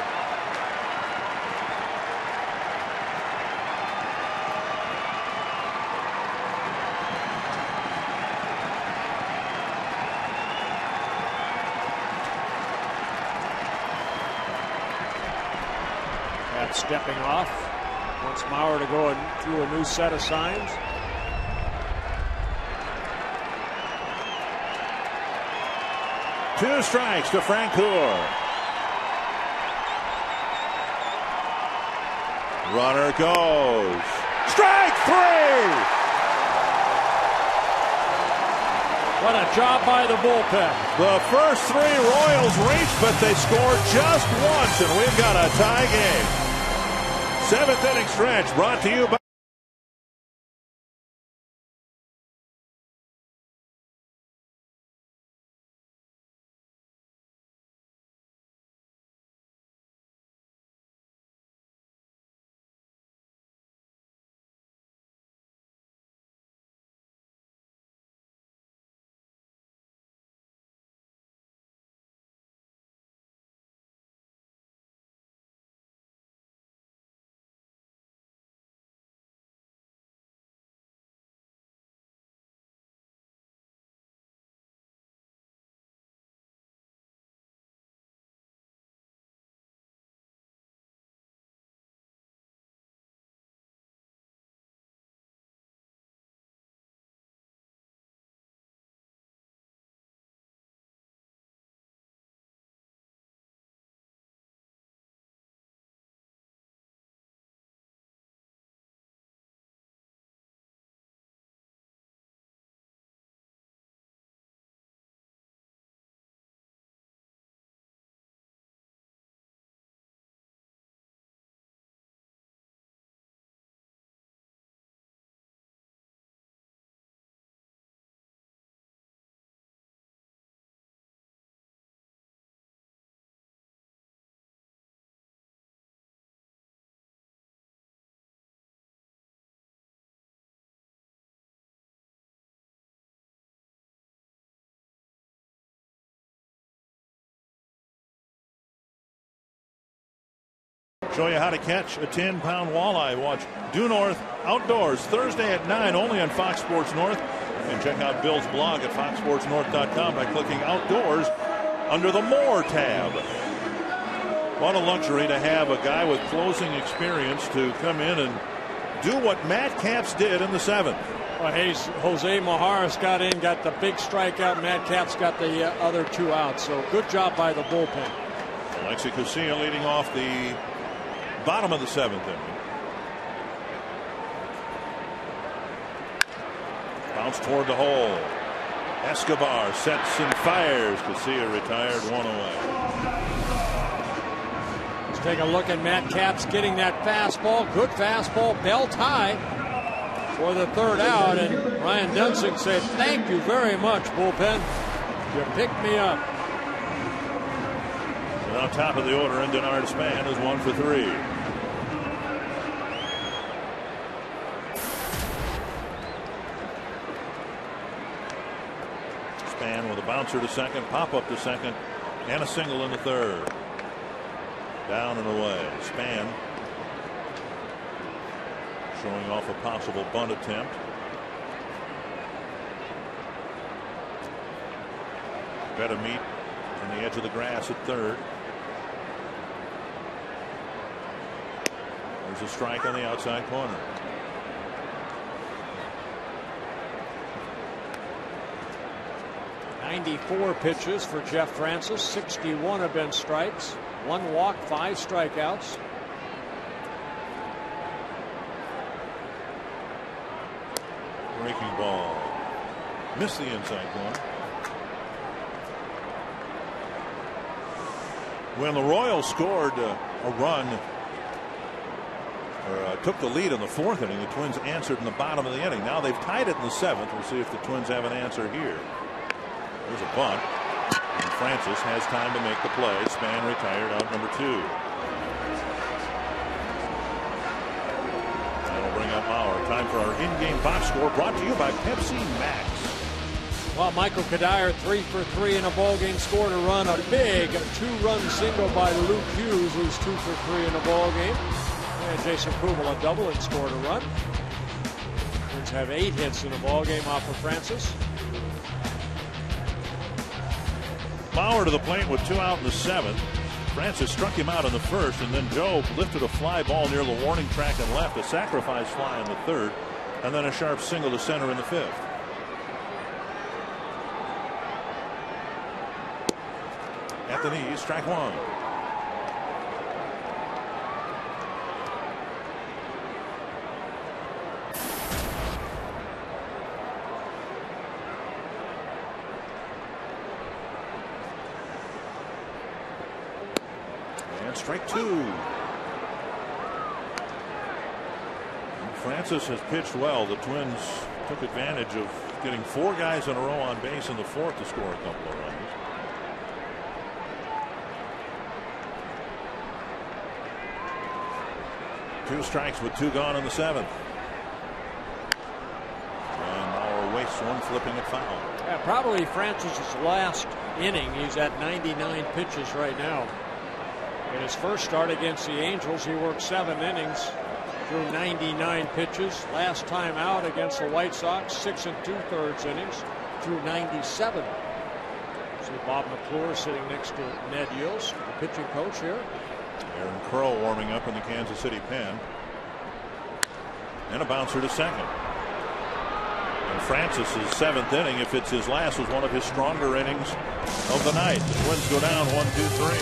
[SPEAKER 2] Capps stepping off. Wants Mauer to go through a new set of signs.
[SPEAKER 1] Two strikes to Francoeur. Runner goes. Strike 3.
[SPEAKER 2] What a job by the bullpen.
[SPEAKER 1] The first 3 Royals reached, but they scored just once, and we've got a tie game. Seventh inning stretch brought to you by show you how to catch a 10-pound walleye. Watch Due North Outdoors Thursday at 9 only on Fox Sports North. And check out Bill's blog at foxsportsnorth.com by clicking Outdoors under the More tab. What a luxury to have a guy with closing experience to come in and do what Matt Capps did in the 7th.
[SPEAKER 2] Well, hey, Jose Mojarras got in, got the big strikeout. Matt Capps got the other 2 outs. So good job by the bullpen.
[SPEAKER 1] Alexi Casilla leading off the bottom of the 7th inning. Bounce toward the hole. Escobar sets and fires. Casilla retired, 1 away.
[SPEAKER 2] Let's take a look at Matt Capps getting that fastball. Good fastball, belt high for the 3rd out. And Ryan Dunsing said, "Thank you very much, bullpen. You picked me up."
[SPEAKER 1] Now top of the order, and Denard Span is 1 for 3. Span with a bouncer to second, pop up to second, and a single in the 3rd. Down and away. Span showing off a possible bunt attempt. Better meet on the edge of the grass at 3rd. There's a strike on the outside corner.
[SPEAKER 2] "94 pitches for Jeff Francis. 61 have been strikes. 1 walk, 5 strikeouts.
[SPEAKER 1] Breaking ball. Missed the inside corner. When the Royals scored a run, or took the lead in the 4th inning, the Twins answered in the bottom of the inning. Now they've tied it in the 7th. We'll see if the Twins have an answer here. There's a bunt. And Francis has time to make the play. Span retired, out number 2. That'll bring up Mauer. Time for our in-game box score, brought to you by Pepsi Max.
[SPEAKER 2] Well, Michael Kadire 3 for 3 in a ballgame, scored a run. A big 2-run single by Luke Hughes, who's 2 for 3 in a ballgame. And Jason Krubel a double and scored a run. Twins have 8 hits in a ballgame off of Francis.
[SPEAKER 1] Mauer to the plate with 2 out in the 7th. Francis struck him out in the 1st, and then Joe lifted a fly ball near the warning track and left, a sacrifice fly in the 3rd, and then a sharp single to center in the 5th. At the knees, strike 1. Strike 2. Francis has pitched well. The Twins took advantage of getting 4 guys in a row on base in the 4th to score a couple of runs. Two strikes with 2 gone in the 7th. And Mauer wastes one, flipping it foul.
[SPEAKER 2] Yeah, probably Francis's last inning. He's at 99 pitches right now. In his first start against the Angels, he worked 7 innings through 99 pitches. Last time out against the White Sox, 6 2/3 innings through 97. See Bob McClure sitting next to Ned Yost, the pitching coach here.
[SPEAKER 1] Aaron Crow warming up in the Kansas City pen. And a bouncer to second. And Francis's 7th inning, if it's his last, was one of his stronger innings of the night. The Twins go down 1-2-3.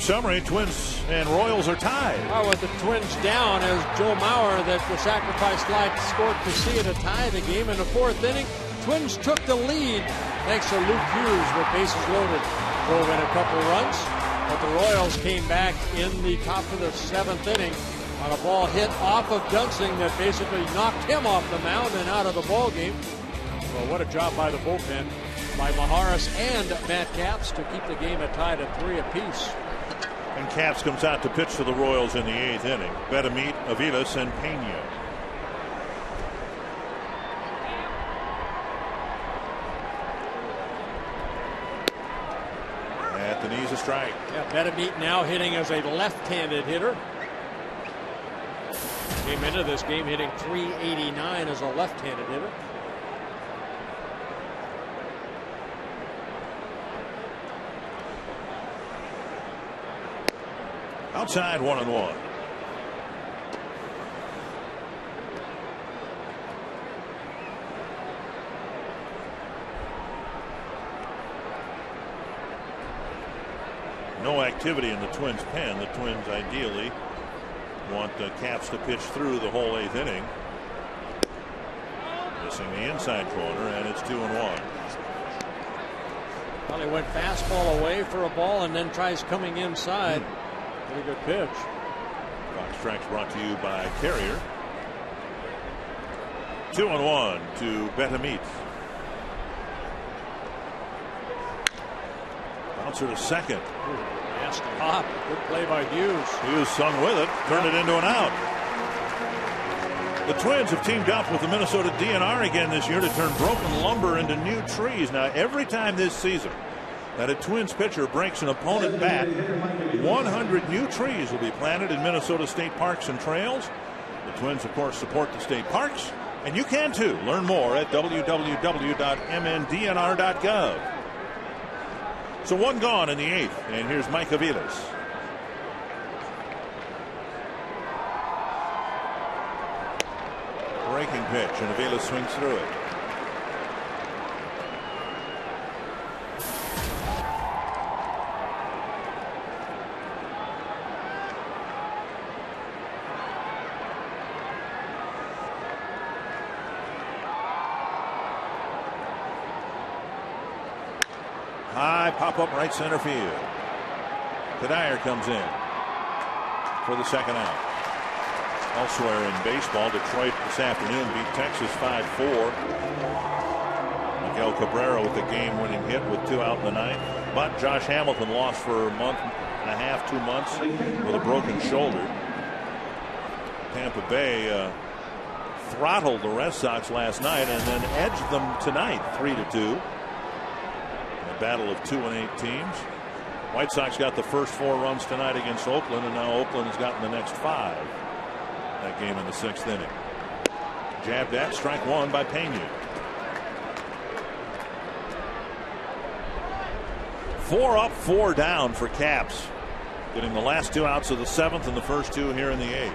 [SPEAKER 1] Summary, Twins and Royals are tied.
[SPEAKER 2] Oh, with the Twins down as Joe Mauer, that the sacrifice fly scored KCA to tie the game in the 4th inning. Twins took the lead thanks to Luke Hughes with bases loaded. Drove in a couple runs, but the Royals came back in the top of the 7th inning on a ball hit off of Dunsing that basically knocked him off the mound and out of the ball game. Well, what a job by the bullpen by Maharis and Matt Capps to keep the game tied at 3 apiece.
[SPEAKER 1] And Capps comes out to pitch for the Royals in the 8th inning. Betamit, Aviles, and Pena. At the knees, a strike.
[SPEAKER 2] Yeah, Betamit now hitting as a left-handed hitter. Came into this game hitting .389 as a left-handed hitter.
[SPEAKER 1] Outside, 1-1. No activity in the Twins' pen. The Twins ideally want Capps to pitch through the whole 8th inning. Missing the inside corner, and it's 2-1.
[SPEAKER 2] Well, he went fastball away for a ball and then tries coming inside. Pretty good pitch.
[SPEAKER 1] Fox Strikes brought to you by Carrier. 2-1 to Betamit. Bouncer to second.
[SPEAKER 2] Nasty hop. Good play by Hughes.
[SPEAKER 1] Hughes sung with it, turned it into an out. The Twins have teamed up with the Minnesota DNR again this year to turn broken lumber into new trees. Now, every time this season that a Twins pitcher breaks an opponent bat, 100 new trees will be planted in Minnesota state parks and trails. The Twins, of course, support the state parks, and you can too. Learn more at www.mndnr.gov. So 1 gone in the 8th, and here's Mike Aviles. breaking pitch, and Avila swings through it. High pop-up right center field. Kadire comes in for the second out. Elsewhere in baseball, Detroit this afternoon beat Texas 5-4. Miguel Cabrera with the game-winning hit with 2 out in the ninth. But Josh Hamilton lost for a month and a half, 2 months with a broken shoulder. Tampa Bay throttled the Red Sox last night and then edged them tonight 3-2. Battle of 2 and 8 teams. White Sox got the first 4 runs tonight against Oakland, and now Oakland has gotten the next 5. That game in the 6th inning. Jabbed at, strike 1 by Pena. 4 up, 4 down for Caps, getting the last 2 outs of the 7th and the first 2 here in the 8th.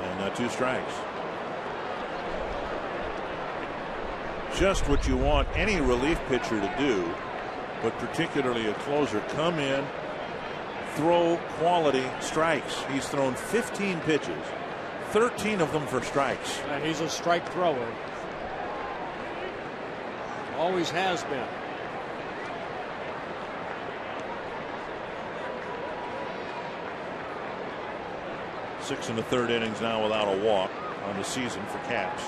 [SPEAKER 1] And 2 strikes. Just what you want any relief pitcher to do, but particularly a closer. Come in, throw quality strikes. He's thrown 15 pitches, 13 of them for strikes.
[SPEAKER 2] He's a strike thrower. Always has been.
[SPEAKER 1] Six in the 3rd innings now without a walk on the season for Caps.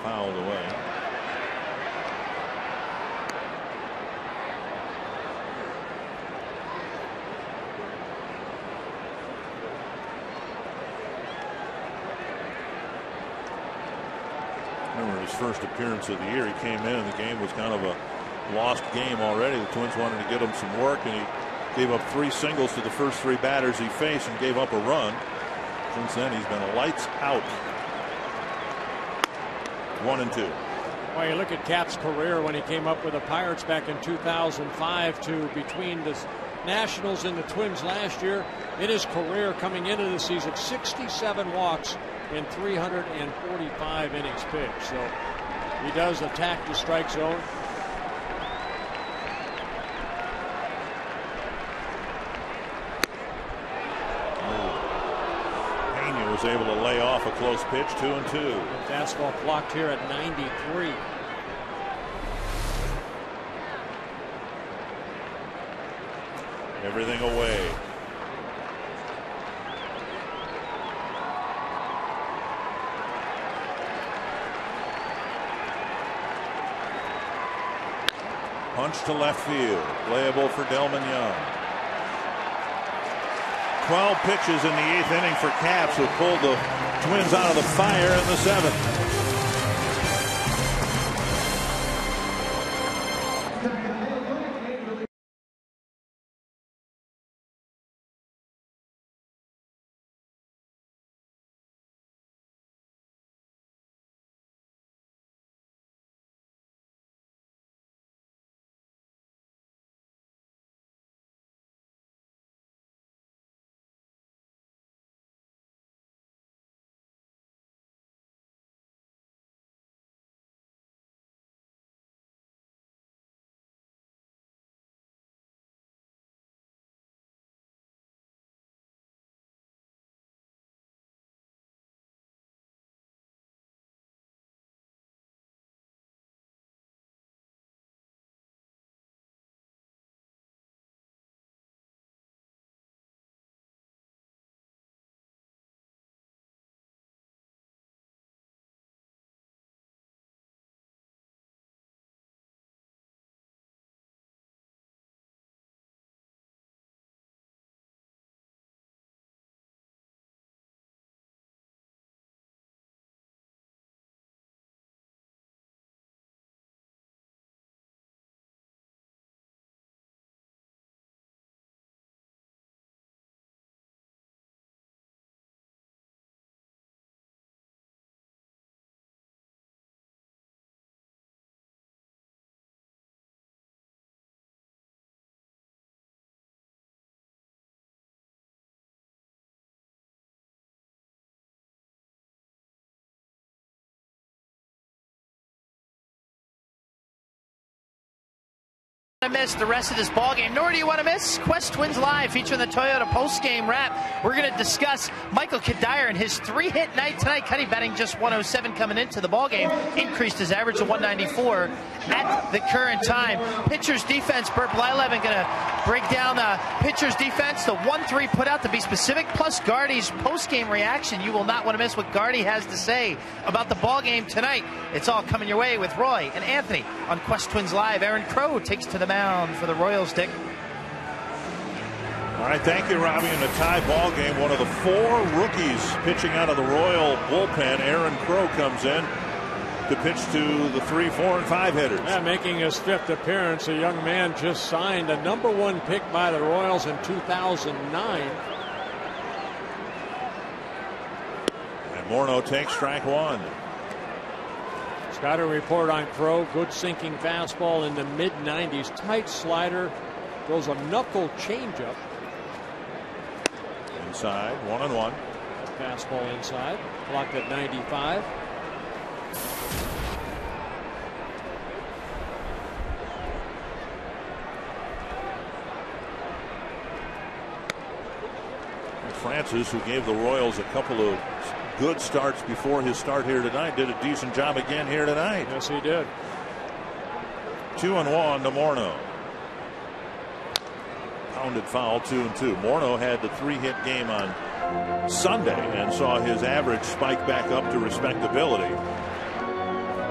[SPEAKER 1] Fouled away. Remember his first appearance of the year, he came in and the game was kind of a lost game already. The Twins wanted to get him some work, and he gave up 3 singles to the first 3 batters he faced and gave up a run. Since then, he's been lights out. 1-2.
[SPEAKER 2] Well, you look at Cap's career when he came up with the Pirates back in 2005 to between the Nationals and the Twins last year. In his career coming into the season, 67 walks in 345 innings pitched. So he does attack the strike zone.
[SPEAKER 1] Was able to lay off a close pitch. 2-2.
[SPEAKER 2] Fastball clocked here at 93.
[SPEAKER 1] Everything away. Punch to left field. Playable for Delman Young. 12 pitches in the 8th inning for Caps, who pulled the Twins out of the fire in the 7th.
[SPEAKER 3] To miss the rest of this ball game, nor do you want to miss Quest Twins Live featuring the Toyota post-game wrap. We're going to discuss Michael Kadire and his 3-hit night tonight. Cuddy batting just 107 coming into the ball game, increased his average to 194 at the current time. Pitcher's defense, Bert Blyleven going to break down pitcher's defense, the 1-3 put out to be specific, plus Gardy's post-game reaction. You will not want to miss what Gardy has to say about the ball game tonight. It's all coming your way with Roy and Anthony on Quest Twins Live. Aaron Crow takes to the mound for the Royals, Dick.
[SPEAKER 1] All right, thank you, Robbie. In a tie ball game, one of the 4 rookies pitching out of the Royal bullpen, Aaron Crow, comes in to pitch to the 3, 4, and 5 hitters.
[SPEAKER 2] Yeah, making his 5th appearance. A young man just signed a #1 pick by the Royals in 2009.
[SPEAKER 1] And Morneau takes strike 1.
[SPEAKER 2] Got a report on Crow. Good sinking fastball in the mid-90s. Tight slider. Throws a knuckle changeup.
[SPEAKER 1] Inside, 1-1.
[SPEAKER 2] Fastball inside. Clocked at 95.
[SPEAKER 1] Francis, who gave the Royals a couple of good starts before his start here tonight, did a decent job again here tonight.
[SPEAKER 2] Yes, he did.
[SPEAKER 1] 2-1 to Morneau. Pounded foul, 2-2. Morneau had the 3-hit game on Sunday and saw his average spike back up to respectability.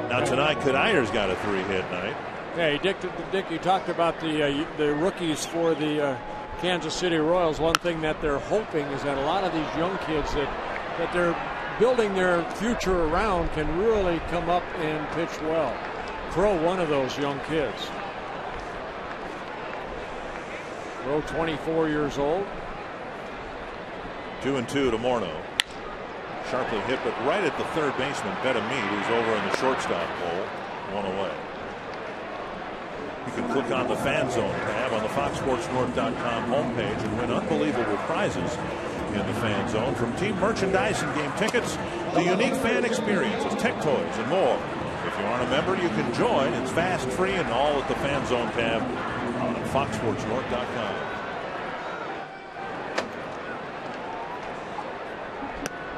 [SPEAKER 1] Now tonight, Kadire's got a 3-hit night.
[SPEAKER 2] Yeah, Dick, you talked about the rookies for the Kansas City Royals. One thing that they're hoping is that a lot of these young kids that they're building their future around can really come up and pitch well. Crow, one of those young kids. Crow, 24 years old.
[SPEAKER 1] 2-2 to Morneau. Sharply hit, but right at the third baseman, Betamid, who's over in the shortstop hole. 1 away. You can click on the Fan Zone tab on the FoxSportsNorth.com homepage and win unbelievable prizes in the Fan Zone, from team merchandise and game tickets to unique fan experiences, tech toys, and more. If you aren't a member, you can join. It's fast, free, and all at the Fan Zone tab on FoxSportsNorth.com.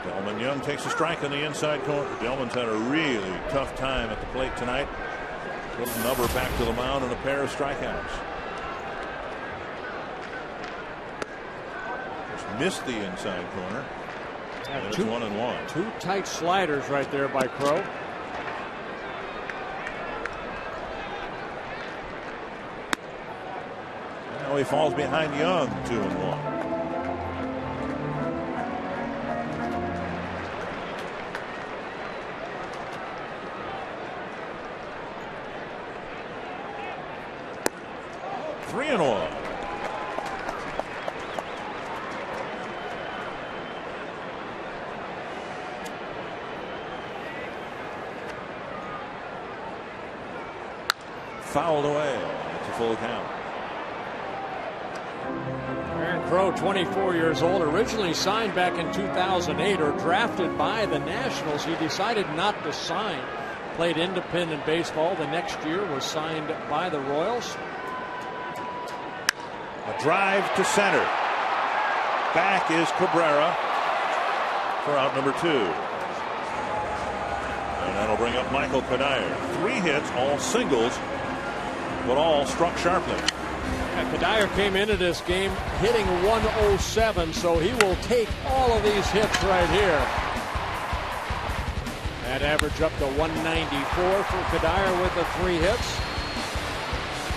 [SPEAKER 1] Delman Young takes a strike in the inside corner. Delman's had a really tough time at the plate tonight. Little number back to the mound and a pair of strikeouts. Just missed the inside corner. And it's 1-1.
[SPEAKER 2] 2 tight sliders right there by Crow.
[SPEAKER 1] Now he falls behind Young, 2-1. Fouled away. It's a full count.
[SPEAKER 2] Aaron Crow, 24 years old, originally signed back in 2008 or drafted by the Nationals. He decided not to sign. Played independent baseball. The next year was signed by the Royals.
[SPEAKER 1] A drive to center. Back is Cabrera for out number 2. And that'll bring up Michael Kadire. 3 hits, all singles, but all struck sharply.
[SPEAKER 2] Yeah, Kadire came into this game hitting 107, so he will take all of these hits right here. That average up to 194 for Kadire with the 3 hits.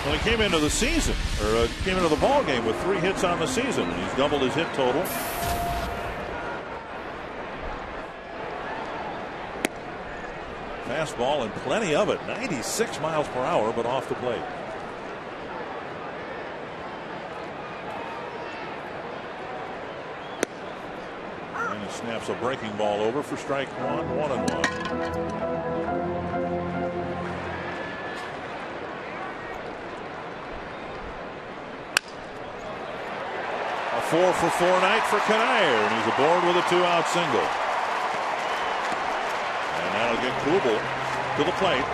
[SPEAKER 1] Well, he came into the season, or came into the ball game with 3 hits on the season. He's doubled his hit total. Fastball and plenty of it. 96 miles per hour, but off the plate. And he snaps a breaking ball over for strike 1, 1-1. A 4-for-4 night for Kadire, and he's aboard with a 2-out single. And that'll get Kubel to the plate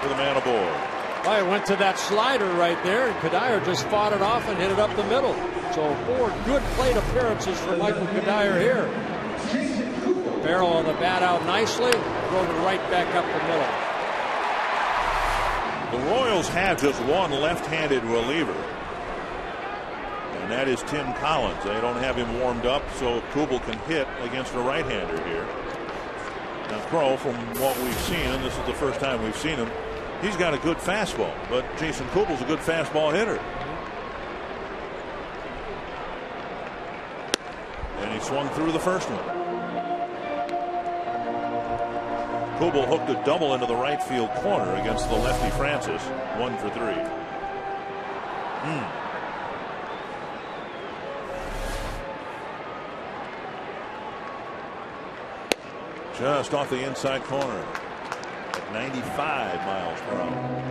[SPEAKER 1] with a man aboard.
[SPEAKER 2] Well, it went to that slider right there, and Kadire just fought it off and hit it up the middle. So 4 good plate appearances for Michael Kadire here. Barrel of the bat out nicely, drove it right back up the middle.
[SPEAKER 1] The Royals have just one left-handed reliever, and that is Tim Collins. They don't have him warmed up, so Kubel can hit against a right-hander here. Now, Crow, from what we've seen, and this is the first time we've seen him, he's got a good fastball, but Jason Kubel's a good fastball hitter. And he swung through the first one. Kubel hooked a double into the right field corner against the lefty Francis. 1 for 3. Just off the inside corner at 95 miles per hour.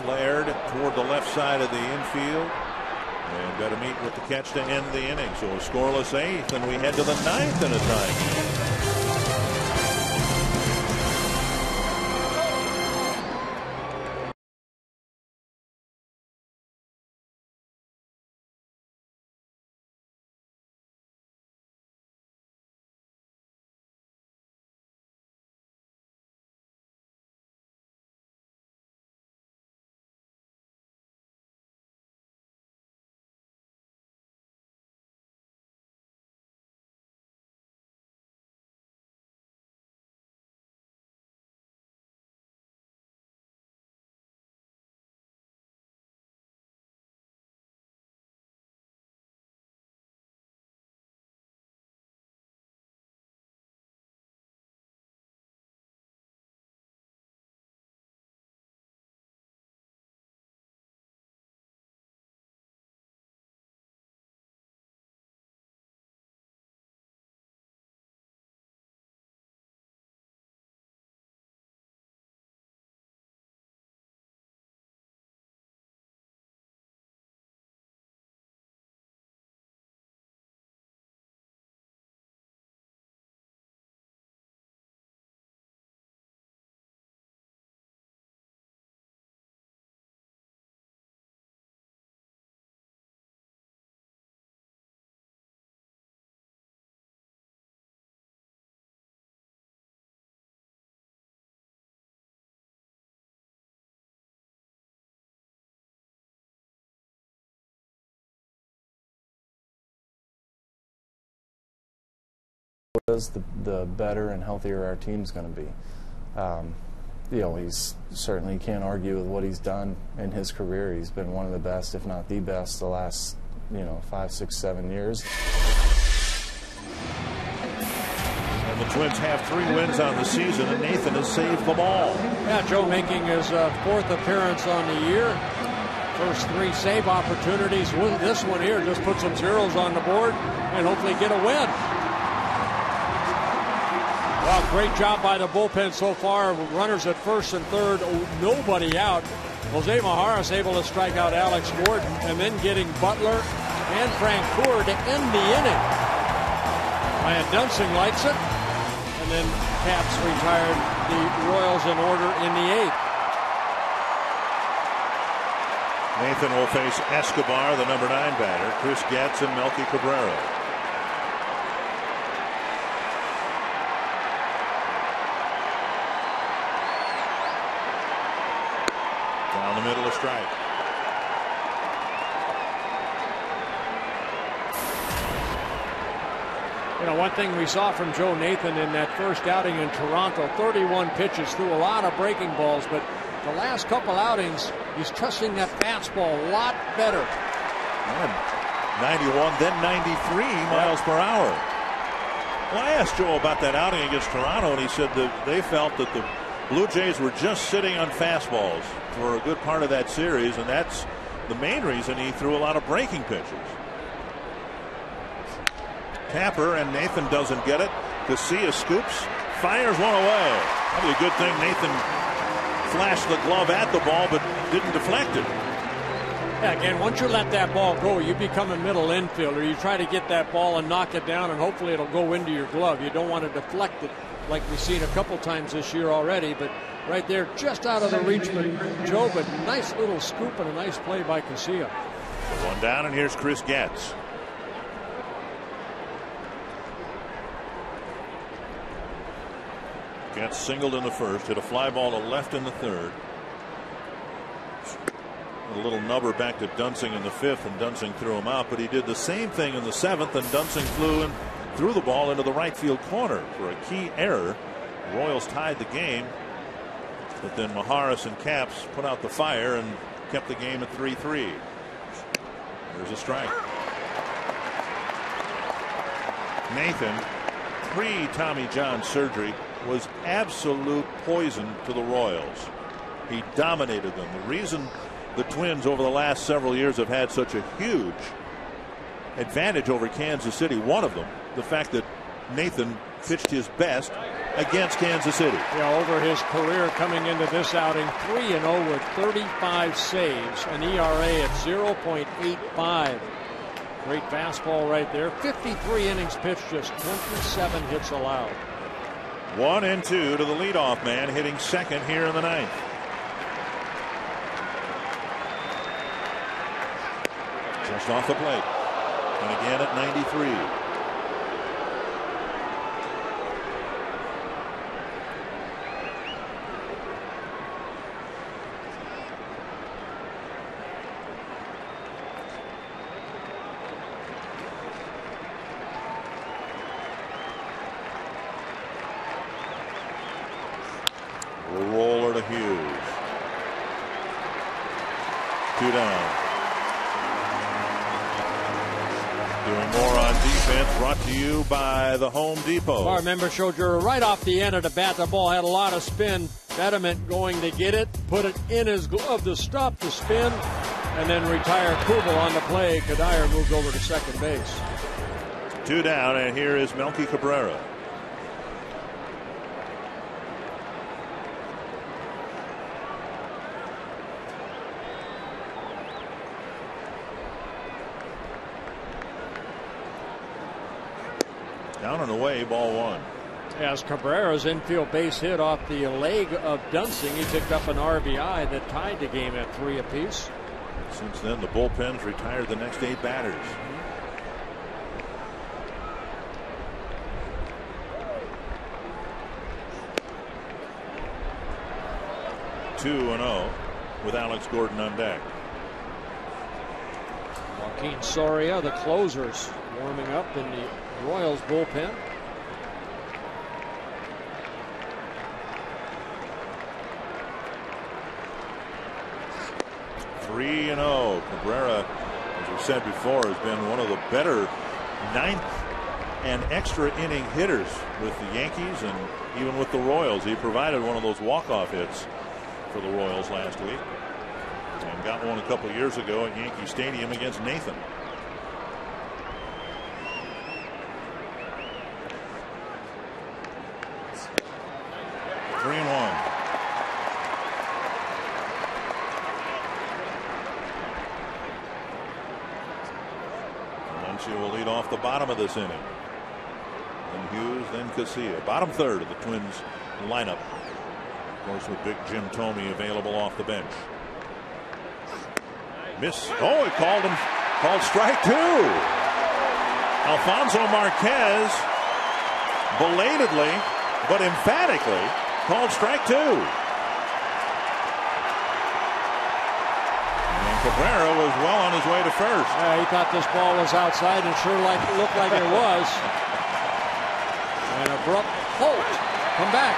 [SPEAKER 1] Flared toward the left side of the infield, and got to meet with the catch to end the inning. So a scoreless 8th, and we head to the 9th in a tie.
[SPEAKER 8] The better and healthier our team's going to be. You know, he's certainly can't argue with what he's done in his career. He's been one of the best, if not the best, the last 5, 6, 7 years.
[SPEAKER 1] And the Twins have 3 wins on the season, and Nathan has saved them all.
[SPEAKER 2] Yeah, Joe making his 4th appearance on the year. First 3 save opportunities. With this one here, just put some zeros on the board and hopefully get a win. Well, great job by the bullpen so far. Runners at first and third, nobody out. Jose Majaras able to strike out Alex Gordon, and then getting Butler and Frank Coeur to end the inning. Ryan Dunsing likes it, and then Caps retired the Royals in order in the 8th.
[SPEAKER 1] Nathan will face Escobar, the number 9 batter, Chris Getz, and Melky Cabrera. Down the middle, a strike.
[SPEAKER 2] One thing we saw from Joe Nathan in that first outing in Toronto, 31 pitches, threw a lot of breaking balls, but the last couple outings, he's trusting that fastball a lot better.
[SPEAKER 1] 91, then 93 miles per hour. Well, I asked Joe about that outing against Toronto, and he said that they felt that the Blue Jays were just sitting on fastballs for a good part of that series, and that's the main reason he threw a lot of breaking pitches. Tapper, and Nathan doesn't get it. KCA scoops, fires one away. Probably a good thing Nathan flashed the glove at the ball but didn't deflect it.
[SPEAKER 2] Yeah, again, once you let that ball go, you become a middle infielder. You try to get that ball and knock it down, and hopefully it'll go into your glove. You don't want to deflect it like we've seen a couple times this year already, but right there, just out of the reach of Joe, but nice little scoop and a nice play by KCA.
[SPEAKER 1] One down, and here's Chris Getz. Getz singled in the first, hit a fly ball to left in the third. A little nubber back to Dunsing in the fifth, and Dunsing threw him out, but he did the same thing in the seventh, and Dunsing flew and threw the ball into the right field corner for a key error. The Royals tied the game, but then Maharis and Capps put out the fire and kept the game at 3-3. There's a strike. Nathan, pre-Tommy John surgery, was absolute poison to the Royals. He dominated them. The reason the Twins over the last several years have had such a huge advantage over Kansas City, one of them, the fact that Nathan pitched his best against Kansas City.
[SPEAKER 2] Yeah, over his career coming into this outing, 3-0 with 35 saves, an ERA at 0.85. Great fastball right there. 53 innings pitched, just 27 hits allowed.
[SPEAKER 1] 1-2 to the leadoff man, hitting second here in the ninth. Just off the plate, and again at 93. Roller to Hughes. 2 down. Doing more on defense, brought to you by the Home Depot.
[SPEAKER 2] I remember showed you right off the end of the bat. The ball had a lot of spin. Betterment going to get it, put it in his glove to stop the spin, and then retire Kubel on the play. Kadire moved over to second base.
[SPEAKER 1] 2 down, and here is Melky Cabrera. Down and away, ball one.
[SPEAKER 2] As Cabrera's infield base hit off the leg of Dunsing, he picked up an RBI that tied the game at 3 apiece.
[SPEAKER 1] Since then, the bullpen's retired the next 8 batters. Two 2-0 with Alex Gordon on deck.
[SPEAKER 2] Joaquin Soria, the closers, warming up in the Royals bullpen.
[SPEAKER 1] Three 3-0. Cabrera, as we said before, has been one of the better ninth and extra inning hitters with the Yankees and even with the Royals. He provided one of those walk-off hits for the Royals last week and got one a couple years ago at Yankee Stadium against Nathan. Valencia will lead off the bottom of this inning. Then Hughes, then KCA. Bottom third of the Twins lineup. Of course, with big Jim Thome available off the bench. Miss. Oh, he called strike two. Alfonso Marquez belatedly but emphatically called strike two. And Cabrera was well on his way to first.
[SPEAKER 2] He thought this ball was outside and sure looked like it was. An abrupt halt. Come back.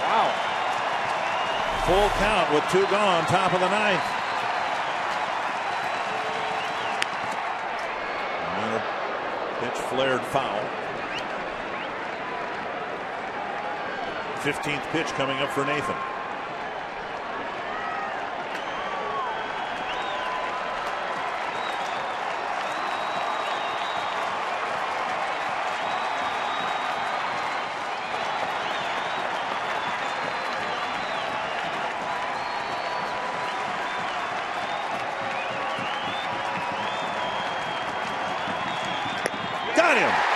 [SPEAKER 2] Wow.
[SPEAKER 1] Full count with two gone, top of the ninth. And then a pitch flared foul. 15th pitch coming up for Nathan. Stadium.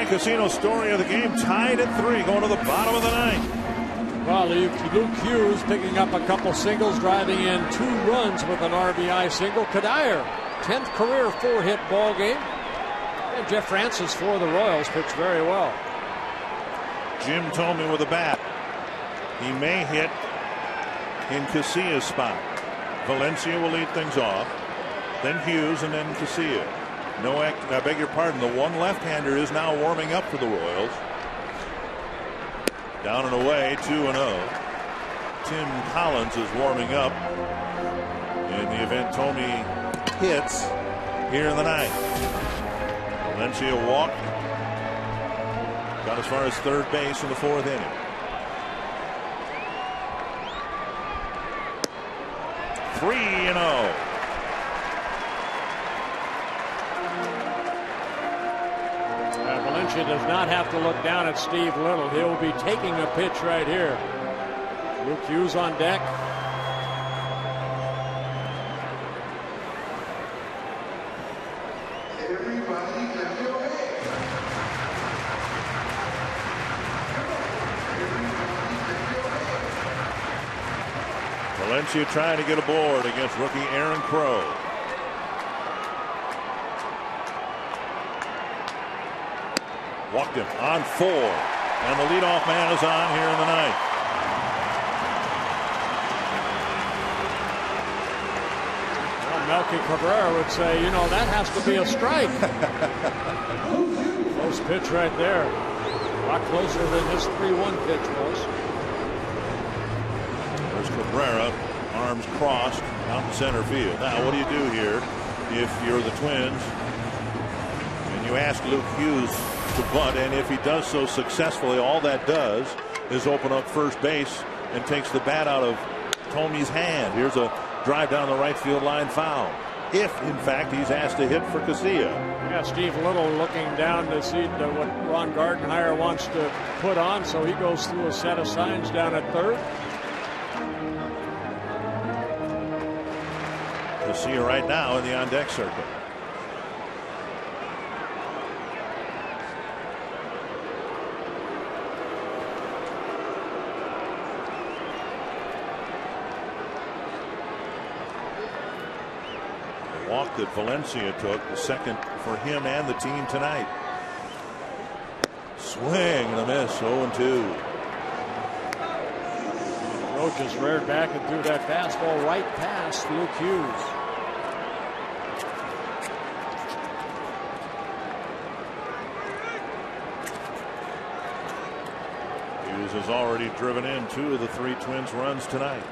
[SPEAKER 1] Casino story of the game, tied at 3, going to the bottom of the 9th.
[SPEAKER 2] Well, Luke Hughes picking up a couple singles, driving in 2 runs with an RBI single. Kadire, 10th career 4-hit ball game. And Jeff Francis for the Royals pitched very well.
[SPEAKER 1] Jim told me with a bat he may hit in Cacia's spot. Valencia will lead things off, then Hughes, and then Casilla. I beg your pardon, the one left-hander is now warming up for the Royals. Down and away, 2-0. Tim Collins is warming up in the event Tommy hits here in the 9th. Valencia walked, got as far as third base in the 4th inning. 3-0.
[SPEAKER 2] Valencia does not have to look down at Steve Little. He'll be taking a pitch right here. Luke Hughes on deck.
[SPEAKER 1] Valencia trying to get aboard against rookie Aaron Crow. Walked him on 4, and the leadoff man is on here in the 9th.
[SPEAKER 2] Well, Melky Cabrera would say, you know, that has to be a strike. Close pitch right there. A lot closer than his 3-1 pitch was.
[SPEAKER 1] There's Cabrera, arms crossed, out in center field. Now, what do you do here if you're the Twins and you ask Luke Hughes to bunt, and if he does so successfully, all that does is open up first base and takes the bat out of Tomey's hand. Here's a drive down the right field line, foul. If in fact he's asked to hit for Casilla.
[SPEAKER 2] Yeah, Steve Little looking down to see what Ron Gardenhire wants to put on, so he goes through a set of signs down at third.
[SPEAKER 1] Casilla right now in the on deck circle. Walk that Valencia took, the second for him and the team tonight. Swing and a miss, 0-2.
[SPEAKER 2] Roach just reared back and threw that fastball right past Luke Hughes.
[SPEAKER 1] has already driven in 2 of the 3 Twins runs tonight.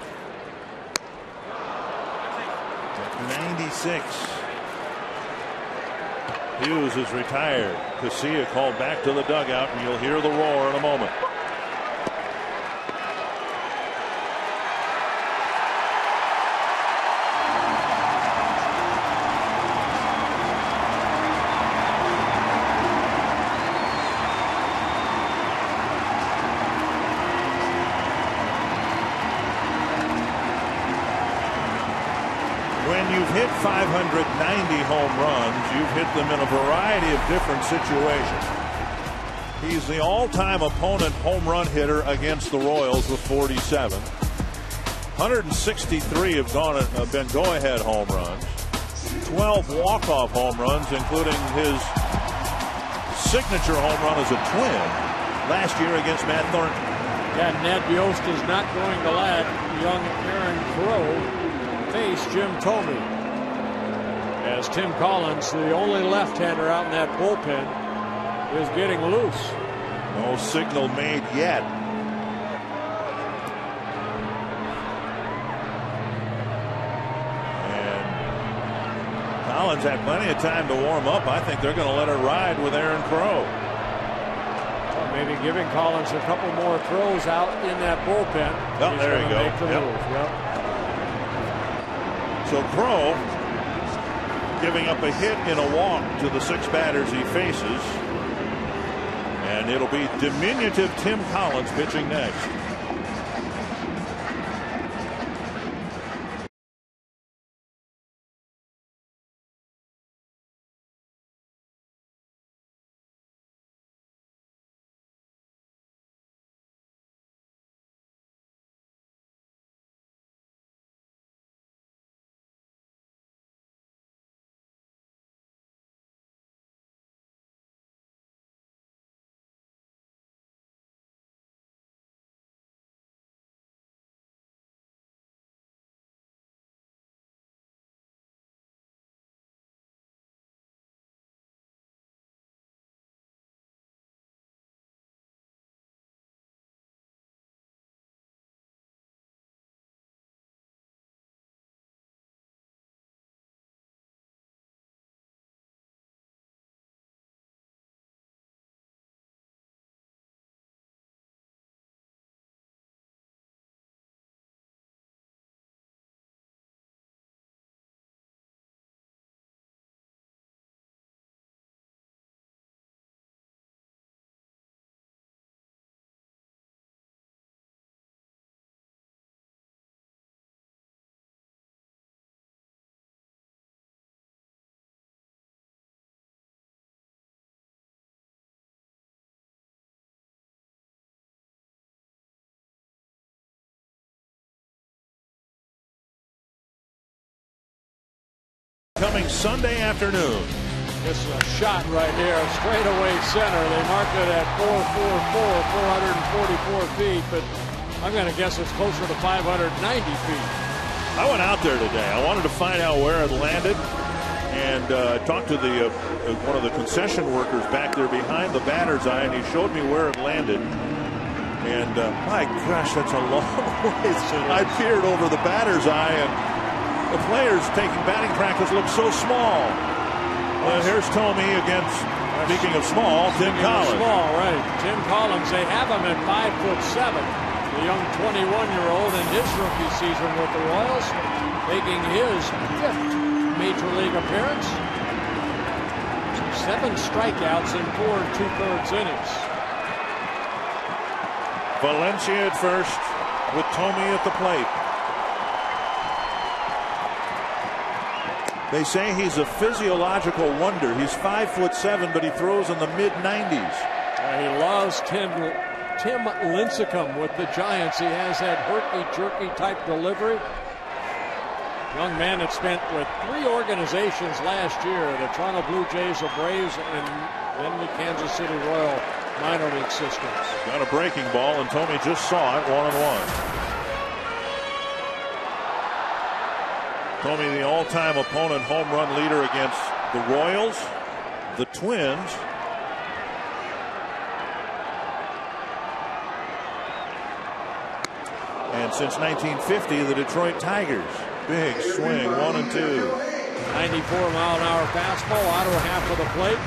[SPEAKER 1] 96. Hughes is retired. KCA called back to the dugout, and you'll hear the roar in a moment. You've hit 590 home runs. You've hit them in a variety of different situations. He's the all-time opponent home run hitter against the Royals with 47. 163 have been go-ahead home runs. 12 walk-off home runs, including his signature home run as a Twin last year against Matt Thornton.
[SPEAKER 2] Yeah, Ned Yost is not going to let young Aaron Crow face Jim Thome, as Tim Collins, the only left-hander out in that bullpen, is getting loose.
[SPEAKER 1] No signal made yet. And Collins had plenty of time to warm up. I think they're going to let it ride with Aaron Crow.
[SPEAKER 2] Well, maybe giving Collins a couple more throws out in that bullpen.
[SPEAKER 1] Oh, there you go.
[SPEAKER 2] Make the move. Yep.
[SPEAKER 1] So Crow giving up a hit and a walk to the 6 batters he faces. And it'll be diminutive Tim Collins pitching next. Coming Sunday afternoon.
[SPEAKER 2] This is a shot right here, straightaway center. They marked it at 444, 444 feet, but I'm going to guess it's closer to 590 feet.
[SPEAKER 1] I went out there today. I wanted to find out where it landed, and talked to the one of the concession workers back there behind the batter's eye, and he showed me where it landed. And my gosh, that's a long ways. I peered over the batter's eye, and the players taking batting practice look so small. Well, here's Thome against, speaking of small, Tim Collins.
[SPEAKER 2] Small, right. Tim Collins, they have him at 5'7". The young 21-year-old in his rookie season with the Royals, making his 5th Major League appearance. 7 strikeouts in 4 2/3 innings.
[SPEAKER 1] Valencia at first with Thome at the plate. They say he's a physiological wonder. He's 5'7", but he throws in the mid-90s.
[SPEAKER 2] He loves Tim Lincecum with the Giants. He has that herky-jerky type delivery. Young man that spent with 3 organizations last year, the Toronto Blue Jays, the Braves, and then the Kansas City Royal minor league systems.
[SPEAKER 1] Got a breaking ball, and Thome just saw it, 1-1. Thome, the all-time opponent home run leader against the Royals, the Twins, champion since 1950, the Detroit Tigers. Big swing, 1-2.
[SPEAKER 2] 94-mile-an-hour fastball, outer half of the plate.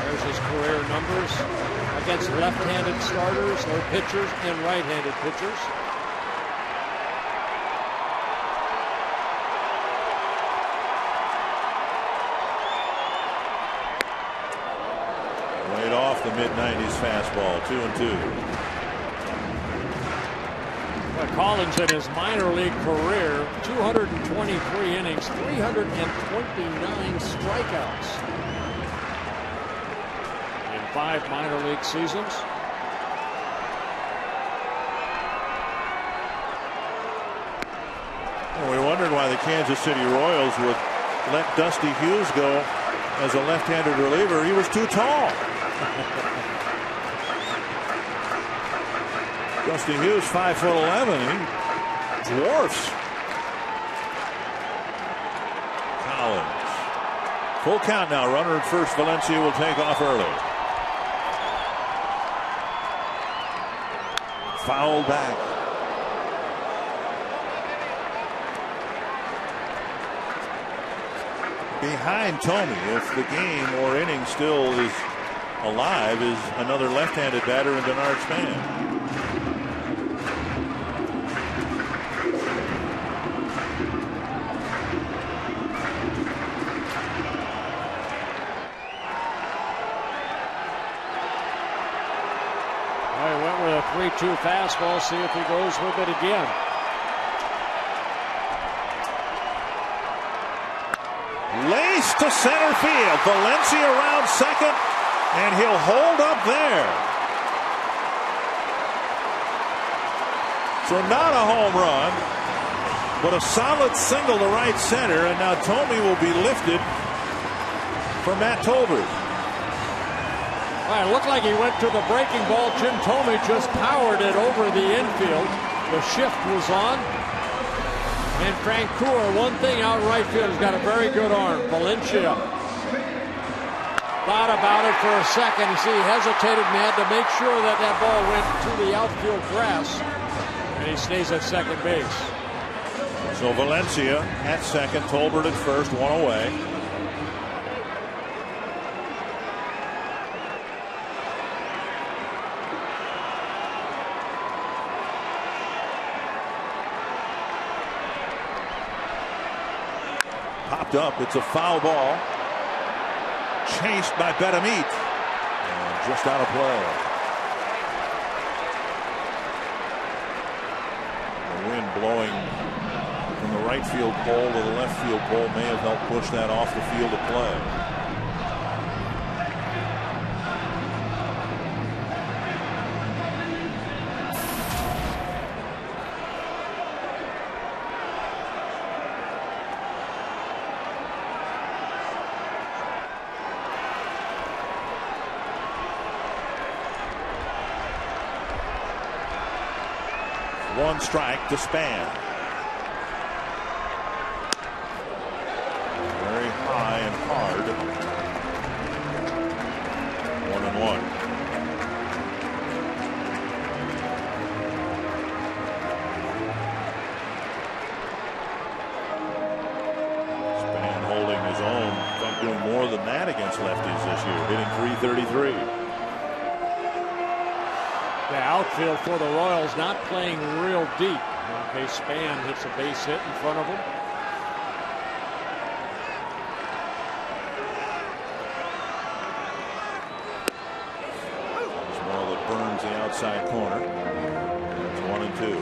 [SPEAKER 2] There's his career numbers against left-handed starters or pitchers and right-handed pitchers.
[SPEAKER 1] Right off the mid-90s fastball, 2-2.
[SPEAKER 2] Collins in his minor league career, 223 innings, 329 strikeouts in 5 minor league seasons.
[SPEAKER 1] Well, we wondered why the Kansas City Royals would let Dusty Hughes go as a left-handed reliever. He was too tall. Dusty Hughes, 5'11". He dwarfs Collins. Full count now. Runner at first. Valencia will take off early. Foul back. Behind Tomey, if the game or inning still is alive, is another left-handed batter in Denard Span.
[SPEAKER 2] He went with a 3-2 fastball. See if he goes with it again.
[SPEAKER 1] Lace to center field. Valencia around second, and he'll hold up there. So not a home run, but a solid single to right center, and now Tomey will be lifted for Matt Tolbert.
[SPEAKER 2] Well, it looked like he went to the breaking ball. Jim Tomey just powered it over the infield. The shift was on. And Frank Coor, one thing out in right field, has got a very good arm. Valencia thought about it for a second. You see, he hesitated and had to make sure that that ball went to the outfield grass. And he stays at second base.
[SPEAKER 1] So Valencia at second, Tolbert at first, one away. Popped up. It's a foul ball. Chased by Betamit. And just out of play. The wind blowing from the right field pole to the left field pole may have helped push that off the field of play. One strike to Span. Very high and hard. 1-1. Span holding his own. In fact, doing more than that against lefties this year. Hitting .333.
[SPEAKER 2] The outfield for the Royals not playing real deep. In case Span hits a base hit in front of him.
[SPEAKER 1] There's one that burns the outside corner. It's 1-2.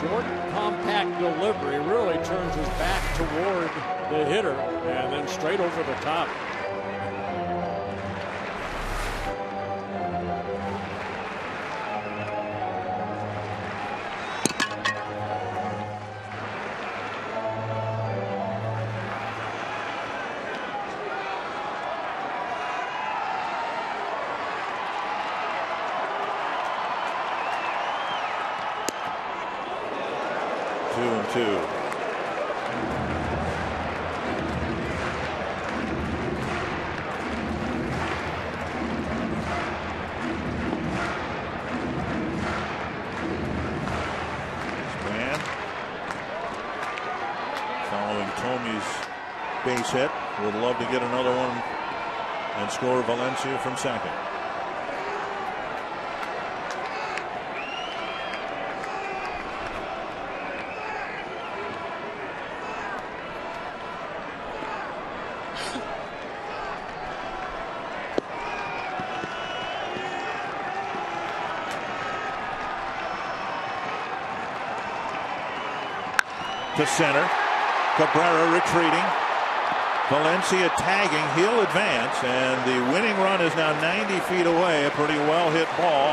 [SPEAKER 2] Short, compact delivery really turns his back toward the hitter and then straight over the top.
[SPEAKER 1] base hit. Would love to get another one and score Valencia from second. To center. Cabrera retreating. Valencia tagging. He'll advance, and the winning run is now 90 feet away. A pretty well hit ball.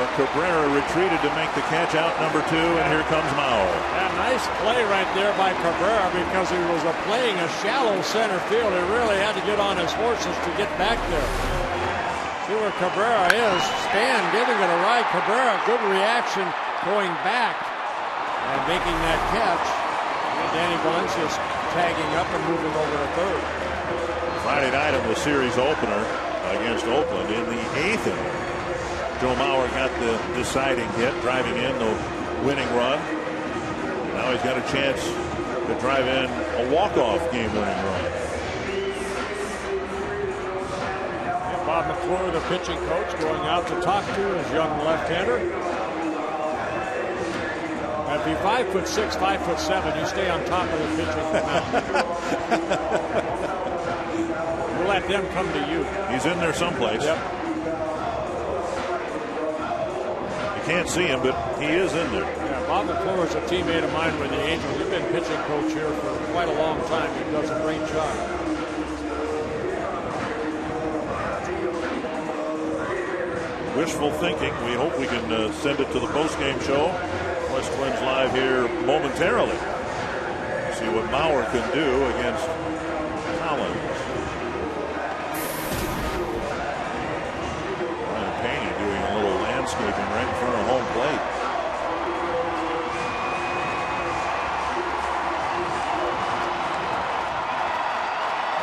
[SPEAKER 1] But Cabrera retreated to make the catch out number 2, and here comes Mauer.
[SPEAKER 2] Yeah, nice play right there by Cabrera because he was playing a shallow center field. He really had to get on his horses to get back there. See where Cabrera is. Span giving it a ride. Cabrera, good reaction going back and making that catch. And Danny Valencia's tagging up and moving over to third.
[SPEAKER 1] Friday night in the series opener against Oakland in the 8th inning, Joe Mauer got the deciding hit, driving in the winning run. Now he's got a chance to drive in a walk-off game-winning run.
[SPEAKER 2] And Bob McClure, the pitching coach, going out to talk to his young left-hander. If you're 5'6", 5'7", you stay on top of the pitching mound. We'll let them come to you.
[SPEAKER 1] He's in there someplace.
[SPEAKER 2] Yep.
[SPEAKER 1] You can't see him, but he is in there.
[SPEAKER 2] Yeah, Bob McClure is a teammate of mine with the Angels. He's been pitching coach here for quite a long time. He does a great job.
[SPEAKER 1] Wishful thinking. We hope we can send it to the postgame show. West Twins live here momentarily. See what Mauer can do against Collins. Ryan Payne doing a little landscaping right in front of home plate.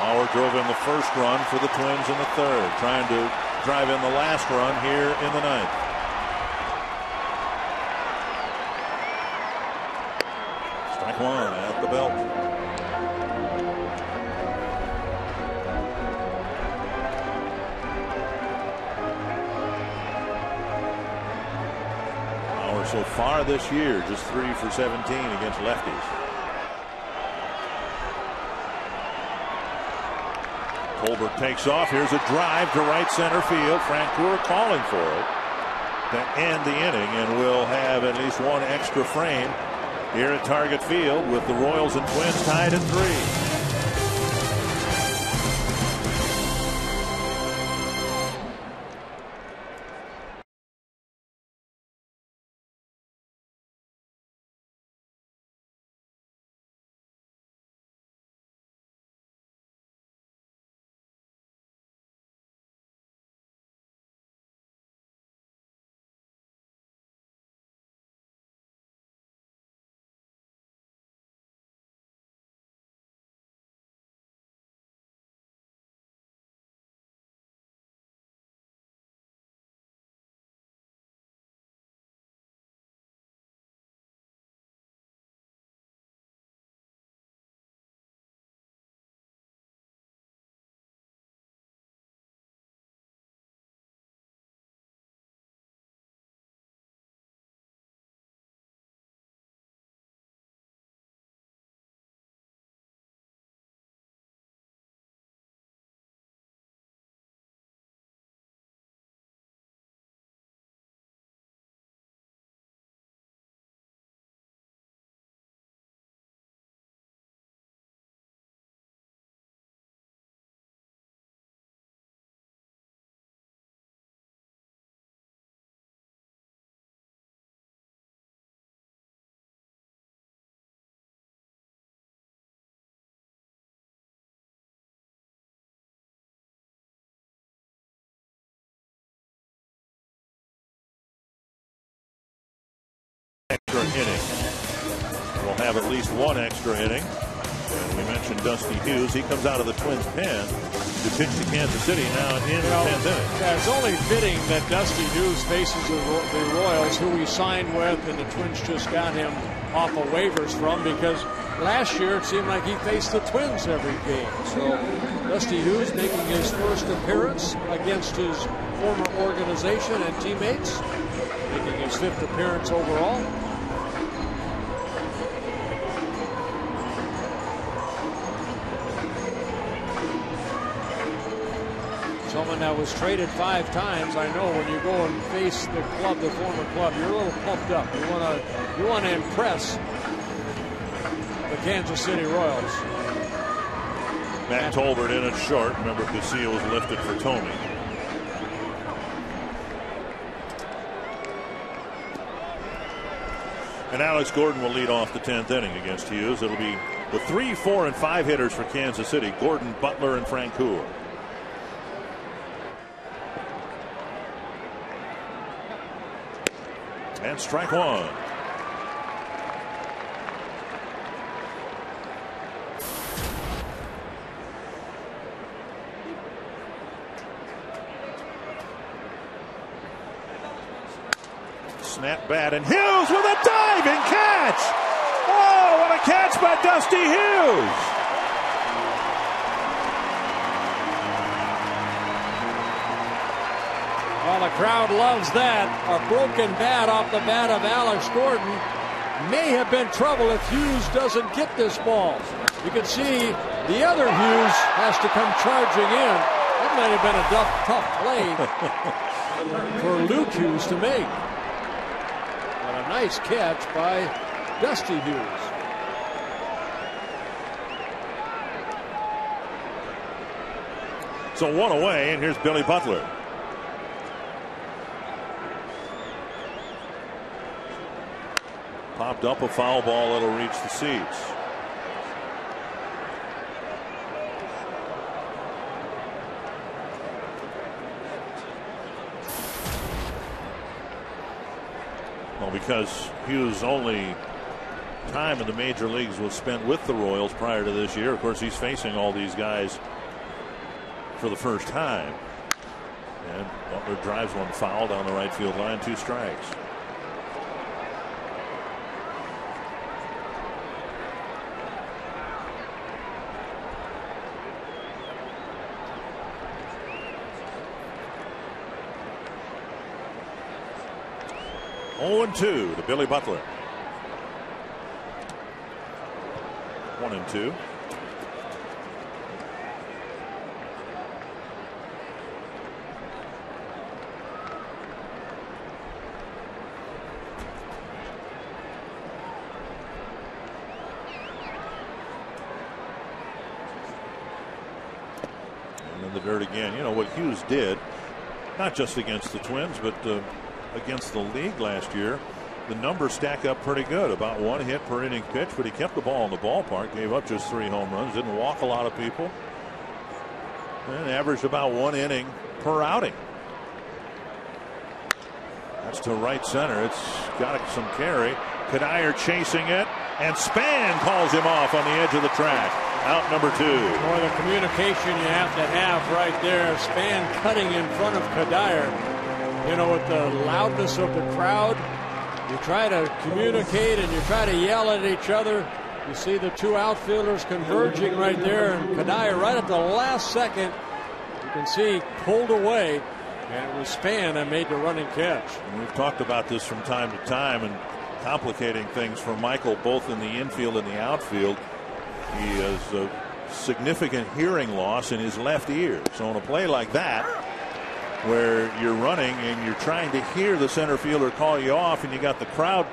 [SPEAKER 1] Mauer drove in the first run for the Twins in the 3rd, trying to drive in the last run here in the 9th. Strike 1 at the belt. Mauer so far this year just 3 for 17 against lefties. Colbert takes off. Here's a drive to right center field. Francoeur calling for it to end the inning, and we'll have at least one extra frame here at Target Field with the Royals and Twins tied at 3. Extra inning. We'll have at least one extra inning. And we mentioned Dusty Hughes. He comes out of the Twins pen to pitch to Kansas City now in the 10th inning.
[SPEAKER 2] Yeah, it's only fitting that Dusty Hughes faces the Royals, who he signed with, and the Twins just got him off of waivers from, because last year it seemed like he faced the Twins every game. So Dusty Hughes making his first appearance against his former organization and teammates, making his 5th appearance overall. Someone that was traded 5 times. I know when you go and face the club, the former club, you're a little pumped up. You want to impress the Kansas City Royals.
[SPEAKER 1] Matt Tolbert in it short. Remember, KCA was lifted for Tomey. And Alex Gordon will lead off the 10th inning against Hughes. It'll be the 3, 4, and 5 hitters for Kansas City: Gordon, Butler, and Francoeur. And strike one. Snap bat, and Hughes with a diving catch. Oh, what a catch by Dusty Hughes.
[SPEAKER 2] Well, the crowd loves that. A broken bat off the bat of Alex Gordon may have been trouble if Hughes doesn't get this ball. You can see the other Hughes has to come charging in. That might have been a tough play for Luke Hughes to make. But a nice catch by Dusty Hughes.
[SPEAKER 1] So 1 away, and here's Billy Butler. Popped up a foul ball that'll reach the seats. Well, because Hughes' only time in the major leagues was spent with the Royals prior to this year. Of course, he's facing all these guys for the first time. And Butler drives one foul down the right field line, 2 strikes. Oh, 0-2 to Billy Butler. 1-2. And in the dirt again. You know what Hughes did, not just against the Twins, but against the league last year. The numbers stack up pretty good, about 1 hit per inning pitch, but he kept the ball in the ballpark, gave up just 3 home runs, didn't walk a lot of people, and averaged about 1 inning per outing. That's to right center. It's got some carry. Kadire chasing it, and Span calls him off on the edge of the track. Out number 2.
[SPEAKER 2] Boy, the communication you have to have right there. Span cutting in front of Kadire. You know, with the loudness of the crowd, you try to communicate and you try to yell at each other. You see the 2 outfielders converging right there, and Kadire right at the last second, you can see, pulled away, and it was Span that made the running catch.
[SPEAKER 1] And we've talked about this from time to time, and complicating things for Michael both in the infield and the outfield. He has a significant hearing loss in his left ear. So on a play like that, where you're running and you're trying to hear the center fielder call you off, and you got the crowd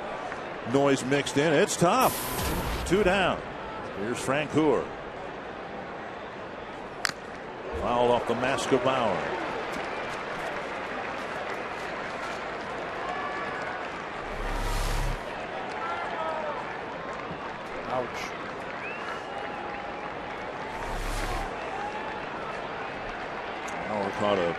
[SPEAKER 1] noise mixed in, it's tough. 2 down. Here's Francoeur. Fouled off the mask of Bauer.
[SPEAKER 2] Ouch.
[SPEAKER 1] Bauer caught a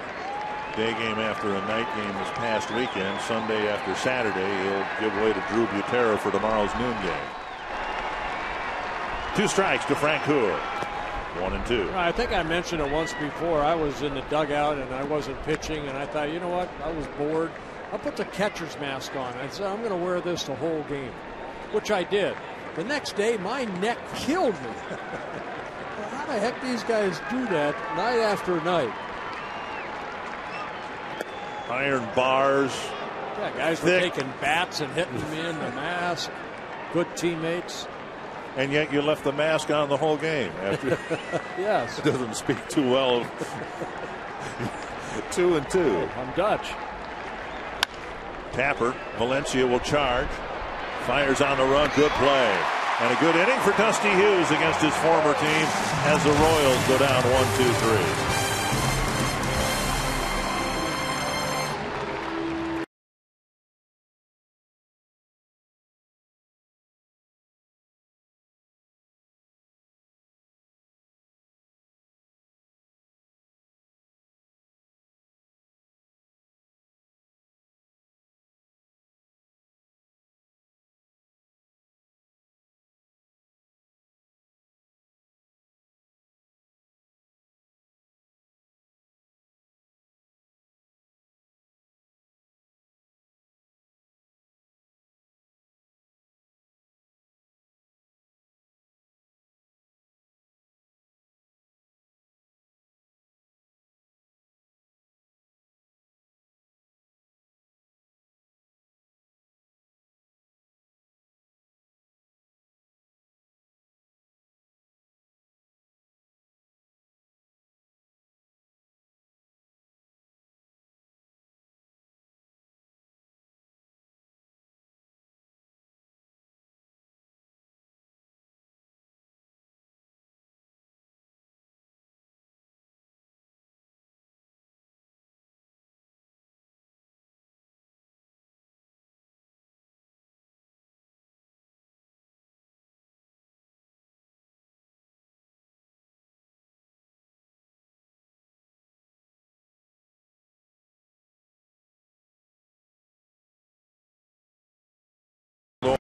[SPEAKER 1] day game after a night game this past weekend. Sunday after Saturday, he'll give way to Drew Butera for tomorrow's noon game. 2 strikes to Francoeur. 1-2.
[SPEAKER 2] I think I mentioned it once before. I was in the dugout and I wasn't pitching, and I thought, you know what, I was bored. I'll put the catcher's mask on. I said, I'm going to wear this the whole game. which I did. The next day, my neck killed me. Well, how the heck these guys do that night after night?
[SPEAKER 1] Iron bars.
[SPEAKER 2] Yeah, guys were taking bats and hitting me in the mask. Good teammates.
[SPEAKER 1] And yet you left the mask on the whole game. After
[SPEAKER 2] yes.
[SPEAKER 1] It doesn't speak too well of 2-2.
[SPEAKER 2] I'm Dutch.
[SPEAKER 1] Tapper. Valencia will charge. Fires on the run. Good play. And a good inning for Dusty Hughes against his former team as the Royals go down 1-2-3.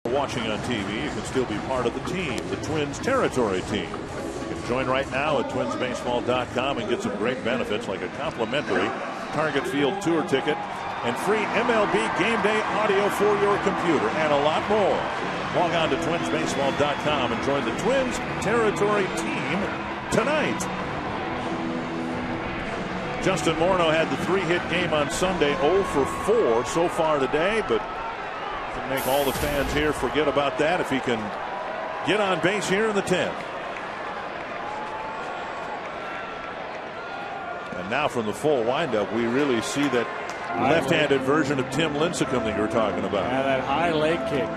[SPEAKER 1] Watching on TV, you can still be part of the team, the Twins territory team. You can join right now at twinsbaseball.com and get some great benefits like a complimentary Target Field tour ticket and free MLB game day audio for your computer and a lot more. Log on to twinsbaseball.com and join the Twins territory team tonight. Justin Morneau had the 3-hit game on Sunday, 0 for 4 so far today, but can make all the fans here forget about that if he can get on base here in the 10th. And now from the full windup, we really see that left-handed version of Tim Lincecum that you were talking about.
[SPEAKER 2] Yeah, that high leg kick.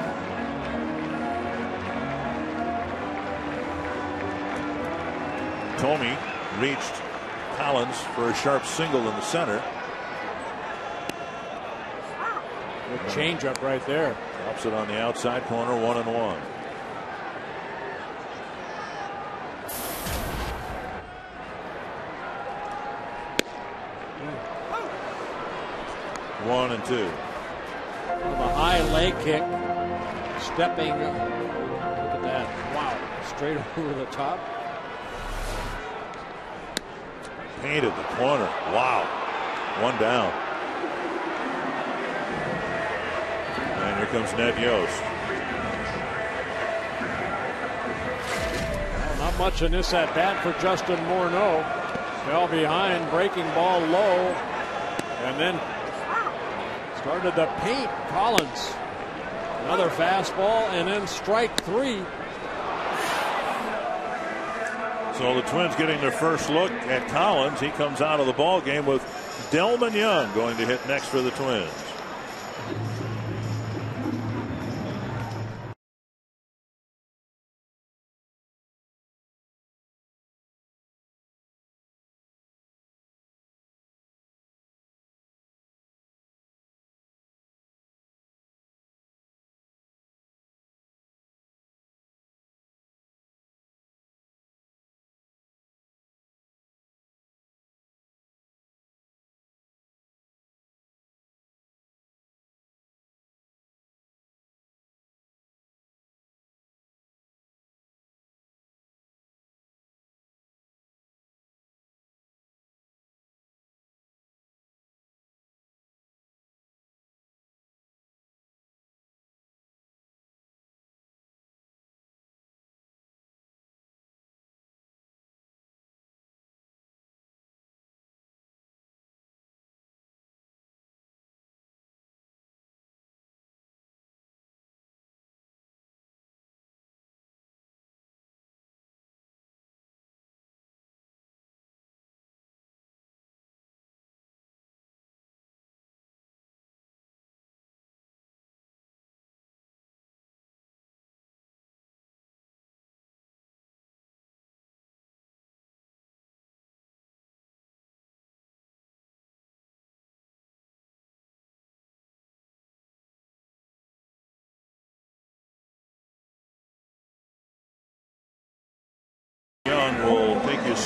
[SPEAKER 1] Tomey reached Collins for a sharp single in the center.
[SPEAKER 2] Good changeup right there.
[SPEAKER 1] Drops it on the outside corner, 1-1. One and two.
[SPEAKER 2] With a high leg kick, stepping. Look at that! Wow, straight over the top.
[SPEAKER 1] Painted the corner. Wow, one down. And here comes Ned Yost.
[SPEAKER 2] Well, not much in this at bat for Justin Morneau. Fell behind, breaking ball low, and then started to paint Collins. Another fastball, and then strike three.
[SPEAKER 1] So the Twins getting their first look at Collins. He comes out of the ball game with Delman Young going to hit next for the Twins.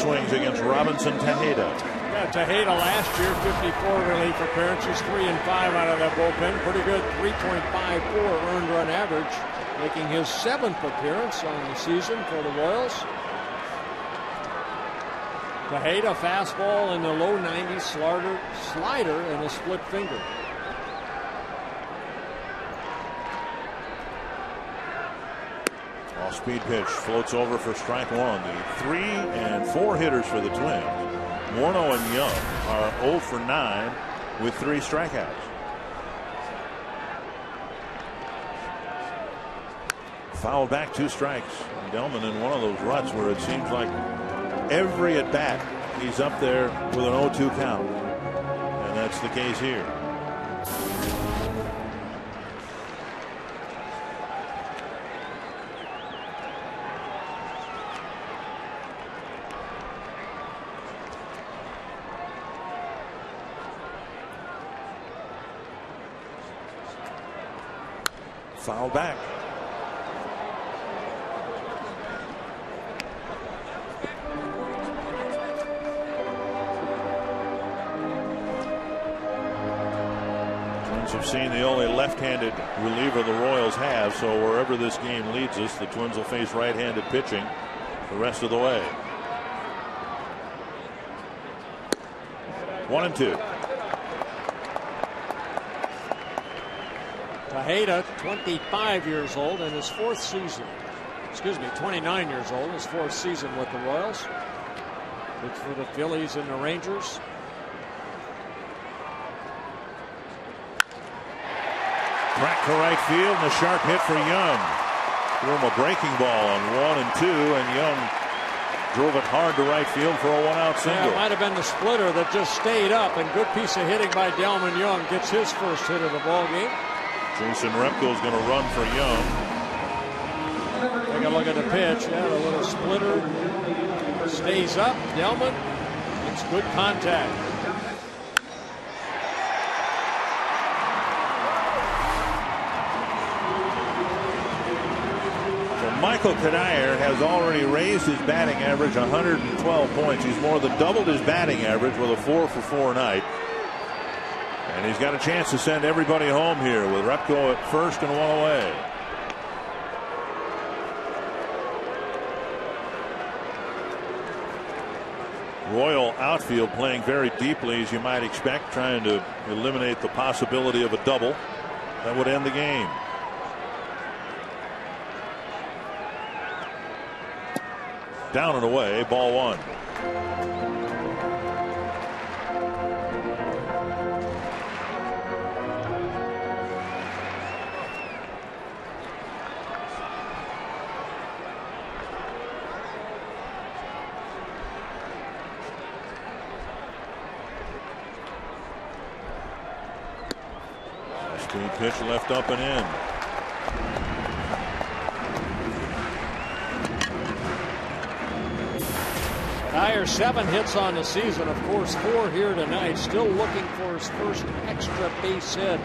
[SPEAKER 1] swings against Robinson Tejeda.
[SPEAKER 2] Yeah, Tejeda last year, 54 relief appearances, 3 and 5 out of that bullpen. Pretty good, 3.54 earned run average, making his 7th appearance on the season for the Royals. Tejeda fastball in the low 90s, slider and a split finger.
[SPEAKER 1] Off-speed pitch floats over for strike one. The 3 and 4 hitters for the Twins, Morneau and Young, are 0 for 9 with 3 strikeouts. Fouled back, 2 strikes. And Delman in one of those ruts where it seems like every at bat he's up there with an 0-2 count, and that's the case here. Foul back. Twins have seen the only left-handed reliever the Royals have, so wherever this game leads us, the Twins will face right-handed pitching the rest of the way. 1-2.
[SPEAKER 2] Tejeda, 25 years old in his 4th season. 29 years old, his 4th season with the Royals. Good for the Phillies and the Rangers.
[SPEAKER 1] Crack to right field and a sharp hit for Young. Threw him a breaking ball on 1 and 2, and Young drove it hard to right field for a 1-out single.
[SPEAKER 2] Yeah, it might have been the splitter that just stayed up, and good piece of hitting by Delman Young gets his first hit of the ball game.
[SPEAKER 1] Jason Repko is going to run for Young.
[SPEAKER 2] Take a look at the pitch. Yeah, the little splitter stays up. Delman gets good contact.
[SPEAKER 1] So Michael Kadire has already raised his batting average 112 points. He's more than doubled his batting average with a 4-for-4 night. And he's got a chance to send everybody home here with Repko at first and 1 away. Royal outfield playing very deeply, as you might expect, trying to eliminate the possibility of a double that would end the game. Down and away, ball 1. Pitch left up and in.
[SPEAKER 2] Dyer 7 hits on the season, of course 4 here tonight. Still looking for his first extra base hit.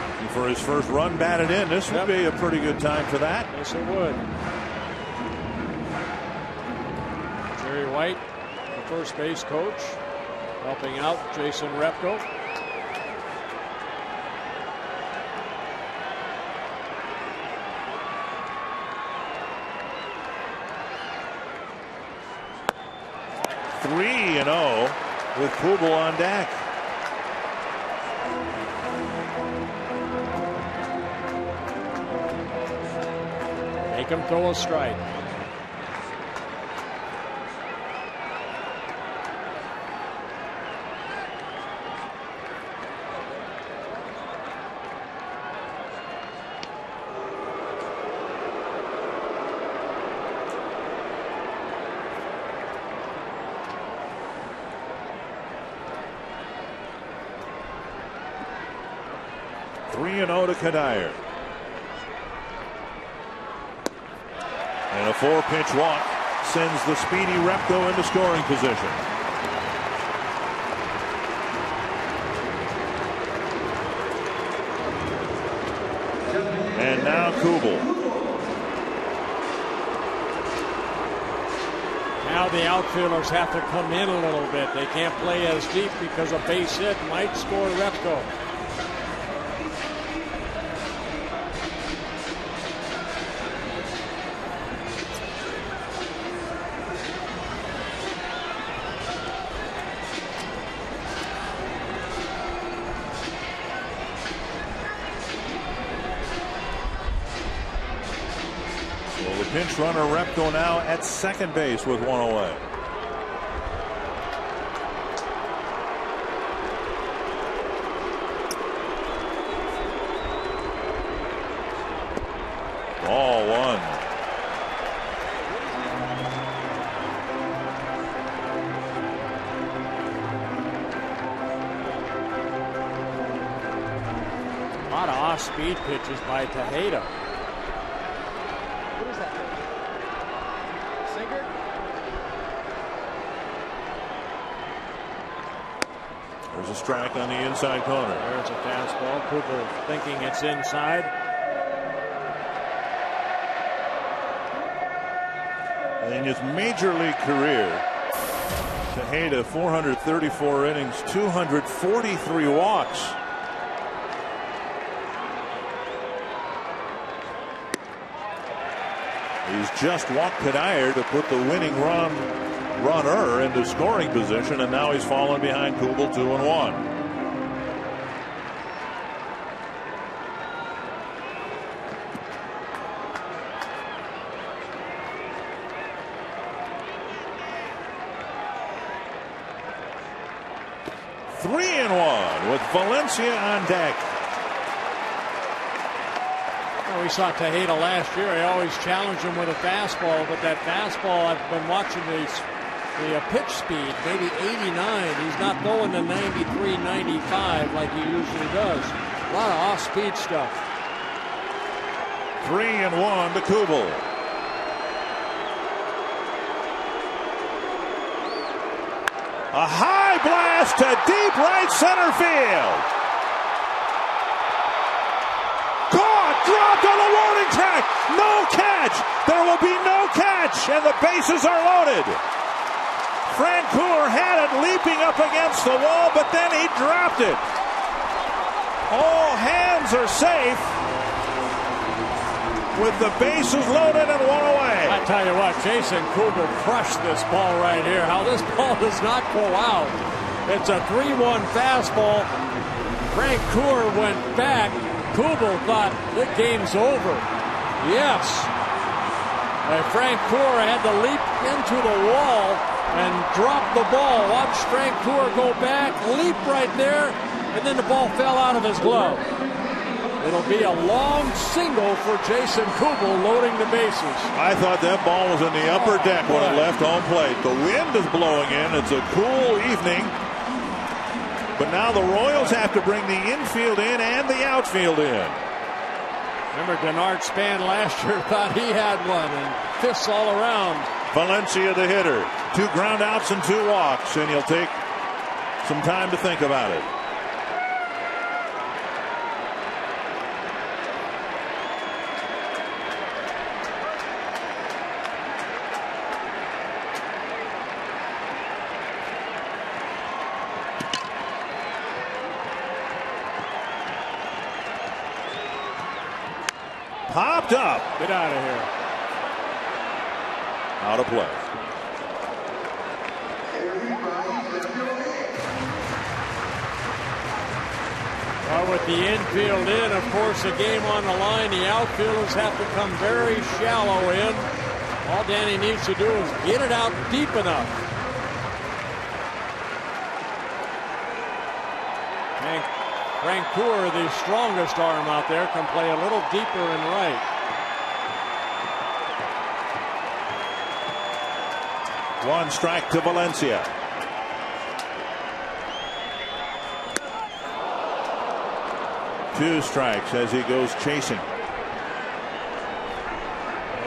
[SPEAKER 1] And for his first run batted in, this would be a pretty good time for that.
[SPEAKER 2] Yes, it would. Jerry White, the first base coach, helping out Jason Repko.
[SPEAKER 1] With Kubel on deck.
[SPEAKER 2] Make him throw a strike.
[SPEAKER 1] To Kadire. And a 4-pitch walk sends the speedy Repko into scoring position. And now Kubel.
[SPEAKER 2] the outfielders have to come in a little bit. They can't play as deep because a base hit might score Repko.
[SPEAKER 1] Pinch runner Repko now at second base with one away. Ball one.
[SPEAKER 2] A lot of off-speed pitches by Tejeda.
[SPEAKER 1] There's a strike on the inside corner.
[SPEAKER 2] There's a fastball. Cooper thinking it's inside.
[SPEAKER 1] In his major league career, Tejeda 434 innings, 243 walks. He's just walked Kadire to put the winning runner into scoring position, and now he's fallen behind Kubel 2-1. With Valencia on deck.
[SPEAKER 2] Well, we saw Tejeda last year. He always challenged him with a fastball, but that fastball, I've been watching the pitch speed, maybe 89. He's not going to 93, 95 like he usually does. A lot of off-speed stuff.
[SPEAKER 1] 3-1 to Kubel. A high blast to deep right center field. Caught, dropped on the warning track. No catch. There will be no catch, and the bases are loaded. Francoeur had it leaping up against the wall, but then he dropped it. All hands are safe with the bases loaded and one away.
[SPEAKER 2] I tell you what, Jason Kubel crushed this ball right here. How this ball does not go out. It's a 3-1 fastball. Francoeur went back. Kubel thought the game's over. Yes. Francoeur had to leap into the wall and drop the ball. Watch Francoeur go back, leap right there, and then the ball fell out of his glove. It'll be a long single for Jason Kubel loading the bases.
[SPEAKER 1] I thought that ball was in the upper deck when it left home plate. The wind is blowing in. It's a cool evening. But now the Royals have to bring the infield in and the outfield in.
[SPEAKER 2] Remember, Denard Span last year thought he had one, and fists all around.
[SPEAKER 1] Valencia the hitter. 2 ground outs and 2 walks, and he'll take some time to think about it. Popped up.
[SPEAKER 2] Get out of here.
[SPEAKER 1] Out of play.
[SPEAKER 2] Well, with the infield in, of course, the game on the line, the outfielders have to come very shallow in. All Danny needs to do is get it out deep enough. Francoeur, the strongest arm out there, can play a little deeper in right.
[SPEAKER 1] One strike to Valencia. Two strikes as he goes chasing.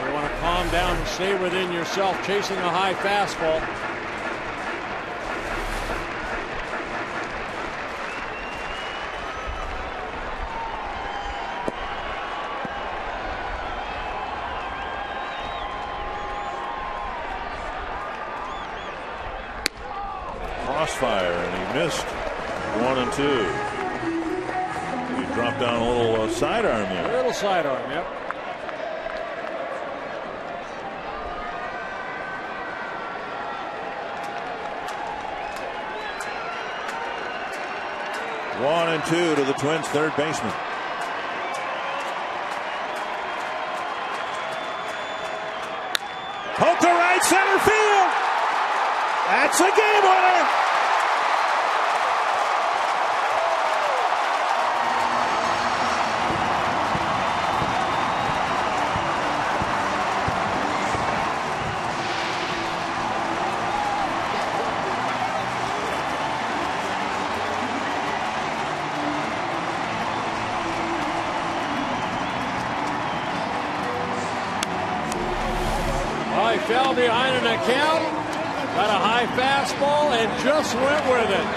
[SPEAKER 2] You want to calm down and stay within yourself, chasing a high fastball.
[SPEAKER 1] Missed. 1-2. He dropped down a little sidearm there.
[SPEAKER 2] A little sidearm, yep.
[SPEAKER 1] One and two to the Twins' third baseman. Hook to right center field. That's a game winner.
[SPEAKER 2] He fell behind an account, got a high fastball, and just went with it.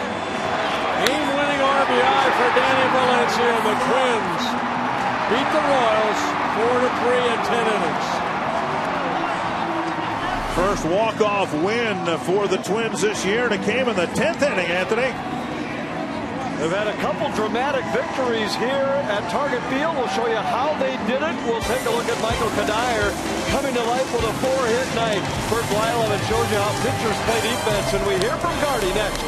[SPEAKER 2] Game-winning RBI for Danny Valencia. The Twins beat the Royals 4-3 in 10 innings.
[SPEAKER 1] First walk-off win for the Twins this year, and it came in the 10th inning, Anthony.
[SPEAKER 9] They've had a couple dramatic victories here at Target Field. We'll show you how they did it. We'll take a look at Michael Kadire coming to life with a 4-hit night. Bert Blyleven shows you how pitchers play defense, and we hear from Gardy next.